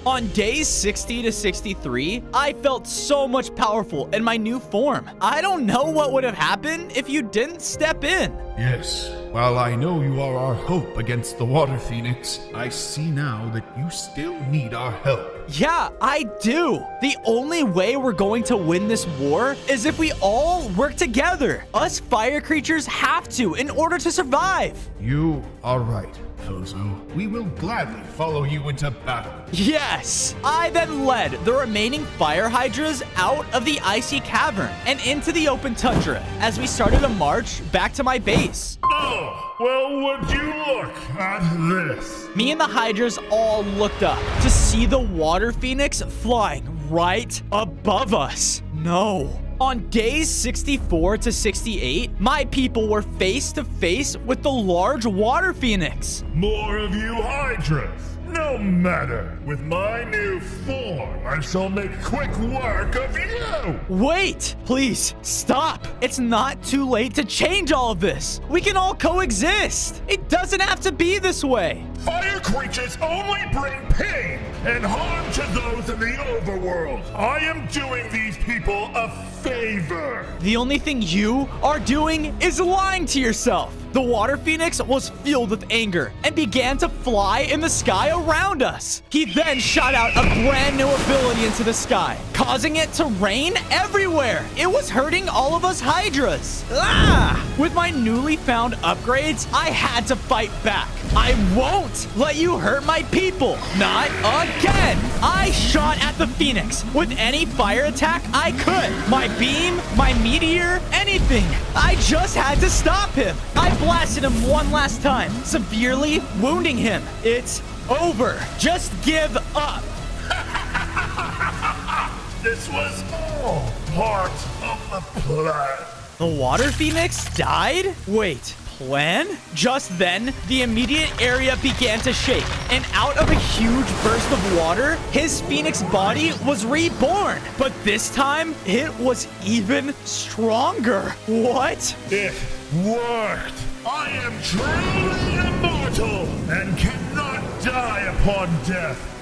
A: On days 60 to 63, I felt so much powerful in my new form. I don't know what would have happened if you didn't step in.
I: Yes. While I know you are our hope against the Water Phoenix, I see now that you still need our help.
A: Yeah, I do. The only way we're going to win this war is if we all work together. Us fire creatures have to in order to survive.
I: You are right, Fozo. We will gladly follow you into battle.
A: Yes! I then led the remaining fire hydras out of the icy cavern and into the open tundra as we started a march back to my base.
D: Oh, well, would you look at this?
A: Me and the hydras all looked up to see the water phoenix flying right above us. No. On days 64 to 68, my people were face to face with the large water phoenix.
D: More of you hydras. No matter. With my new form, I shall make quick work of you.
A: Wait, please stop. It's not too late to change all of this. We can all coexist. It doesn't have to be this way.
D: Fire creatures only bring pain and harm to those in the overworld. I am doing these people a favor.
A: The only thing you are doing is lying to yourself. The water phoenix was filled with anger and began to fly in the sky around us. He then shot out a brand new ability into the sky, causing it to rain everywhere. It was hurting all of us hydras. Ah! With my newly found upgrades, I had to fight back. I won't let you hurt my people. Not again. I shot at the phoenix with any fire attack I could. My beam, my meteor, anything. I just had to stop him. I blasted him one last time, severely wounding him. It's over. Just give up.
D: This was all part of the plan.
A: The water phoenix died? Wait, plan? Just then, the immediate area began to shake, and out of a huge burst of water, his phoenix body was reborn. But this time, it was even stronger. What?
D: It worked. I am truly immortal and cannot die upon death.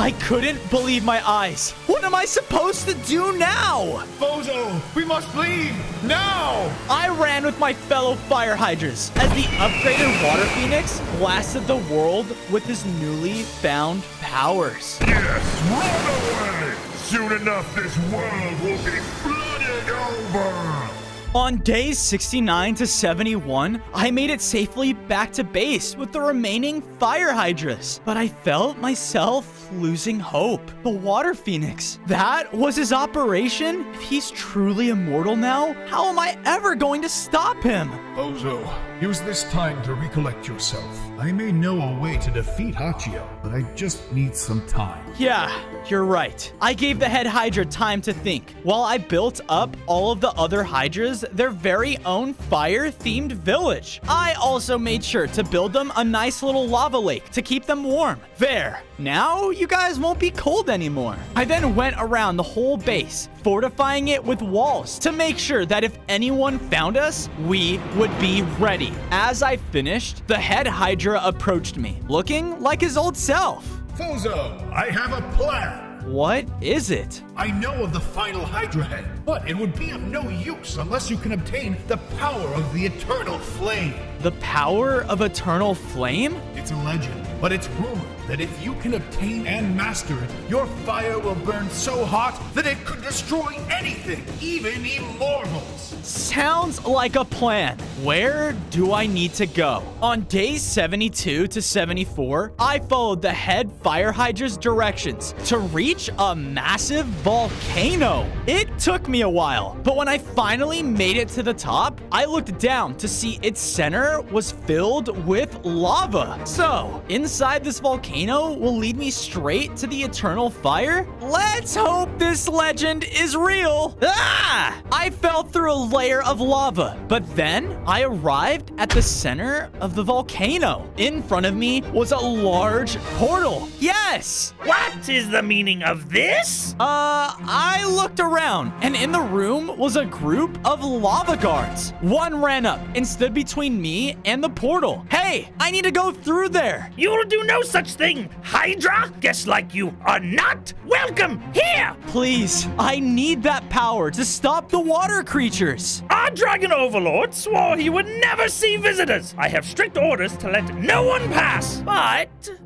A: I couldn't believe my eyes. What am I supposed to do now?
I: Fozo, we must leave now!
A: I ran with my fellow fire hydras as the upgraded water phoenix blasted the world with his newly found powers.
D: Yes, run away! Soon enough, this world will be flooded over!
A: On days 69 to 71, I made it safely back to base with the remaining fire hydras. But I felt myself losing hope. The water phoenix, that was his operation? If he's truly immortal now, how am I ever going to stop him?
I: Fozo, use this time to recollect yourself. I may know a way to defeat Hachio, but I just need some time.
A: Yeah, you're right. I gave the head hydra time to think, while I built up all of the other hydras their very own fire-themed village. I also made sure to build them a nice little lava lake to keep them warm. There, now you guys won't be cold anymore. I then went around the whole base, fortifying it with walls to make sure that if anyone found us, we would be ready. As I finished, the head hydra approached me, looking like his old self.
I: Fozo, I have a plan.
A: What is it?
I: I know of the final Hydra head, but it would be of no use unless you can obtain the power of the Eternal Flame.
A: The power of Eternal Flame?
I: It's a legend, but it's rumored that if you can obtain and master it, your fire will burn so hot that it could destroy anything, even immortals.
A: Sounds like a plan. Where do I need to go? On days 72 to 74, I followed the head fire hydra's directions to reach a massive volcano. It took me a while, but when I finally made it to the top, I looked down to see its center was filled with lava. So, inside this volcano will lead me straight to the eternal fire? Let's hope this legend is real. Ah! I fell through a layer of lava, but then I arrived at the center of the volcano. In front of me was a large portal. Yes!
Q: What is the meaning of this?
A: I looked around, and in the room was a group of lava guards. One ran up and stood between me and the portal. Hey, I need to go through there.
Q: You'll do no such thing, Hydra. Guess like you are not welcome here.
A: Please, I need that power to stop the water creatures.
R: Our dragon overlord swore he would never see visitors. I have strict orders to let no one pass.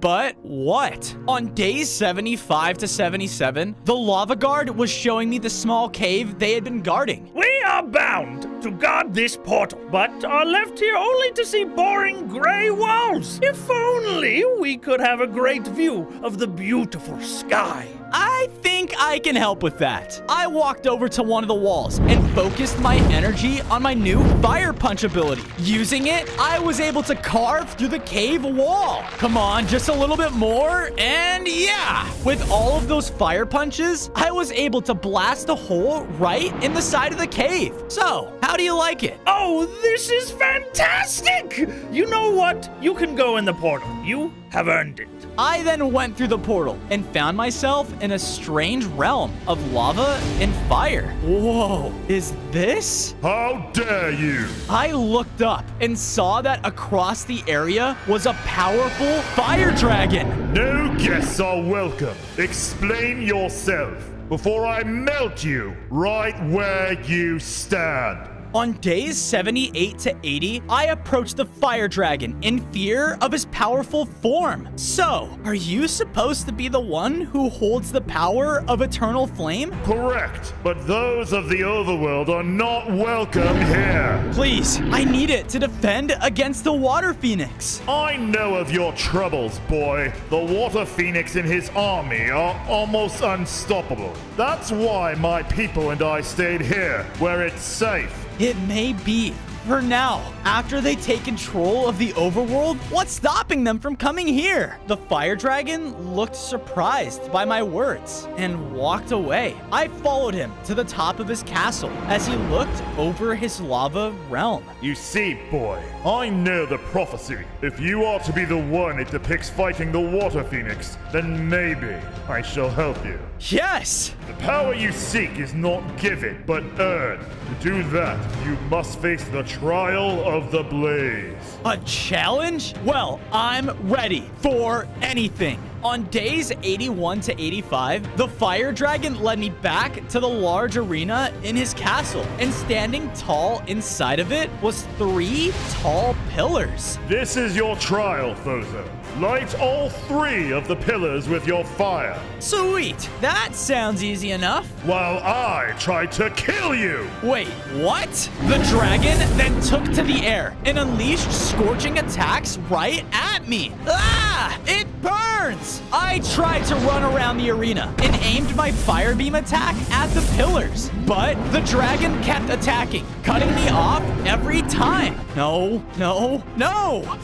A: But what? On days 75 to 77, the lava guard was showing me the small cave they had been guarding.
R: We are bound to guard this portal, but are left here only to see boring gray walls. If only we could have a great view of the beautiful sky.
A: I think I can help with that. I walked over to one of the walls and focused my energy on my new fire punch ability. Using it, I was able to carve through the cave wall. Come on, just a little bit more, and yeah! With all of those fire punches, I was able to blast a hole right in the side of the cave. So, how do you like it?
R: Oh, this is fantastic! You know what? You can go in the portal. You have earned it.
A: I then went through the portal and found myself in a strange realm of lava and fire. Whoa, is this?
D: How dare you!
A: I looked up and saw that across the area was a powerful fire dragon.
D: No guests are welcome. Explain yourself before I melt you right where you stand.
A: On days 78 to 80, I approached the fire dragon in fear of his powerful form. So, are you supposed to be the one who holds the power of eternal flame?
D: Correct, but those of the overworld are not welcome here.
A: Please, I need it to defend against the water phoenix.
D: I know of your troubles, boy. The water phoenix and his army are almost unstoppable. That's why my people and I stayed here, where it's safe.
A: It may be. For now, after they take control of the overworld, what's stopping them from coming here? The fire dragon looked surprised by my words and walked away. I followed him to the top of his castle as he looked over his lava realm.
D: You see, boy, I know the prophecy. If you are to be the one it depicts fighting the water phoenix, then maybe I shall help you.
A: Yes!
D: The power you seek is not given, but earned. To do that, you must face the trial of the blaze.
A: A challenge? Well, I'm ready for anything. On days 81 to 85, the fire dragon led me back to the large arena in his castle, and standing tall inside of it was 3 tall pillars.
D: This is your trial, Fozo. Light all 3 of the pillars with your fire.
A: Sweet, that sounds easy enough.
D: While I try to kill you.
A: Wait, what? The dragon then took to the air and unleashed scorching attacks right at me. Ah! It burns! I tried to run around the arena and aimed my fire beam attack at the pillars, but the dragon kept attacking, cutting me off every time. No.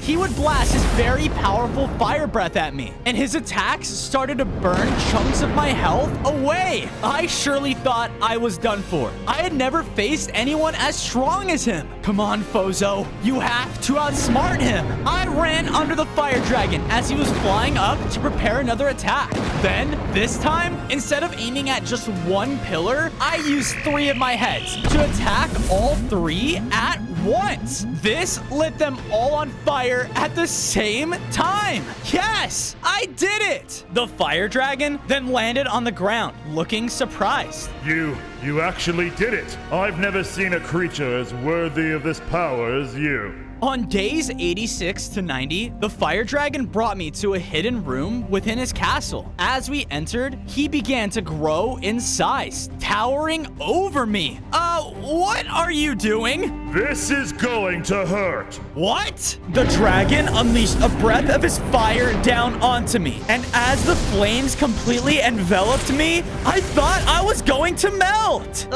A: He would blast his very powerful fire breath at me, and his attacks started to burn chunks of my health away. I surely thought I was done for. I had never faced anyone as strong as him. Come on, Fozo. You have to outsmart him. I ran under the fire dragon as he was flying up to prepare another attack. Then, this time, instead of aiming at just one pillar, I used 3 of my heads to attack all 3 at once. This lit them all on fire at the same time. Yes, I did it. The fire dragon then landed on the ground, looking surprised.
D: You actually did it. I've never seen a creature as worthy of this power as you.
A: On days 86 to 90, the fire dragon brought me to a hidden room within his castle. As we entered, he began to grow in size, towering over me. What are you doing?
D: This is going to hurt.
A: What? The dragon unleashed a breath of his fire down onto me, and as the flames completely enveloped me, I thought I was going to melt.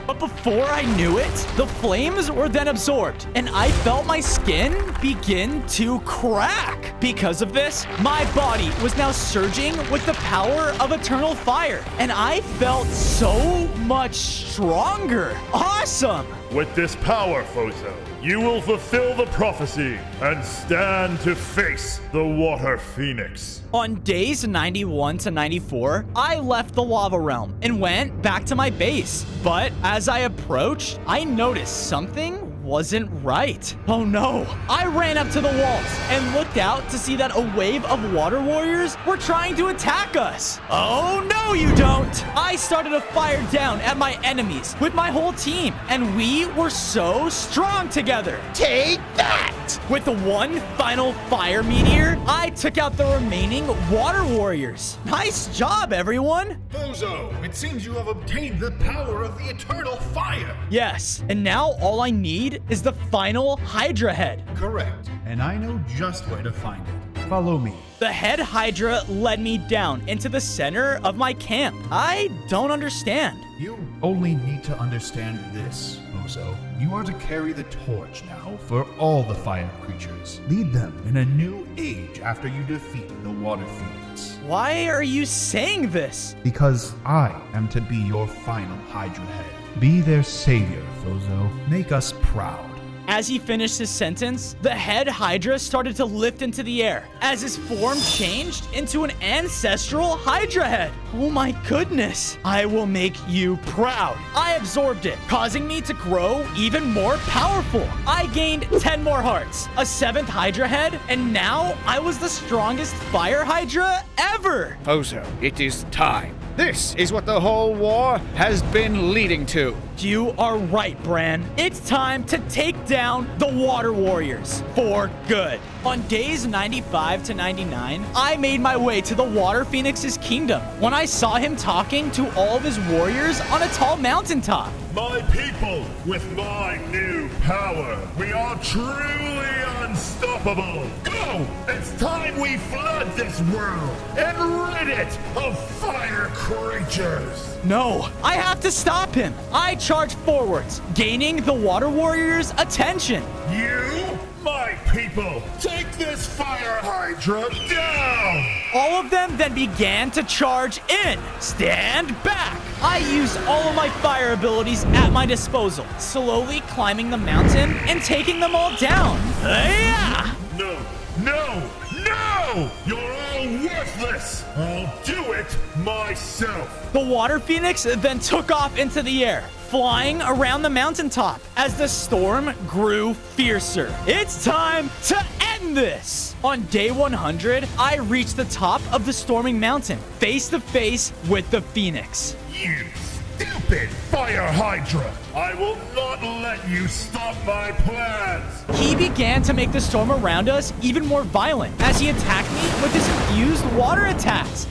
A: But before I knew it, the flames were then absorbed, and I felt my skin begin to crack. Because of this, my body was now surging with the power of eternal fire, and I felt so much stronger. Awesome!
D: With this power, Fozo, you will fulfill the prophecy and stand to face the water phoenix.
A: On days 91 to 94, I left the lava realm and went back to my base. But as I approached, I noticed something wasn't right. Oh no. I ran up to the walls and looked out to see that a wave of water warriors were trying to attack us. Oh no! No, you don't! I started a fire down at my enemies with my whole team, and we were so strong together.
J: Take that!
A: With the one final fire meteor, I took out the remaining water warriors. Nice job, everyone!
I: Bozo, it seems you have obtained the power of the eternal fire.
A: Yes, and now all I need is the final Hydra head.
S: Correct, and I know just where to find it. Follow me.
A: The head Hydra led me down into the center of my camp. I don't understand.
S: You only need to understand this, Bozo. You are to carry the torch now for all the fire creatures. Lead them in a new age after you defeat the water phoenix.
A: Why are you saying this?
S: Because I am to be your final Hydra head. Be their savior, Bozo. Make us proud.
A: As he finished his sentence, the head Hydra started to lift into the air as his form changed into an ancestral Hydra head. Oh my goodness. I will make you proud. I absorbed it, causing me to grow even more powerful. I gained 10 more hearts, a 7th Hydra head, and now I was the strongest fire Hydra ever.
F: Bozo, it is time. This is what the whole war has been leading to.
A: You are right, Bran. It's time to take down the Water Warriors for good. On days 95 to 99, I made my way to the Water Phoenix's kingdom when I saw him talking to all of his warriors on a tall mountaintop.
D: My people, with my new power, we are truly unstoppable. Go! It's time we flood this world and rid it of fire creatures.
A: No, I have to stop him. I charge forwards, gaining the Water Warriors' attention.
D: You, my people, take this fire Hydra down!
A: All of them then began to charge in. Stand back! I used all of my fire abilities at my disposal, slowly climbing the mountain and taking them all down. Yeah!
D: No, no, no! You're all worthless! I'll do it myself!
A: The Water Phoenix then took off into the air, flying around the mountaintop as the storm grew fiercer. It's time to end this! On day 100, I reached the top of the storming mountain, face to face with the Phoenix.
D: You stupid fire Hydra! I will not let you stop my plans!
A: He began to make the storm around us even more violent as he attacked me with his fused water attacks.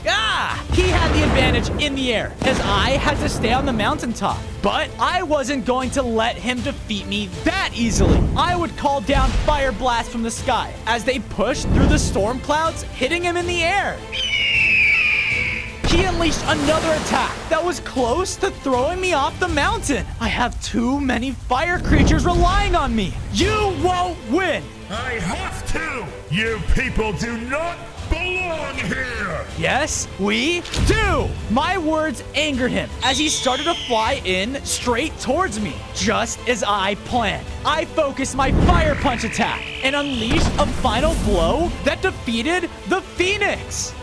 A: He had the advantage in the air as I had to stay on the mountaintop. But I wasn't going to let him defeat me that easily. I would call down fire blasts from the sky as they pushed through the storm clouds, hitting him in the air. He unleashed another attack that was close to throwing me off the mountain. I have too many fire creatures relying on me. You won't win.
D: I have to! You people do not belong here!
A: Yes, we do! My words angered him as he started to fly in straight towards me, just as I planned. I focused my fire punch attack and unleashed a final blow that defeated the Phoenix.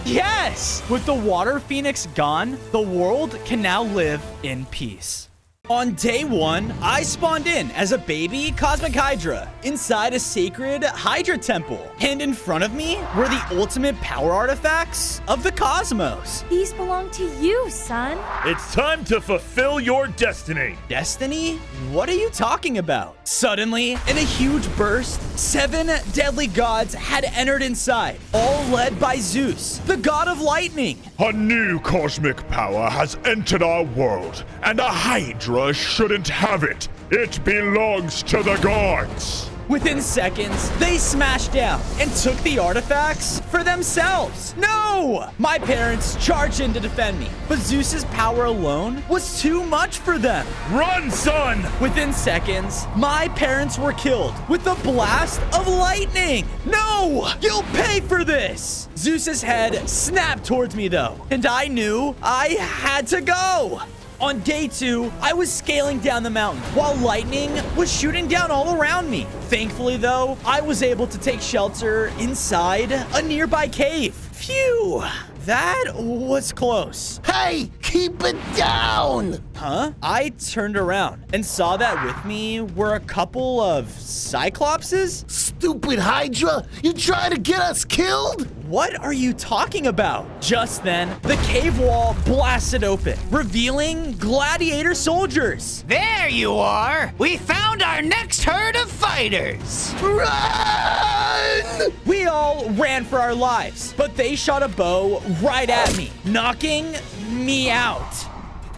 A: Yes! With the Water Phoenix gone, the world can now live in peace. On day 1, I spawned in as a baby Cosmic Hydra inside a sacred Hydra temple. And in front of me were the ultimate power artifacts of the cosmos.
B: These belong to you, son.
G: It's time to fulfill your destiny.
A: Destiny? What are you talking about? Suddenly, in a huge burst, 7 deadly gods had entered inside, all led by Zeus, the god of lightning.
D: A new cosmic power has entered our world, and a Hydra shouldn't have it. It belongs to the gods.
A: Within seconds, they smashed down and took the artifacts for themselves. No! My parents charged in to defend me, but Zeus's power alone was too much for them.
D: Run, son!
A: Within seconds, my parents were killed with a blast of lightning. No! You'll pay for this! Zeus's head snapped towards me though, and I knew I had to go. On day 2, I was scaling down the mountain while lightning was shooting down all around me. Thankfully, though, I was able to take shelter inside a nearby cave. Phew, that was close.
J: Hey, keep it down!
A: Huh? I turned around and saw that with me were a couple of cyclopses.
J: Stupid Hydra! You trying to get us killed?
A: What are you talking about? Just then, the cave wall blasted open, revealing gladiator soldiers.
F: There you are! We found our next herd of fighters!
A: Run! We all ran for our lives, but they shot a bow right at me, knocking me out.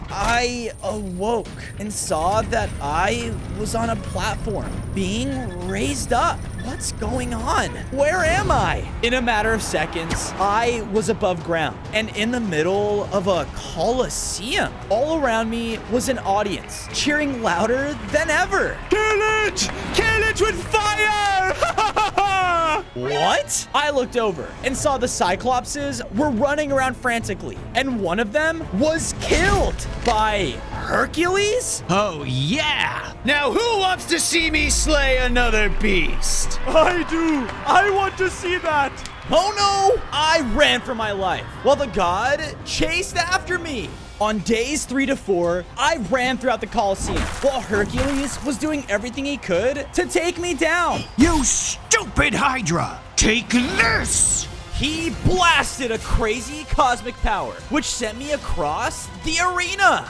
A: I awoke and saw that I was on a platform being raised up. What's going on? Where am I? In a matter of seconds, I was above ground and in the middle of a coliseum. All around me was an audience cheering louder than ever.
M: Kill it! Kill it with fire!
A: What? I looked over and saw the cyclopses were running around frantically, and one of them was killed by Hercules?
F: Oh, yeah! Now who wants to see me slay another beast?
M: I do! I want to see that!
A: Oh no! I ran for my life while the god chased after me. On days 3 to 4, I ran throughout the Colosseum while Hercules was doing everything he could to take me down.
F: You stupid Hydra! Take this!
A: He blasted a crazy cosmic power, which sent me across the arena.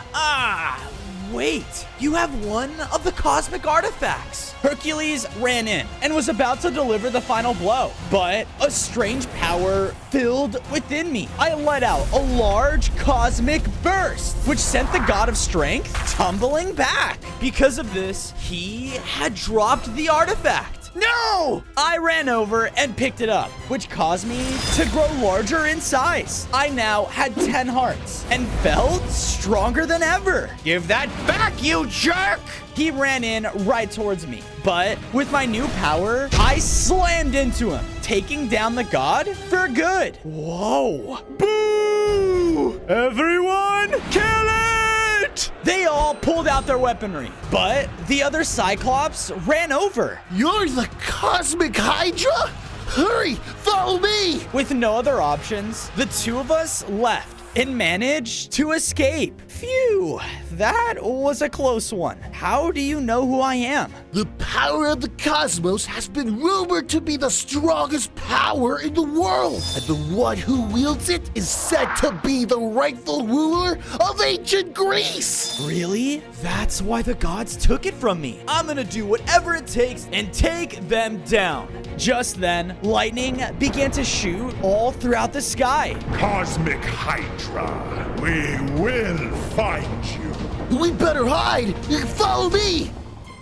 A: Wait, you have one of the cosmic artifacts. Hercules ran in and was about to deliver the final blow, but a strange power filled within me. I let out a large cosmic burst, which sent the god of strength tumbling back. Because of this, he had dropped the artifact. No! I ran over and picked it up, which caused me to grow larger in size. I now had 10 hearts and felt stronger than ever.
F: Give that back, you jerk!
A: He ran in right towards me, but with my new power, I slammed into him, taking down the god for good. Whoa.
M: Boo! Everyone, kill it!
A: They all pulled out their weaponry, but the other Cyclops ran over.
J: You're the Cosmic Hydra? Hurry, follow me!
A: With no other options, the two of us left and managed to escape. Phew, that was a close one. How do you know who I am?
J: The power of the cosmos has been rumored to be the strongest power in the world, and the one who wields it is said to be the rightful ruler of ancient Greece.
A: Really? That's why the gods took it from me. I'm gonna do whatever it takes and take them down. Just then, lightning began to shoot all throughout the sky.
D: Cosmic Hydra, we will find you.
J: We better hide. Follow me.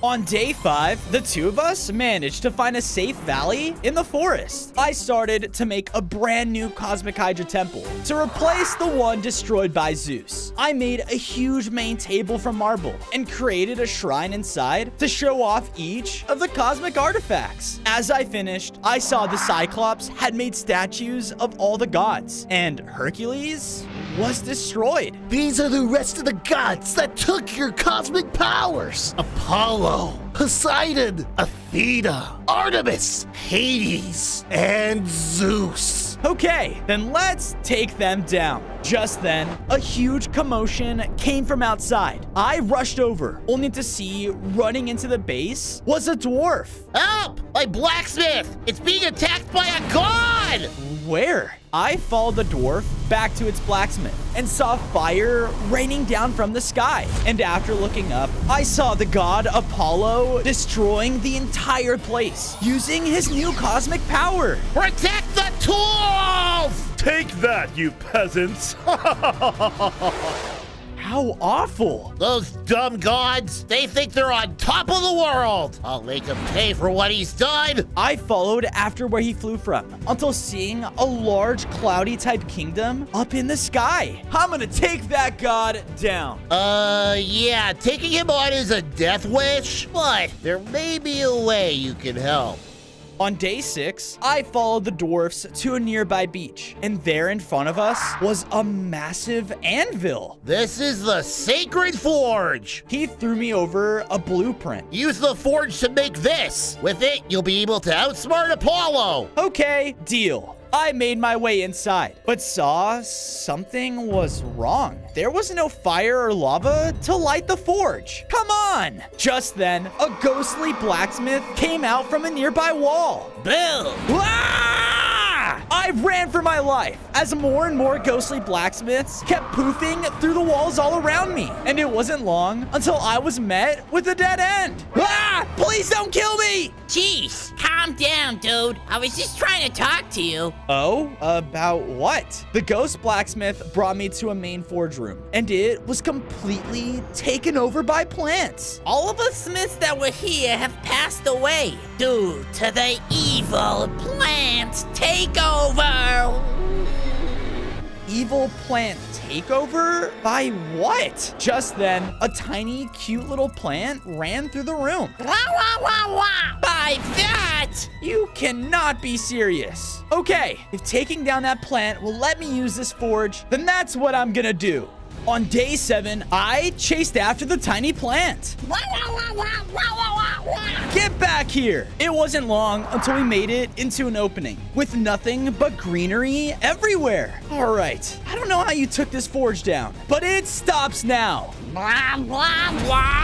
A: On day 5, the two of us managed to find a safe valley in the forest. I started to make a brand new Cosmic Hydra temple to replace the one destroyed by Zeus. I made a huge main table from marble and created a shrine inside to show off each of the cosmic artifacts. As I finished, I saw the Cyclops had made statues of all the gods, and Hercules was destroyed.
J: These are the rest of the gods that took your cosmic powers. Apollo, Poseidon, Athena, Artemis, Hades, and Zeus.
A: Okay, then let's take them down. Just then, a huge commotion came from outside. I rushed over, only to see running into the base was a dwarf.
E: Help! My blacksmith! It's being attacked by a god!
A: Where? I followed the dwarf back to its blacksmith and saw fire raining down from the sky. And after looking up, I saw the god Apollo destroying the entire place using his new cosmic power.
E: Protect the tools!
C: Take that, you peasants!
A: How awful.
E: Those dumb gods, they think they're on top of the world. I'll make him pay for what he's done.
A: I followed after where he flew from until seeing a large cloudy type kingdom up in the sky. I'm gonna take that god down.
E: Yeah, taking him on is a death wish, but there may be a way you can help.
A: On day 6, I followed the dwarfs to a nearby beach, and there in front of us was a massive anvil.
E: This is the Sacred Forge.
A: He threw me over a blueprint.
E: Use the forge to make this. With it, you'll be able to outsmart Apollo.
A: Okay, deal. I made my way inside, but saw something was wrong. There was no fire or lava to light the forge. Come on! Just then, a ghostly blacksmith came out from a nearby wall.
E: Bill!
A: Ah! I I ran for my life as more and more ghostly blacksmiths kept poofing through the walls all around me. And it wasn't long until I was met with a dead end. Ah! Please don't kill me!
Q: Jeez, calm down, dude. I was just trying to talk to you.
A: Oh, about what? The ghost blacksmith brought me to a main forge room, and it was completely taken over by plants.
Q: All of the smiths that were here have passed away due to the evil plant takeover.
A: Evil plant takeover? By what? Just then, a tiny, cute little plant ran through the room.
Q: Wah, wah, wah, wah. By that!
A: You cannot be serious. Okay, if taking down that plant will let me use this forge, then that's what I'm gonna do. On day 7, I chased after the tiny plant.
Q: Wah, wah, wah, wah, wah, wah, wah.
A: Get back here! It wasn't long until we made it into an opening with nothing but greenery everywhere. All right, I don't know how you took this forge down, but it stops now.
Q: Blah, blah, blah.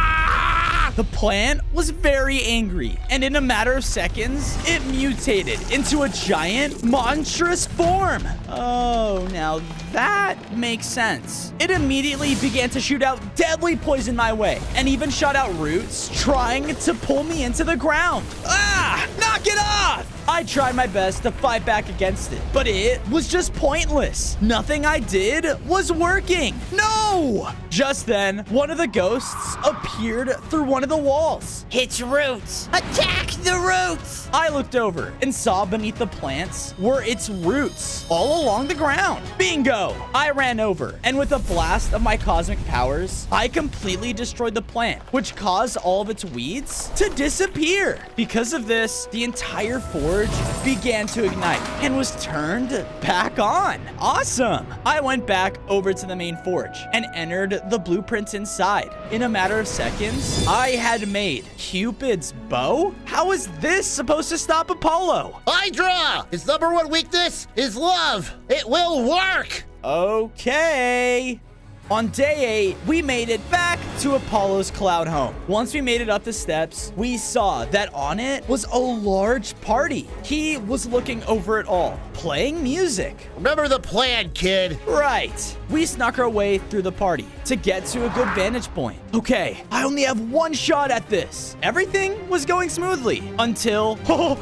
A: The plant was very angry, and in a matter of seconds, it mutated into a giant, monstrous form. Oh, now that makes sense. It immediately began to shoot out deadly poison my way, and even shot out roots, trying to pull me into the ground. Ah! Knock it off! I tried my best to fight back against it, but it was just pointless. Nothing I did was working. No! Just then, one of the ghosts appeared through one of the walls.
Q: Its roots! Attack the roots!
A: I looked over and saw beneath the plants were its roots all along the ground. Bingo! I ran over, and with a blast of my cosmic powers, I completely destroyed the plant, which caused all of its weeds to disappear. Because of this, the entire forge began to ignite and was turned back on. Awesome! I went back over to the main forge and entered the blueprints inside. In a matter of seconds, I had made Cupid's bow? How is this supposed to stop Apollo?
E: HYDRA! His #1 weakness is love. It will work.
A: Okay. On day 8, we made it back to Apollo's cloud home. Once we made it up the steps, we saw that on it was a large party. He was looking over it all, playing music.
E: Remember the plan, kid.
A: Right. We snuck our way through the party to get to a good vantage point. Okay, I only have one shot at this. Everything was going smoothly until... HYDRA!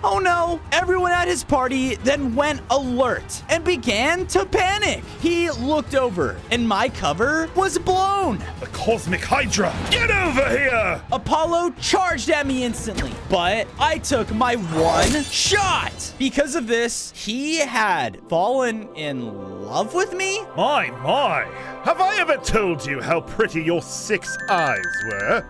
A: Oh no! Everyone at his party then went alert and began to panic. He looked over and my cover was blown.
C: The cosmic HYDRA! Get over here!
A: Apollo charged at me instantly, but I took my one shot. Because of this, he had fallen in love with me?
C: My. Have I ever told you how pretty your 6 eyes were?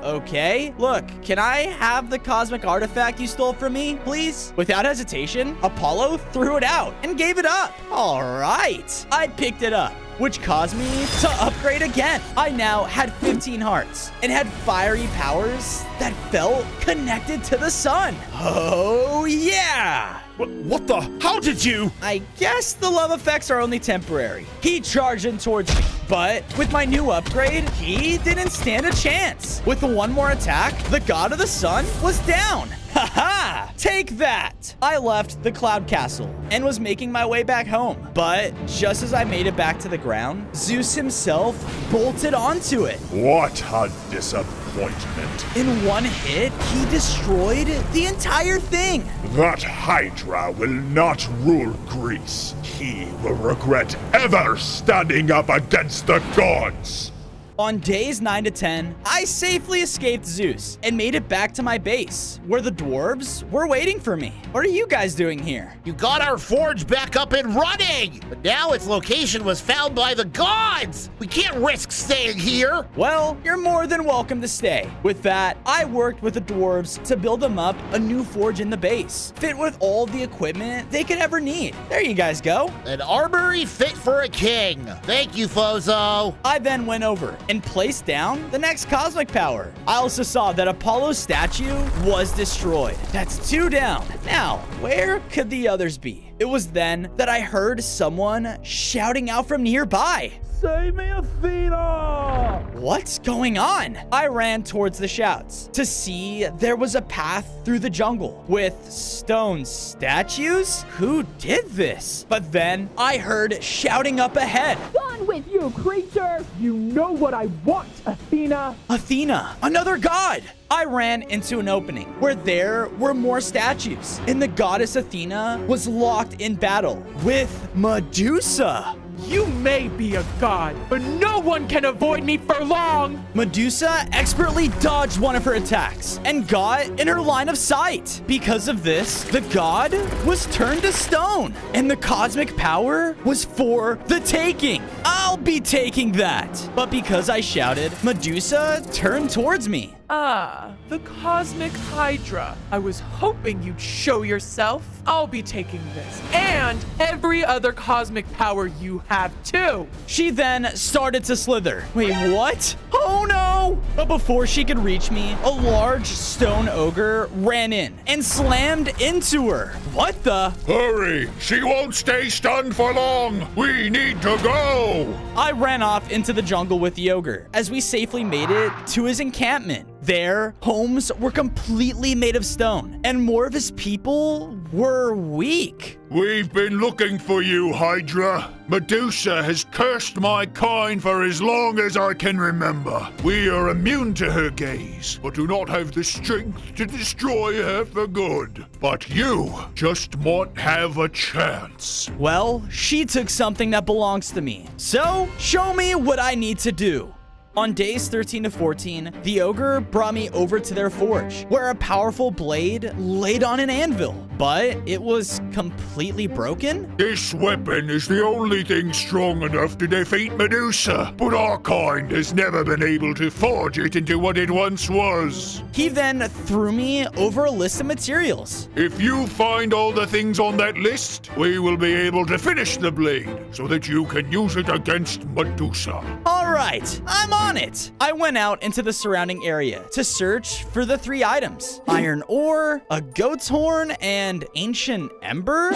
A: Okay. Look, can I have the cosmic artifact you stole from me, please? Without hesitation, Apollo threw it out and gave it up. All right. I picked it up, which caused me to upgrade again. I now had 15 hearts and had fiery powers that felt connected to the sun. Oh, yeah.
C: What the? How did you?
A: I guess the love effects are only temporary. He charged in towards me, but with my new upgrade, he didn't stand a chance. With one more attack, the god of the sun was down. Haha! Take that! I left the cloud castle and was making my way back home. But just as I made it back to the ground, Zeus himself bolted onto it.
D: What a disappointment.
A: In one hit, he destroyed the entire thing.
D: That HYDRA will not rule Greece. He will regret ever standing up against the gods.
A: On days 9 to 10, I safely escaped Zeus and made it back to my base, where the dwarves were waiting for me. What are you guys doing here?
E: You got our forge back up and running, but now its location was found by the gods. We can't risk staying here.
A: Well, you're more than welcome to stay. With that, I worked with the dwarves to build them up a new forge in the base, fit with all the equipment they could ever need. There you guys go.
E: An armory fit for a king. Thank you, Fozo.
A: I then went over and placed down the next cosmic power. I also saw that Apollo's statue was destroyed. That's 2 down. Now, Now, where could the others be? It was then that I heard someone shouting out from nearby.
M: Save me, Athena!
A: What's going on? I ran towards the shouts to see there was a path through the jungle with stone statues. Who did this? But then I heard shouting up ahead.
K: Done with you, creature! You know what I want, Athena!
A: Athena, another god! I ran into an opening where there were more statues, and the goddess Athena was locked in battle with Medusa.
K: You may be a god, but no one can avoid me for long!
A: Medusa expertly dodged one of her attacks and got in her line of sight. Because of this, the god was turned to stone, and the cosmic power was for the taking. I'll be taking that. But because I shouted, Medusa turned towards me.
K: Ah, the cosmic HYDRA. I was hoping you'd show yourself. I'll be taking this. And every other cosmic power you have, too.
A: She then started to slither. Wait, what? Oh no! But before she could reach me, a large stone ogre ran in and slammed into her. What the?
I: Hurry! She won't stay stunned for long! We need to go!
A: I ran off into the jungle with the ogre as we safely made it to his encampment. Their homes were completely made of stone, and more of his people were weak.
I: We've been looking for you, Hydra. Medusa has cursed my kind for as long as I can remember. We are immune to her gaze, but do not have the strength to destroy her for good. But you just might have a chance.
A: Well, she took something that belongs to me. So, show me what I need to do. On days 13 to 14, the ogre brought me over to their forge, where a powerful blade laid on an anvil, but it was completely broken.
I: This weapon is the only thing strong enough to defeat Medusa, but our kind has never been able to forge it into what it once was.
A: He then threw me over a list of materials.
I: If you find all the things on that list, we will be able to finish the blade so that you can use it against Medusa.
A: All right, I'm on it. I went out into the surrounding area to search for the 3 items: iron ore, a goat's horn, and ancient ember.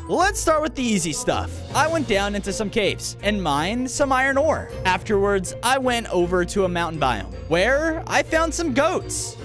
A: Let's start with the easy stuff. I went down into some caves and mined some iron ore. Afterwards, I went over to a mountain biome where I found some goats.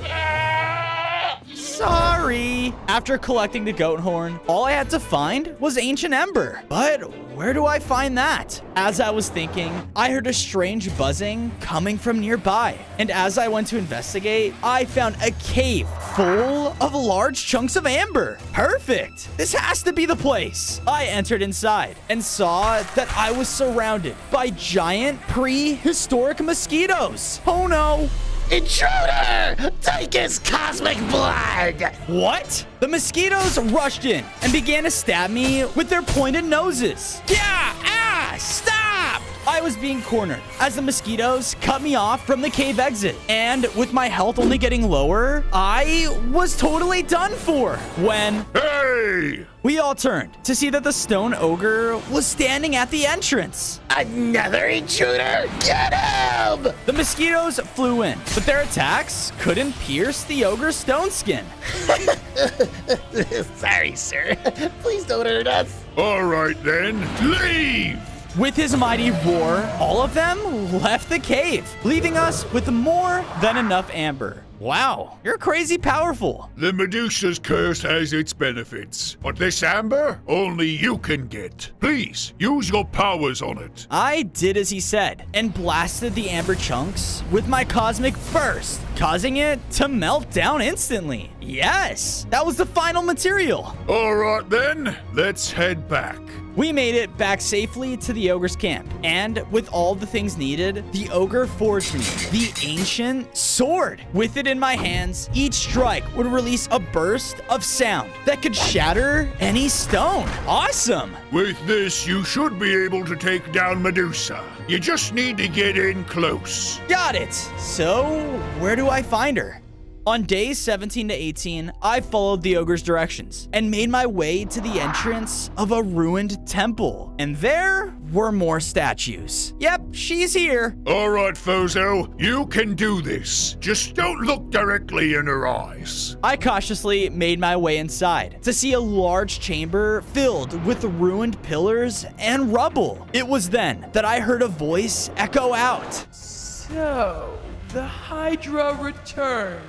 A: Sorry. After collecting the goat horn, all I had to find was ancient ember. But where do I find that? As I was thinking, I heard a strange buzzing coming from nearby. And as I went to investigate, I found a cave full of large chunks of amber. Perfect. This has to be the place. I entered inside and saw that I was surrounded by giant prehistoric mosquitoes. Oh no.
J: Intruder! Take his cosmic blood!
A: What? The mosquitoes rushed in and began to stab me with their pointed noses. Yeah! Stop! I was being cornered as the mosquitoes cut me off from the cave exit. And with my health only getting lower, I was totally done for when...
I: Hey!
A: We all turned to see that the stone ogre was standing at the entrance.
J: Another intruder? Get him!
A: The mosquitoes flew in, but their attacks couldn't pierce the ogre's stone skin.
J: Sorry, sir. Please don't hurt us.
I: All right, then. Leave!
A: With his mighty roar, all of them left the cave, leaving us with more than enough amber. Wow, you're crazy powerful.
I: The Medusa's curse has its benefits, but this amber, only you can get. Please, use your powers on it.
A: I did as he said, and blasted the amber chunks with my cosmic burst, causing it to melt down instantly. Yes, that was the final material.
I: All right then, let's head back.
A: We made it back safely to the ogre's camp, and with all the things needed, the ogre forged me the ancient sword. With it in my hands, each strike would release a burst of sound that could shatter any stone. Awesome!
I: With this, you should be able to take down Medusa. You just need to get in close.
A: Got it! So, where do I find her? On days 17 to 18, I followed the ogre's directions and made my way to the entrance of a ruined temple. And there were more statues. Yep, she's here.
I: All right, Fozo, you can do this. Just don't look directly in her eyes.
A: I cautiously made my way inside to see a large chamber filled with ruined pillars and rubble. It was then that I heard a voice echo out.
K: So, the Hydra returns.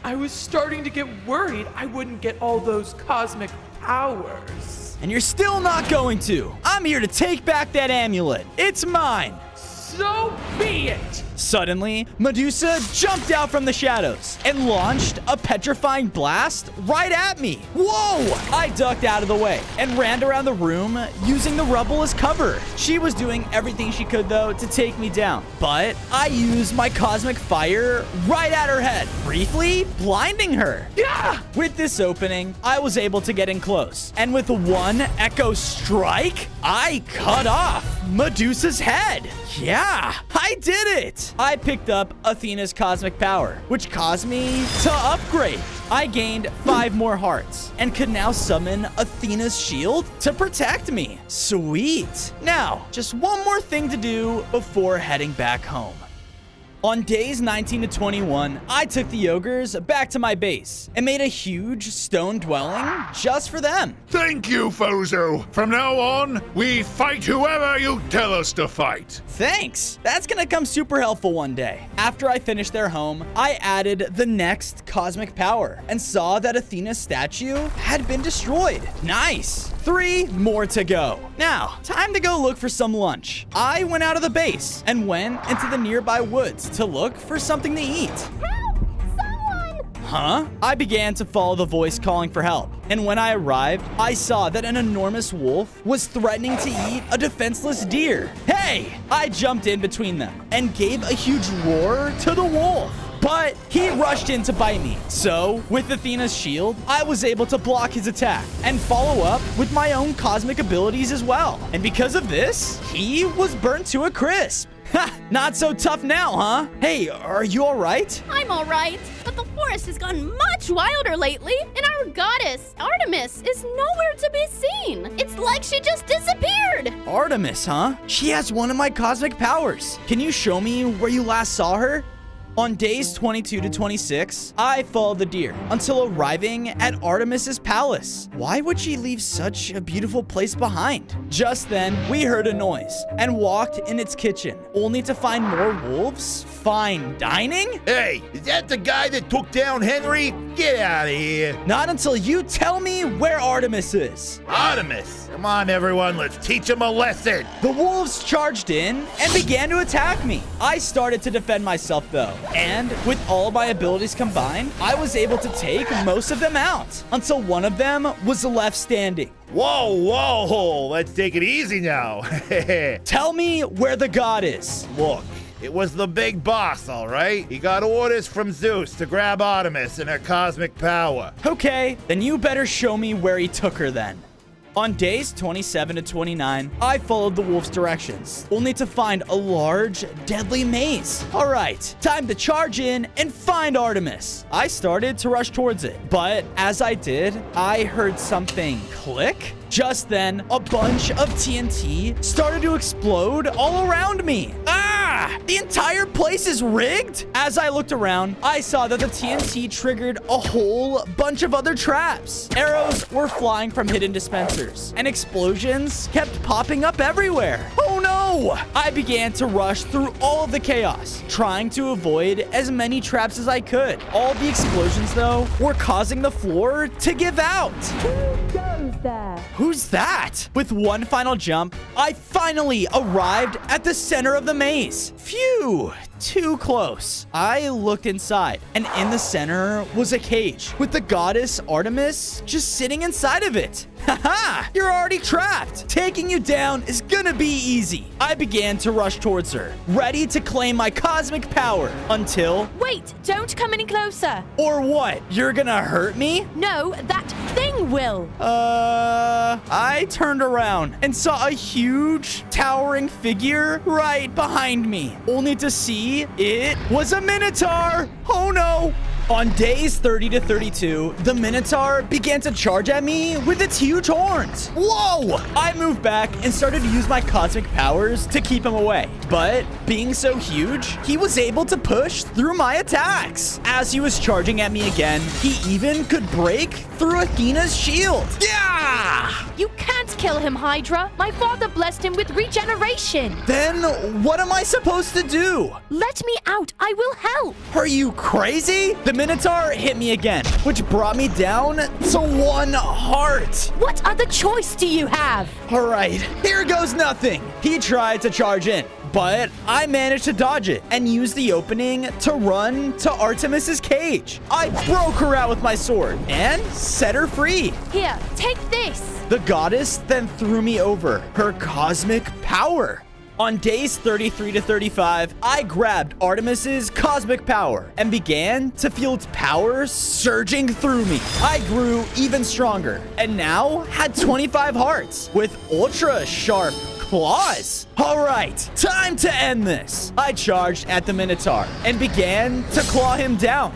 K: I was starting to get worried I wouldn't get all those cosmic powers.
A: And you're still not going to. I'm here to take back that amulet. It's mine.
K: So be it!
A: Suddenly, Medusa jumped out from the shadows and launched a petrifying blast right at me. Whoa! I ducked out of the way and ran around the room using the rubble as cover. She was doing everything she could, though, to take me down. But I used my cosmic fire right at her head, briefly blinding her.
K: Yeah!
A: With this opening, I was able to get in close. And with one echo strike, I cut off Medusa's head. Yeah, I did it. I picked up Athena's cosmic power, which caused me to upgrade. I gained 5 more hearts and could now summon Athena's shield to protect me. Sweet. Now, just one more thing to do before heading back home. On days 19 to 21, I took the ogres back to my base and made a huge stone dwelling just for them.
I: Thank you, Fozo. From now on, we fight whoever you tell us to fight.
A: Thanks. That's gonna come super helpful one day. After I finished their home, I added the next cosmic power and saw that Athena's statue had been destroyed. Nice. 3 more to go. Now, time to go look for some lunch. I went out of the base and went into the nearby woods to look for something to eat.
L: Help! Someone!
A: Huh? I began to follow the voice calling for help. And when I arrived, I saw that an enormous wolf was threatening to eat a defenseless deer. Hey! I jumped in between them and gave a huge roar to the wolf. But he rushed in to bite me. So, with Athena's shield, I was able to block his attack and follow up with my own cosmic abilities as well. And because of this, he was burnt to a crisp. Ha! Not so tough now, huh? Hey, are you all right?
T: I'm all right, but the forest has gone much wilder lately, and our goddess, Artemis, is nowhere to be seen. It's like she just disappeared.
A: Artemis, huh? She has one of my cosmic powers. Can you show me where you last saw her? On days 22 to 26, I followed the deer until arriving at Artemis's palace. Why would she leave such a beautiful place behind? Just then, we heard a noise and walked in its kitchen, only to find more wolves fine dining?
J: Hey, is that the guy that took down Henry? Get out of here.
A: Not until you tell me where Artemis is.
J: Artemis? Come on, everyone, let's teach him a lesson.
A: The wolves charged in and began to attack me. I started to defend myself, though. And with all my abilities combined, I was able to take most of them out until one of them was left standing.
J: Whoa, whoa, let's take it easy now.
A: Tell me where the god is.
J: Look, it was the big boss, all right? He got orders from Zeus to grab Artemis and her cosmic power.
A: Okay, then you better show me where he took her then. On days 27 to 29, I followed the wolf's directions, only to find a large, deadly maze. All right, time to charge in and find Artemis. I started to rush towards it, but as I did, I heard something click. Just then, a bunch of TNT started to explode all around me. Ah! The entire place is rigged? As I looked around, I saw that the TNT triggered a whole bunch of other traps. Arrows were flying from hidden dispensers, and explosions kept popping up everywhere. Oh no! I began to rush through all of the chaos, trying to avoid as many traps as I could. All the explosions, though, were causing the floor to give out.
O: Who goes there?
A: Who's that? With one final jump, I finally arrived at the center of the maze. Phew, too close. I looked inside, and in the center was a cage with the goddess Artemis just sitting inside of it. Haha, you're already trapped. Taking you down is gonna be easy. I began to rush towards her, ready to claim my cosmic power until...
B: Wait, don't come any closer.
A: Or what? You're gonna hurt me?
B: No, that thing will.
A: I turned around and saw a huge, towering figure right behind me, only to see it was a Minotaur. Oh no! On days 30 to 32, the Minotaur began to charge at me with its huge horns. Whoa! I moved back and started to use my cosmic powers to keep him away. But being so huge, he was able to push through my attacks. As he was charging at me again, he even could break through Athena's shield. Yeah!
B: You can't kill him, Hydra. My father blessed him with regeneration.
A: Then what am I supposed to do?
B: Let me out. I will help.
A: Are you crazy? The Minotaur hit me again, which brought me down to 1 heart.
B: What other choice do you have?
A: All right, here goes nothing. He tried to charge in, but I managed to dodge it and use the opening to run to Artemis's cage. I broke her out with my sword and set her free.
B: Here, take this.
A: The goddess then threw me over her cosmic power. On days 33 to 35, I grabbed Artemis's cosmic power and began to feel its power surging through me. I grew even stronger and now had 25 hearts with ultra sharp claws. All right, time to end this. I charged at the Minotaur and began to claw him down.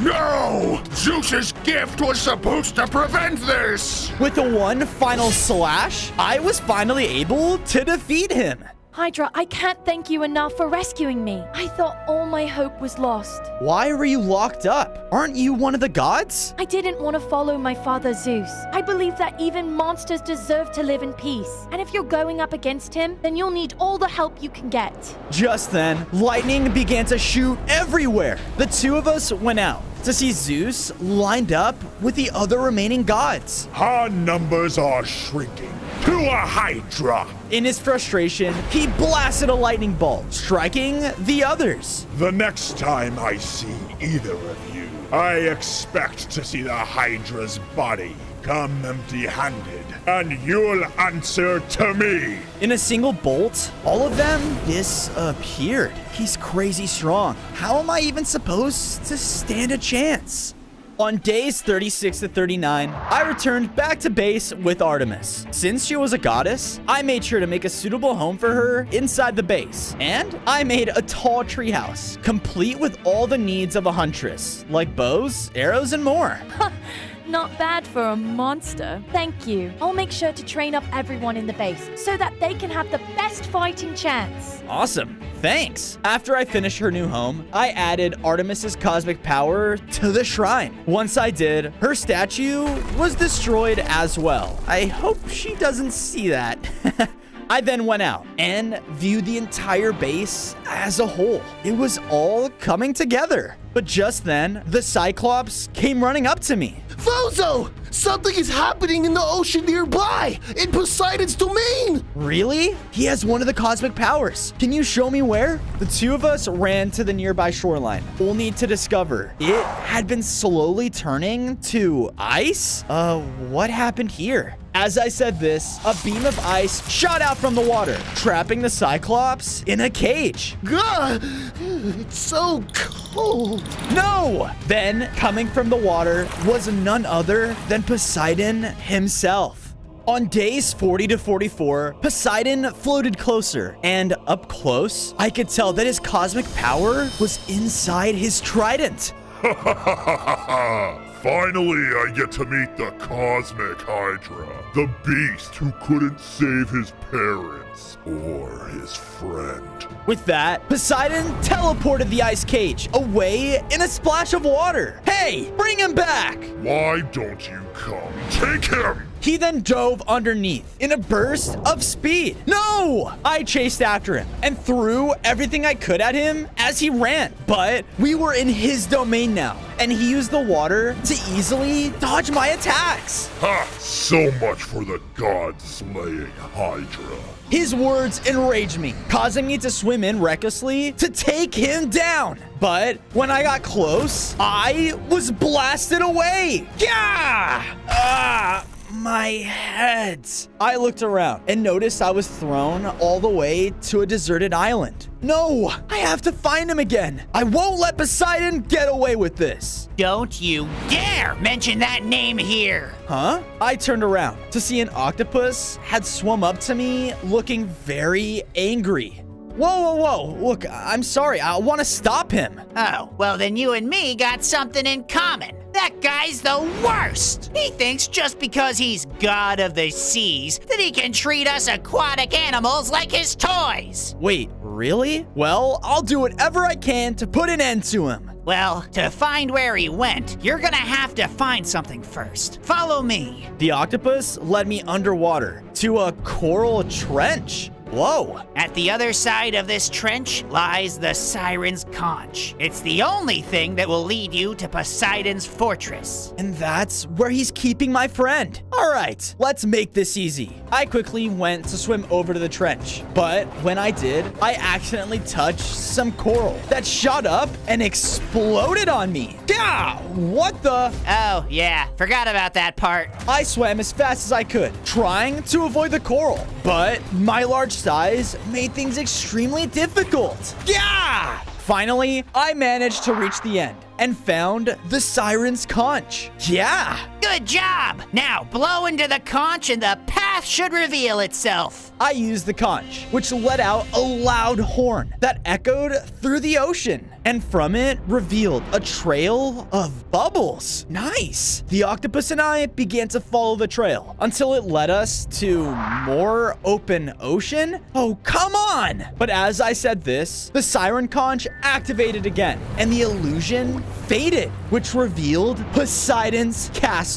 I: No! Zeus's gift was supposed to prevent this!
A: With the one final slash, I was finally able to defeat him.
B: Hydra, I can't thank you enough for rescuing me. I thought all my hope was lost.
A: Why were you locked up? Aren't you one of the gods?
B: I didn't want to follow my father Zeus. I believe that even monsters deserve to live in peace. And if you're going up against him, then you'll need all the help you can get.
A: Just then, lightning began to shoot everywhere. The two of us went out to see Zeus lined up with the other remaining gods.
D: Our numbers are shrinking to a HYDRA.
A: In his frustration, he blasted a lightning bolt, striking the others.
D: The next time I see either of you, I expect to see the HYDRA's body come empty-handed, and you'll answer to me.
A: In a single bolt, all of them disappeared. He's crazy strong. How am I even supposed to stand a chance? On days 36 to 39, I returned back to base with Artemis. Since she was a goddess, I made sure to make a suitable home for her inside the base. And I made a tall treehouse, complete with all the needs of a huntress, like bows, arrows, and more.
B: Not bad for a monster. Thank you. I'll make sure to train up everyone in the base so that they can have the best fighting chance.
A: Awesome. Thanks. After I finished her new home, I added Artemis's cosmic power to the shrine. Once I did, her statue was destroyed as well. I hope she doesn't see that. I then went out and viewed the entire base as a whole. It was all coming together. But just then, the Cyclops came running up to me.
J: Fozo! Something is happening in the ocean nearby! In Poseidon's domain!
A: Really? He has one of the cosmic powers. Can you show me where? The two of us ran to the nearby shoreline, only to discover it had been slowly turning to ice? What happened here? As I said this, a beam of ice shot out from the water, trapping the Cyclops in a cage.
J: Gah! It's so cold.
A: No! Then, coming from the water, was none other than Poseidon himself. On days 40 to 44, Poseidon floated closer, and up close, I could tell that his cosmic power was inside his trident.
D: Finally, I get to meet the Cosmic HYDRA, the beast who couldn't save his parents or his friend.
A: With that, Poseidon teleported the ice cage away in a splash of water. Hey, bring him back!
D: Why don't you come? Take him!
A: He then dove underneath in a burst of speed. No! I chased after him and threw everything I could at him as he ran. But we were in his domain now, and he used the water to easily dodge my attacks.
D: Ha! So much for the god-slaying HYDRA.
A: His words enraged me, causing me to swim in recklessly to take him down. But when I got close, I was blasted away. Yeah! My head. I looked around and noticed I was thrown all the way to a deserted island. No, I have to find him again. I won't let Poseidon get away with this.
Q: Don't you dare mention that name here.
A: Huh? I turned around to see an octopus had swum up to me looking very angry. Whoa, whoa, whoa. Look, I'm sorry. I want to stop him.
Q: Oh, well then you and me got something in common. That guy's the worst. He thinks just because he's god of the seas that he can treat us aquatic animals like his toys.
A: Wait, really? Well, I'll do whatever I can to put an end to him.
Q: Well, to find where he went, you're gonna have to find something first. Follow me.
A: The octopus led me underwater to a coral trench. Whoa.
Q: At the other side of this trench lies the Siren's Conch. It's the only thing that will lead you to Poseidon's fortress.
A: And that's where he's keeping my friend. All right, let's make this easy. I quickly went to swim over to the trench, but when I did, I accidentally touched some coral that shot up and exploded on me. Yeah, what the?
Q: Oh, yeah, forgot about that part.
A: I swam as fast as I could, trying to avoid the coral, but my large size made things extremely difficult. Yeah! Finally, I managed to reach the end and found the Siren's Conch. Yeah!
Q: Good job! Now blow into the conch and the path should reveal itself.
A: I used the conch, which let out a loud horn that echoed through the ocean, and from it revealed a trail of bubbles. Nice! The octopus and I began to follow the trail until it led us to more open ocean. Oh, come on! But as I said this, the Siren Conch activated again, and the illusion faded, which revealed Poseidon's castle.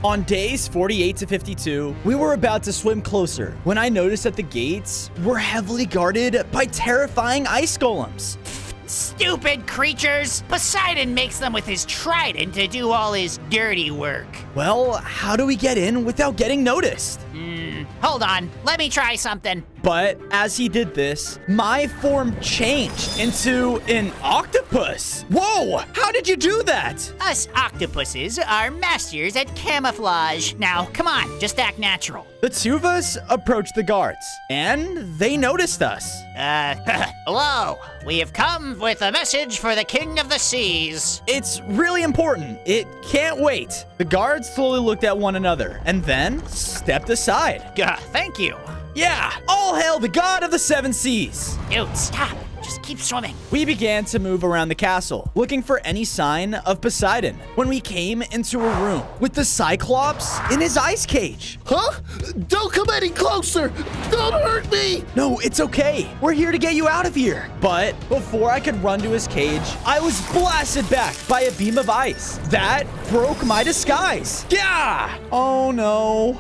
A: On days 48 to 52, we were about to swim closer when I noticed that the gates were heavily guarded by terrifying ice golems.
Q: Stupid creatures! Poseidon makes them with his trident to do all his dirty work.
A: Well, how do we get in without getting noticed?
Q: Hold on, let me try something.
A: But as he did this, my form changed into an octopus. Whoa, how did you do that?
Q: Us octopuses are masters at camouflage. Now, come on, just act natural.
A: The two of us approached the guards, and they noticed us.
Q: Hello, we have come with a message for the King of the Seas.
A: It's really important. It can't wait. The guards slowly looked at one another, and then stepped aside.
Q: Thank you.
A: Yeah, all hail the god of the seven seas.
Q: Dude, stop. Just keep swimming.
A: We began to move around the castle, looking for any sign of Poseidon, when we came into a room with the Cyclops in his ice cage.
J: Huh? Don't come any closer! Don't hurt me!
A: No, it's okay. We're here to get you out of here. But before I could run to his cage, I was blasted back by a beam of ice. That broke my disguise. Yeah! Oh no.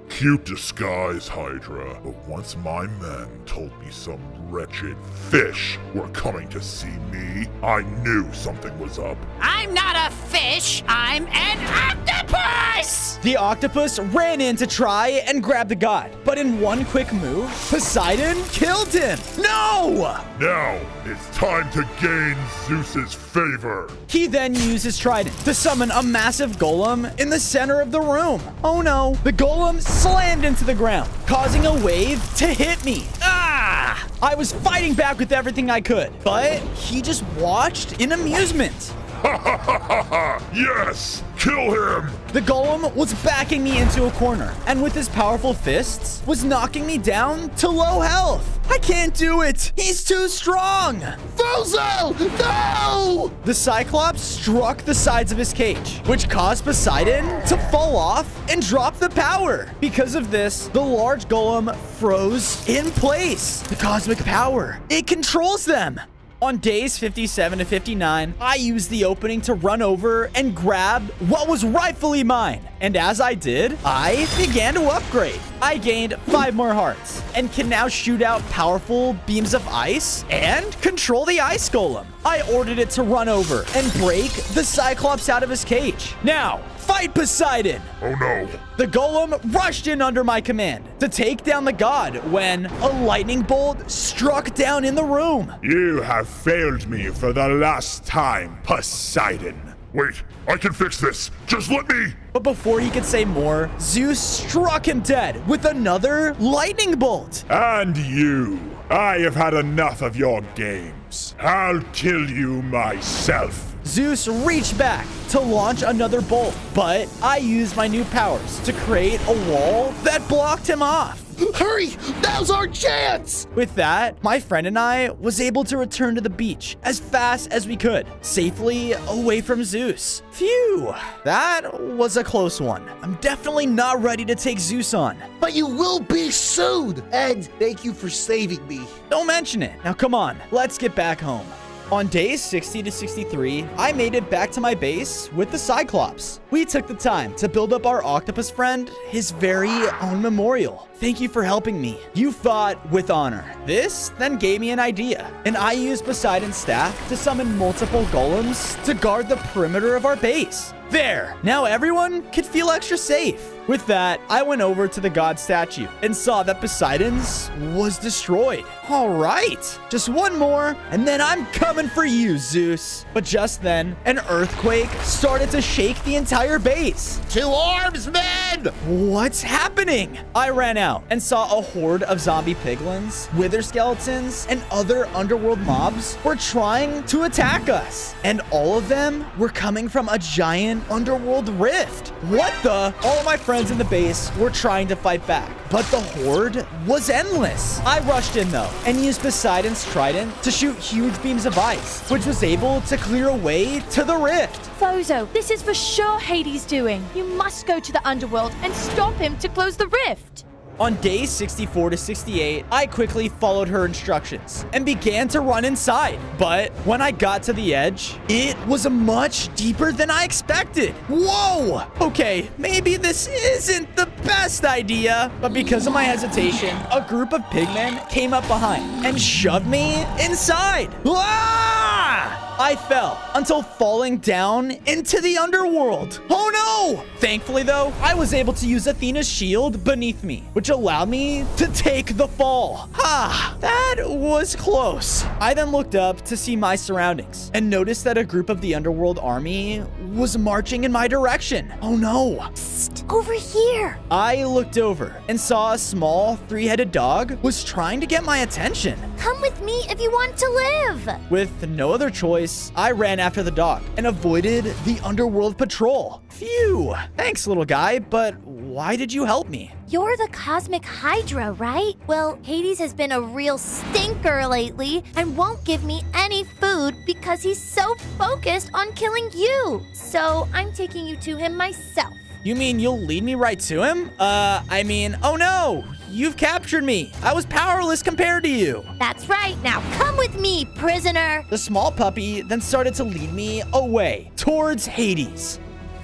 D: Cute disguise, Hydra, but once my men told me some wretched fish were coming to see me, I knew something was up.
Q: I'm not a fish, I'm an octopus!
A: The octopus ran in to try and grab the god, but in one quick move, Poseidon killed him. No!
D: Now, it's time to gain Zeus's favor.
A: He then used his trident to summon a massive golem in the center of the room. Oh no, the golem slammed into the ground, causing a wave to hit me. Ah! I was fighting back with everything I could, but he just watched in amusement.
D: Ha ha ha ha ha! Yes! Kill him!
A: The golem was backing me into a corner, and with his powerful fists, was knocking me down to low health. I can't do it! He's too strong!
J: Bozo! No!
A: The Cyclops struck the sides of his cage, which caused Poseidon to fall off and drop the power. Because of this, the large golem froze in place. The cosmic power, it controls them. On days 57 to 59, I used the opening to run over and grab what was rightfully mine. And as I did, I began to upgrade. I gained 5 more hearts and can now shoot out powerful beams of ice and control the ice golem. I ordered it to run over and break the Cyclops out of his cage. Now, fight Poseidon!
D: Oh no.
A: The golem rushed in under my command to take down the god when a lightning bolt struck down in the room.
D: You have failed me for the last time, Poseidon. Wait, I can fix this. Just let me.
A: But before he could say more, Zeus struck him dead with another lightning bolt.
D: And you. I have had enough of your games. I'll kill you myself.
A: Zeus reached back to launch another bolt, but I used my new powers to create a wall that blocked him off.
J: Hurry! Now's our chance!
A: With that, my friend and I was able to return to the beach as fast as we could, safely away from Zeus. Phew, that was a close one. I'm definitely not ready to take Zeus on.
J: But you will be soon! And thank you for saving me.
A: Don't mention it. Now come on, let's get back home. On days 60 to 63, I made it back to my base with the Cyclops. We took the time to build up our octopus friend his very own memorial. Thank you for helping me. You fought with honor. This then gave me an idea, and I used Poseidon's staff to summon multiple golems to guard the perimeter of our base. There, now everyone could feel extra safe. With that, I went over to the god statue and saw that Poseidon's was destroyed. All right, just one more, and then I'm coming for you, Zeus. But just then, an earthquake started to shake the entire base.
E: To arms, men!
A: What's happening? I ran out and saw a horde of zombie piglins, wither skeletons, and other underworld mobs were trying to attack us. And all of them were coming from a giant underworld rift. What the? All of my friends in the base were trying to fight back, but the horde was endless. I rushed in though and used Poseidon's trident to shoot huge beams of ice, which was able to clear a way to the rift.
B: Fozo, this is for sure Hades doing. You must go to the underworld and stop him to close the rift.
A: On days 64 to 68, I quickly followed her instructions and began to run inside. But when I got to the edge, it was much deeper than I expected. Whoa! Okay, maybe this isn't the best idea. But because of my hesitation, a group of pigmen came up behind and shoved me inside. Ah! I fell until falling down into the underworld. Oh no! Thankfully though, I was able to use Athena's shield beneath me, which allowed me to take the fall. That was close. I then looked up to see my surroundings and noticed that a group of the underworld army was marching in my direction. Oh no.
L: Psst, over here.
A: I looked over and saw a small three-headed dog was trying to get my attention.
L: Come with me if you want to live.
A: With no other choice, I ran after the dog and avoided the underworld patrol. Phew. Thanks, little guy, but why did you help me?
L: You're the cosmic HYDRA, right? Well, Hades has been a real stinker lately and won't give me any food because he's so focused on killing you. So I'm taking you to him myself.
A: You mean you'll lead me right to him? Oh no! You've captured me. I was powerless compared to you.
L: That's right. Now come with me, prisoner.
A: The small puppy then started to lead me away towards Hades.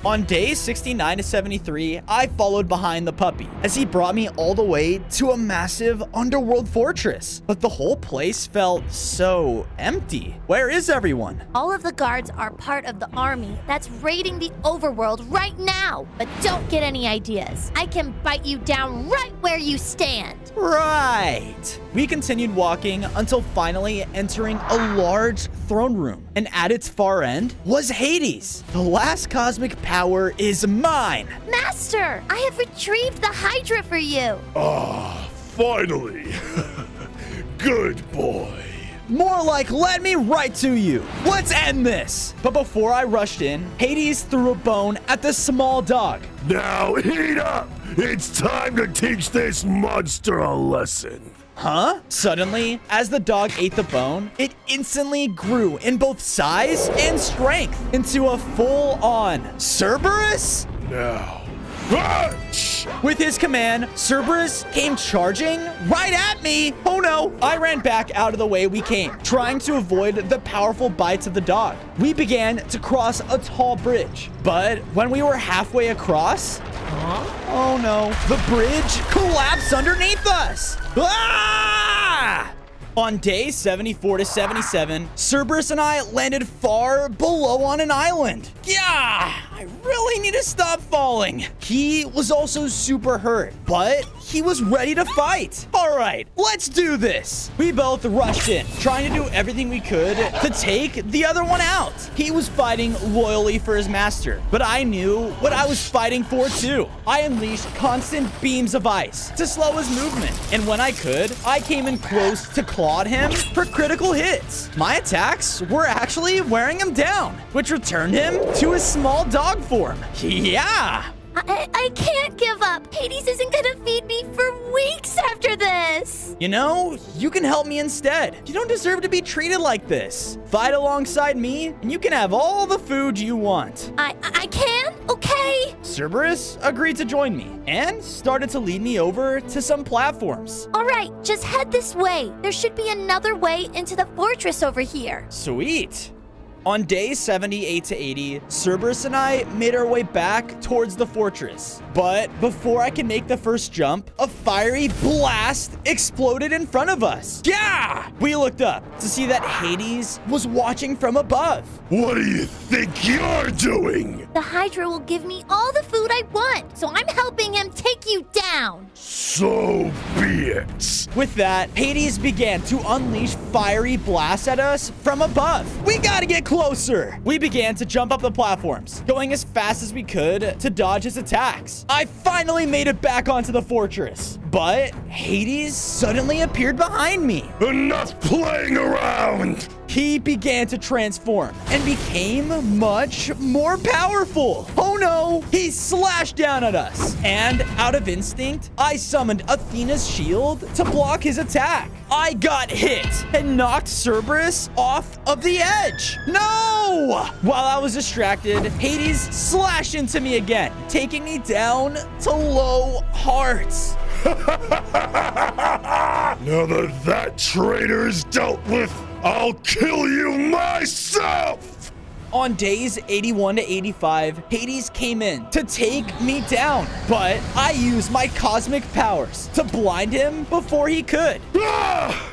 A: On days 69 to 73, I followed behind the puppy as he brought me all the way to a massive underworld fortress. But the whole place felt so empty. Where is everyone?
L: All of the guards are part of the army that's raiding the overworld right now. But don't get any ideas. I can bite you down right where you stand.
A: Right. We continued walking until finally entering a large throne room. And at its far end was Hades. The last cosmic power is mine.
L: Master, I have retrieved the HYDRA for you.
C: Finally. Good boy.
A: More like, let me right to you. Let's end this. But before I rushed in, Hades threw a bone at the small dog.
C: Now eat up. It's time to teach this monster a lesson.
A: Huh? Suddenly, as the dog ate the bone, it instantly grew in both size and strength into a full-on Cerberus?
C: Now.
A: With his command, Cerberus came charging right at me. Oh no! I ran back out of the way we came, trying to avoid the powerful bites of the dog. We began to cross a tall bridge, but when we were halfway across, oh no, the bridge collapsed underneath us. Ah! On day 74 to 77, Cerberus and I landed far below on an island. Yeah, I really need to stop falling. He was also super hurt, but he was ready to fight. All right, let's do this. We both rushed in, trying to do everything we could to take the other one out. He was fighting loyally for his master, but I knew what I was fighting for too. I unleashed constant beams of ice to slow his movement, and when I could, I came in close to clawed him for critical hits. My attacks were actually wearing him down, which returned him to his small dog form. Yeah!
L: I can't give up. Hades isn't gonna feed me for weeks after this.
A: You know, you can help me instead. You don't deserve to be treated like this. Fight alongside me, and you can have all the food you want.
L: I can? Okay.
A: Cerberus agreed to join me and started to lead me over to some platforms.
L: All right, just head this way. There should be another way into the fortress over here.
A: Sweet. On days 78 to 80, Cerberus and I made our way back towards the fortress. But before I could make the first jump, a fiery blast exploded in front of us. Yeah! We looked up to see that Hades was watching from above.
C: What do you think you're doing?
L: The Hydra will give me all the food I want, so I'm helping him take you down.
C: So be it.
A: With that, Hades began to unleash fiery blasts at us from above. We gotta get closer. We began to jump up the platforms, going as fast as we could to dodge his attacks. I finally made it back onto the fortress, but Hades suddenly appeared behind me.
C: Enough playing around!
A: He began to transform and became much more powerful. Oh no, he slashed down at us. And out of instinct, I summoned Athena's shield to block his attack. I got hit and knocked Cerberus off of the edge. No! While I was distracted, Hades slashed into me again, taking me down to low hearts.
C: Now that traitor is dealt with, I'll kill you myself!
A: On days 81 to 85, Hades came in to take me down, but I used my cosmic powers to blind him before he could.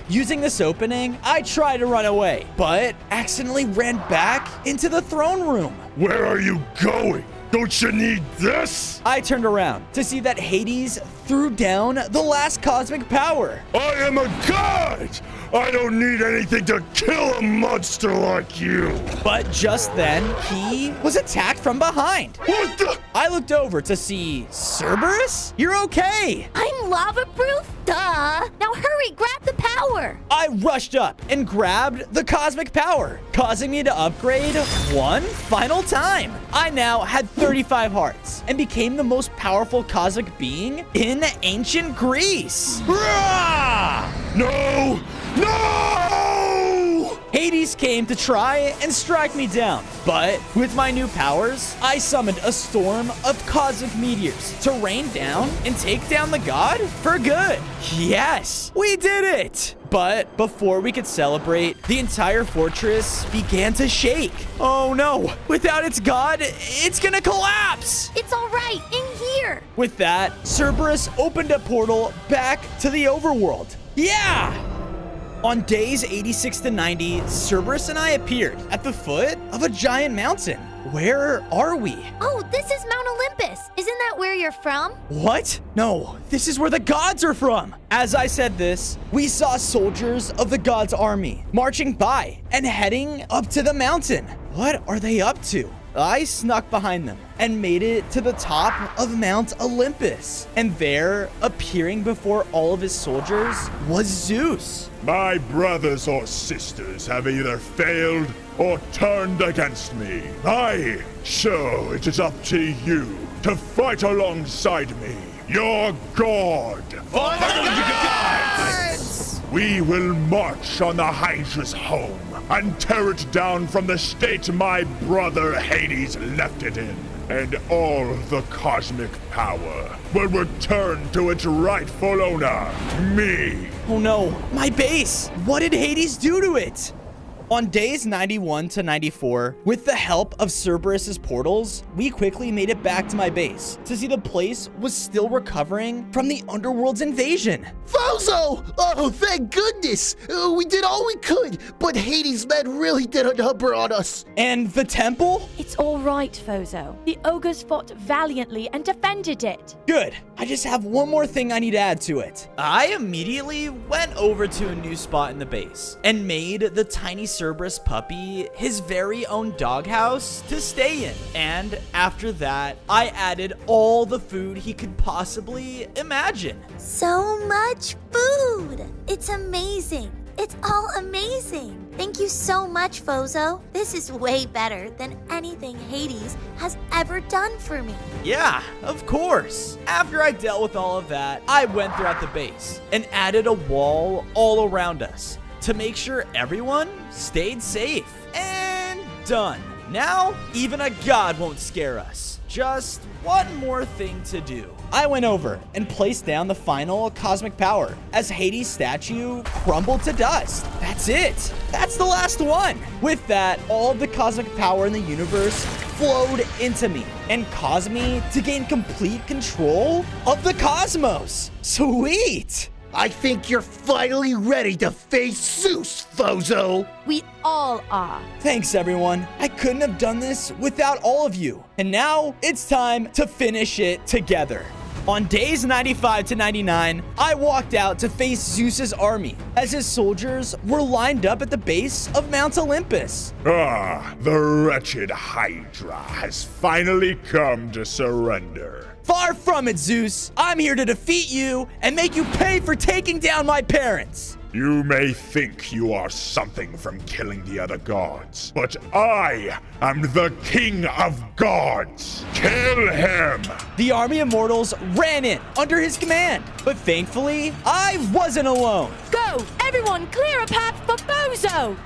A: Using this opening, I tried to run away, but accidentally ran back into the throne room.
C: Where are you going? Don't you need this?
A: I turned around to see that Hades threw down the last cosmic power.
C: I am a god! I don't need anything to kill a monster like you!
A: But just then, he was attacked from behind.
C: What the?
A: I looked over to see Cerberus? You're okay.
L: I'm lava-proof? Duh! Now hurry, grab the power!
A: I rushed up and grabbed the cosmic power, causing me to upgrade one final time. I now had 35 hearts and became the most powerful cosmic being in ancient Greece.
C: No! No!
A: Hades came to try and strike me down, but with my new powers, I summoned a storm of cosmic meteors to rain down and take down the god for good. Yes, we did it! But before we could celebrate, the entire fortress began to shake. Oh no, without its god, it's gonna collapse!
L: It's all right, in here!
A: With that, Cerberus opened a portal back to the overworld. Yeah! On days 86 to 90, Cerberus and I appeared at the foot of a giant mountain. Where are we?
L: Oh, this is Mount Olympus. Isn't that where you're from?
A: What? No, this is where the gods are from. As I said this, we saw soldiers of the gods' army marching by and heading up to the mountain. What are they up to? I snuck behind them and made it to the top of Mount Olympus. And there, appearing before all of his soldiers, was Zeus.
D: My brothers or sisters have either failed or turned against me. So it is up to you to fight alongside me, your god.
J: For the gods!
D: We will march on the Hydra's home and tear it down from the state my brother Hades left it in. And all the cosmic power will return to its rightful owner, me.
A: Oh no, my base! What did Hades do to it? On days 91 to 94, with the help of Cerberus's portals, we quickly made it back to my base to see the place was still recovering from the underworld's invasion.
J: Fozo! Oh, thank goodness! We did all we could, but Hades' men really did a number on us.
A: And the temple?
B: It's all right, Fozo. The ogres fought valiantly and defended it.
A: Good. I just have one more thing I need to add to it. I immediately went over to a new spot in the base and made the tiny Cerberus puppy his very own doghouse to stay in. And after that, I added all the food he could possibly imagine.
L: So much food! It's amazing. It's all amazing. Thank you so much, Fozo. This is way better than anything Hades has ever done for me.
A: Yeah, of course. After I dealt with all of that, I went throughout the base and added a wall all around us to make sure everyone stayed safe. And done. Now, even a god won't scare us. Just one more thing to do. I went over and placed down the final cosmic power as Hades' statue crumbled to dust. That's it. That's the last one. With that, all of the cosmic power in the universe flowed into me and caused me to gain complete control of the cosmos. Sweet.
J: I think you're finally ready to face Zeus, Fozo.
B: We all are.
A: Thanks, everyone. I couldn't have done this without all of you. And now it's time to finish it together. On days 95 to 99, I walked out to face Zeus's army as his soldiers were lined up at the base of Mount Olympus.
D: Ah, the wretched Hydra has finally come to surrender.
A: Far from it, Zeus. I'm here to defeat you and make you pay for taking down my parents.
D: You may think you are something from killing the other gods, but I am the king of gods. Kill him!
A: The army of mortals ran in under his command, but thankfully, I wasn't alone.
B: Go! Everyone, clear a path for Bozo!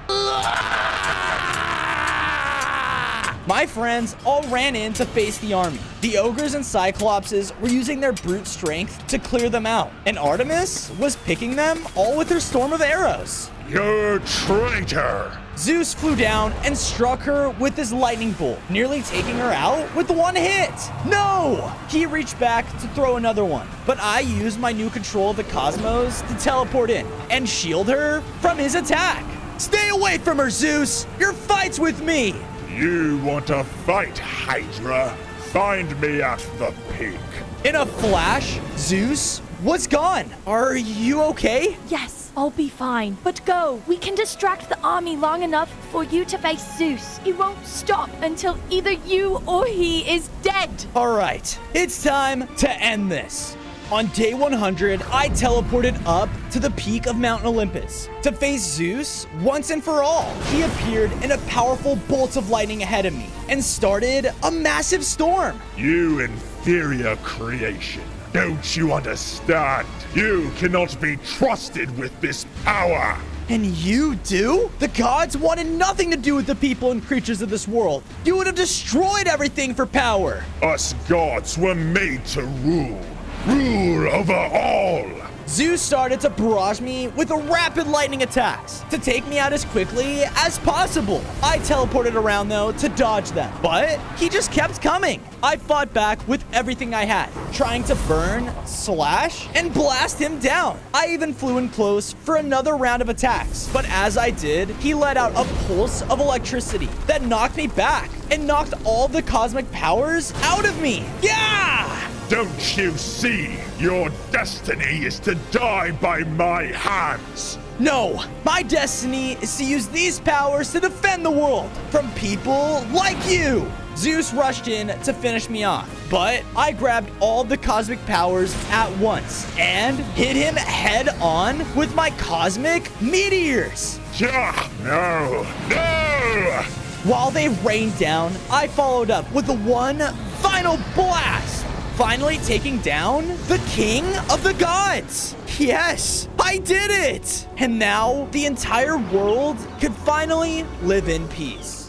A: My friends all ran in to face the army. The ogres and cyclopses were using their brute strength to clear them out, and Artemis was picking them all with her storm of arrows.
D: You traitor!
A: Zeus flew down and struck her with his lightning bolt, nearly taking her out with one hit. No! He reached back to throw another one, but I used my new control of the cosmos to teleport in and shield her from his attack. Stay away from her, Zeus! Your fight's with me!
D: You want to fight, Hydra? Find me at the peak.
A: In a flash, Zeus was gone. Are you okay?
B: Yes, I'll be fine. But go. We can distract the army long enough for you to face Zeus. He won't stop until either you or he is dead.
A: All right, it's time to end this. On day 100, I teleported up to the peak of Mount Olympus to face Zeus once and for all. He appeared in a powerful bolt of lightning ahead of me and started a massive storm.
D: You inferior creation. Don't you understand? You cannot be trusted with this power.
A: And you do? The gods wanted nothing to do with the people and creatures of this world. You would have destroyed everything for power.
D: Us gods were made to rule. Rule over all!
A: Zeus started to barrage me with rapid lightning attacks to take me out as quickly as possible. I teleported around though to dodge them, but he just kept coming. I fought back with everything I had, trying to burn, slash, and blast him down. I even flew in close for another round of attacks, but as I did, he let out a pulse of electricity that knocked me back and knocked all the cosmic powers out of me. Yeah!
D: Don't you see? Your destiny is to die by my hands.
A: No, my destiny is to use these powers to defend the world from people like you. Zeus rushed in to finish me off, but I grabbed all the cosmic powers at once and hit him head on with my cosmic meteors.
D: No!
A: While they rained down, I followed up with the one final blast, finally taking down the king of the gods. Yes, I did it! And now the entire world could finally live in peace.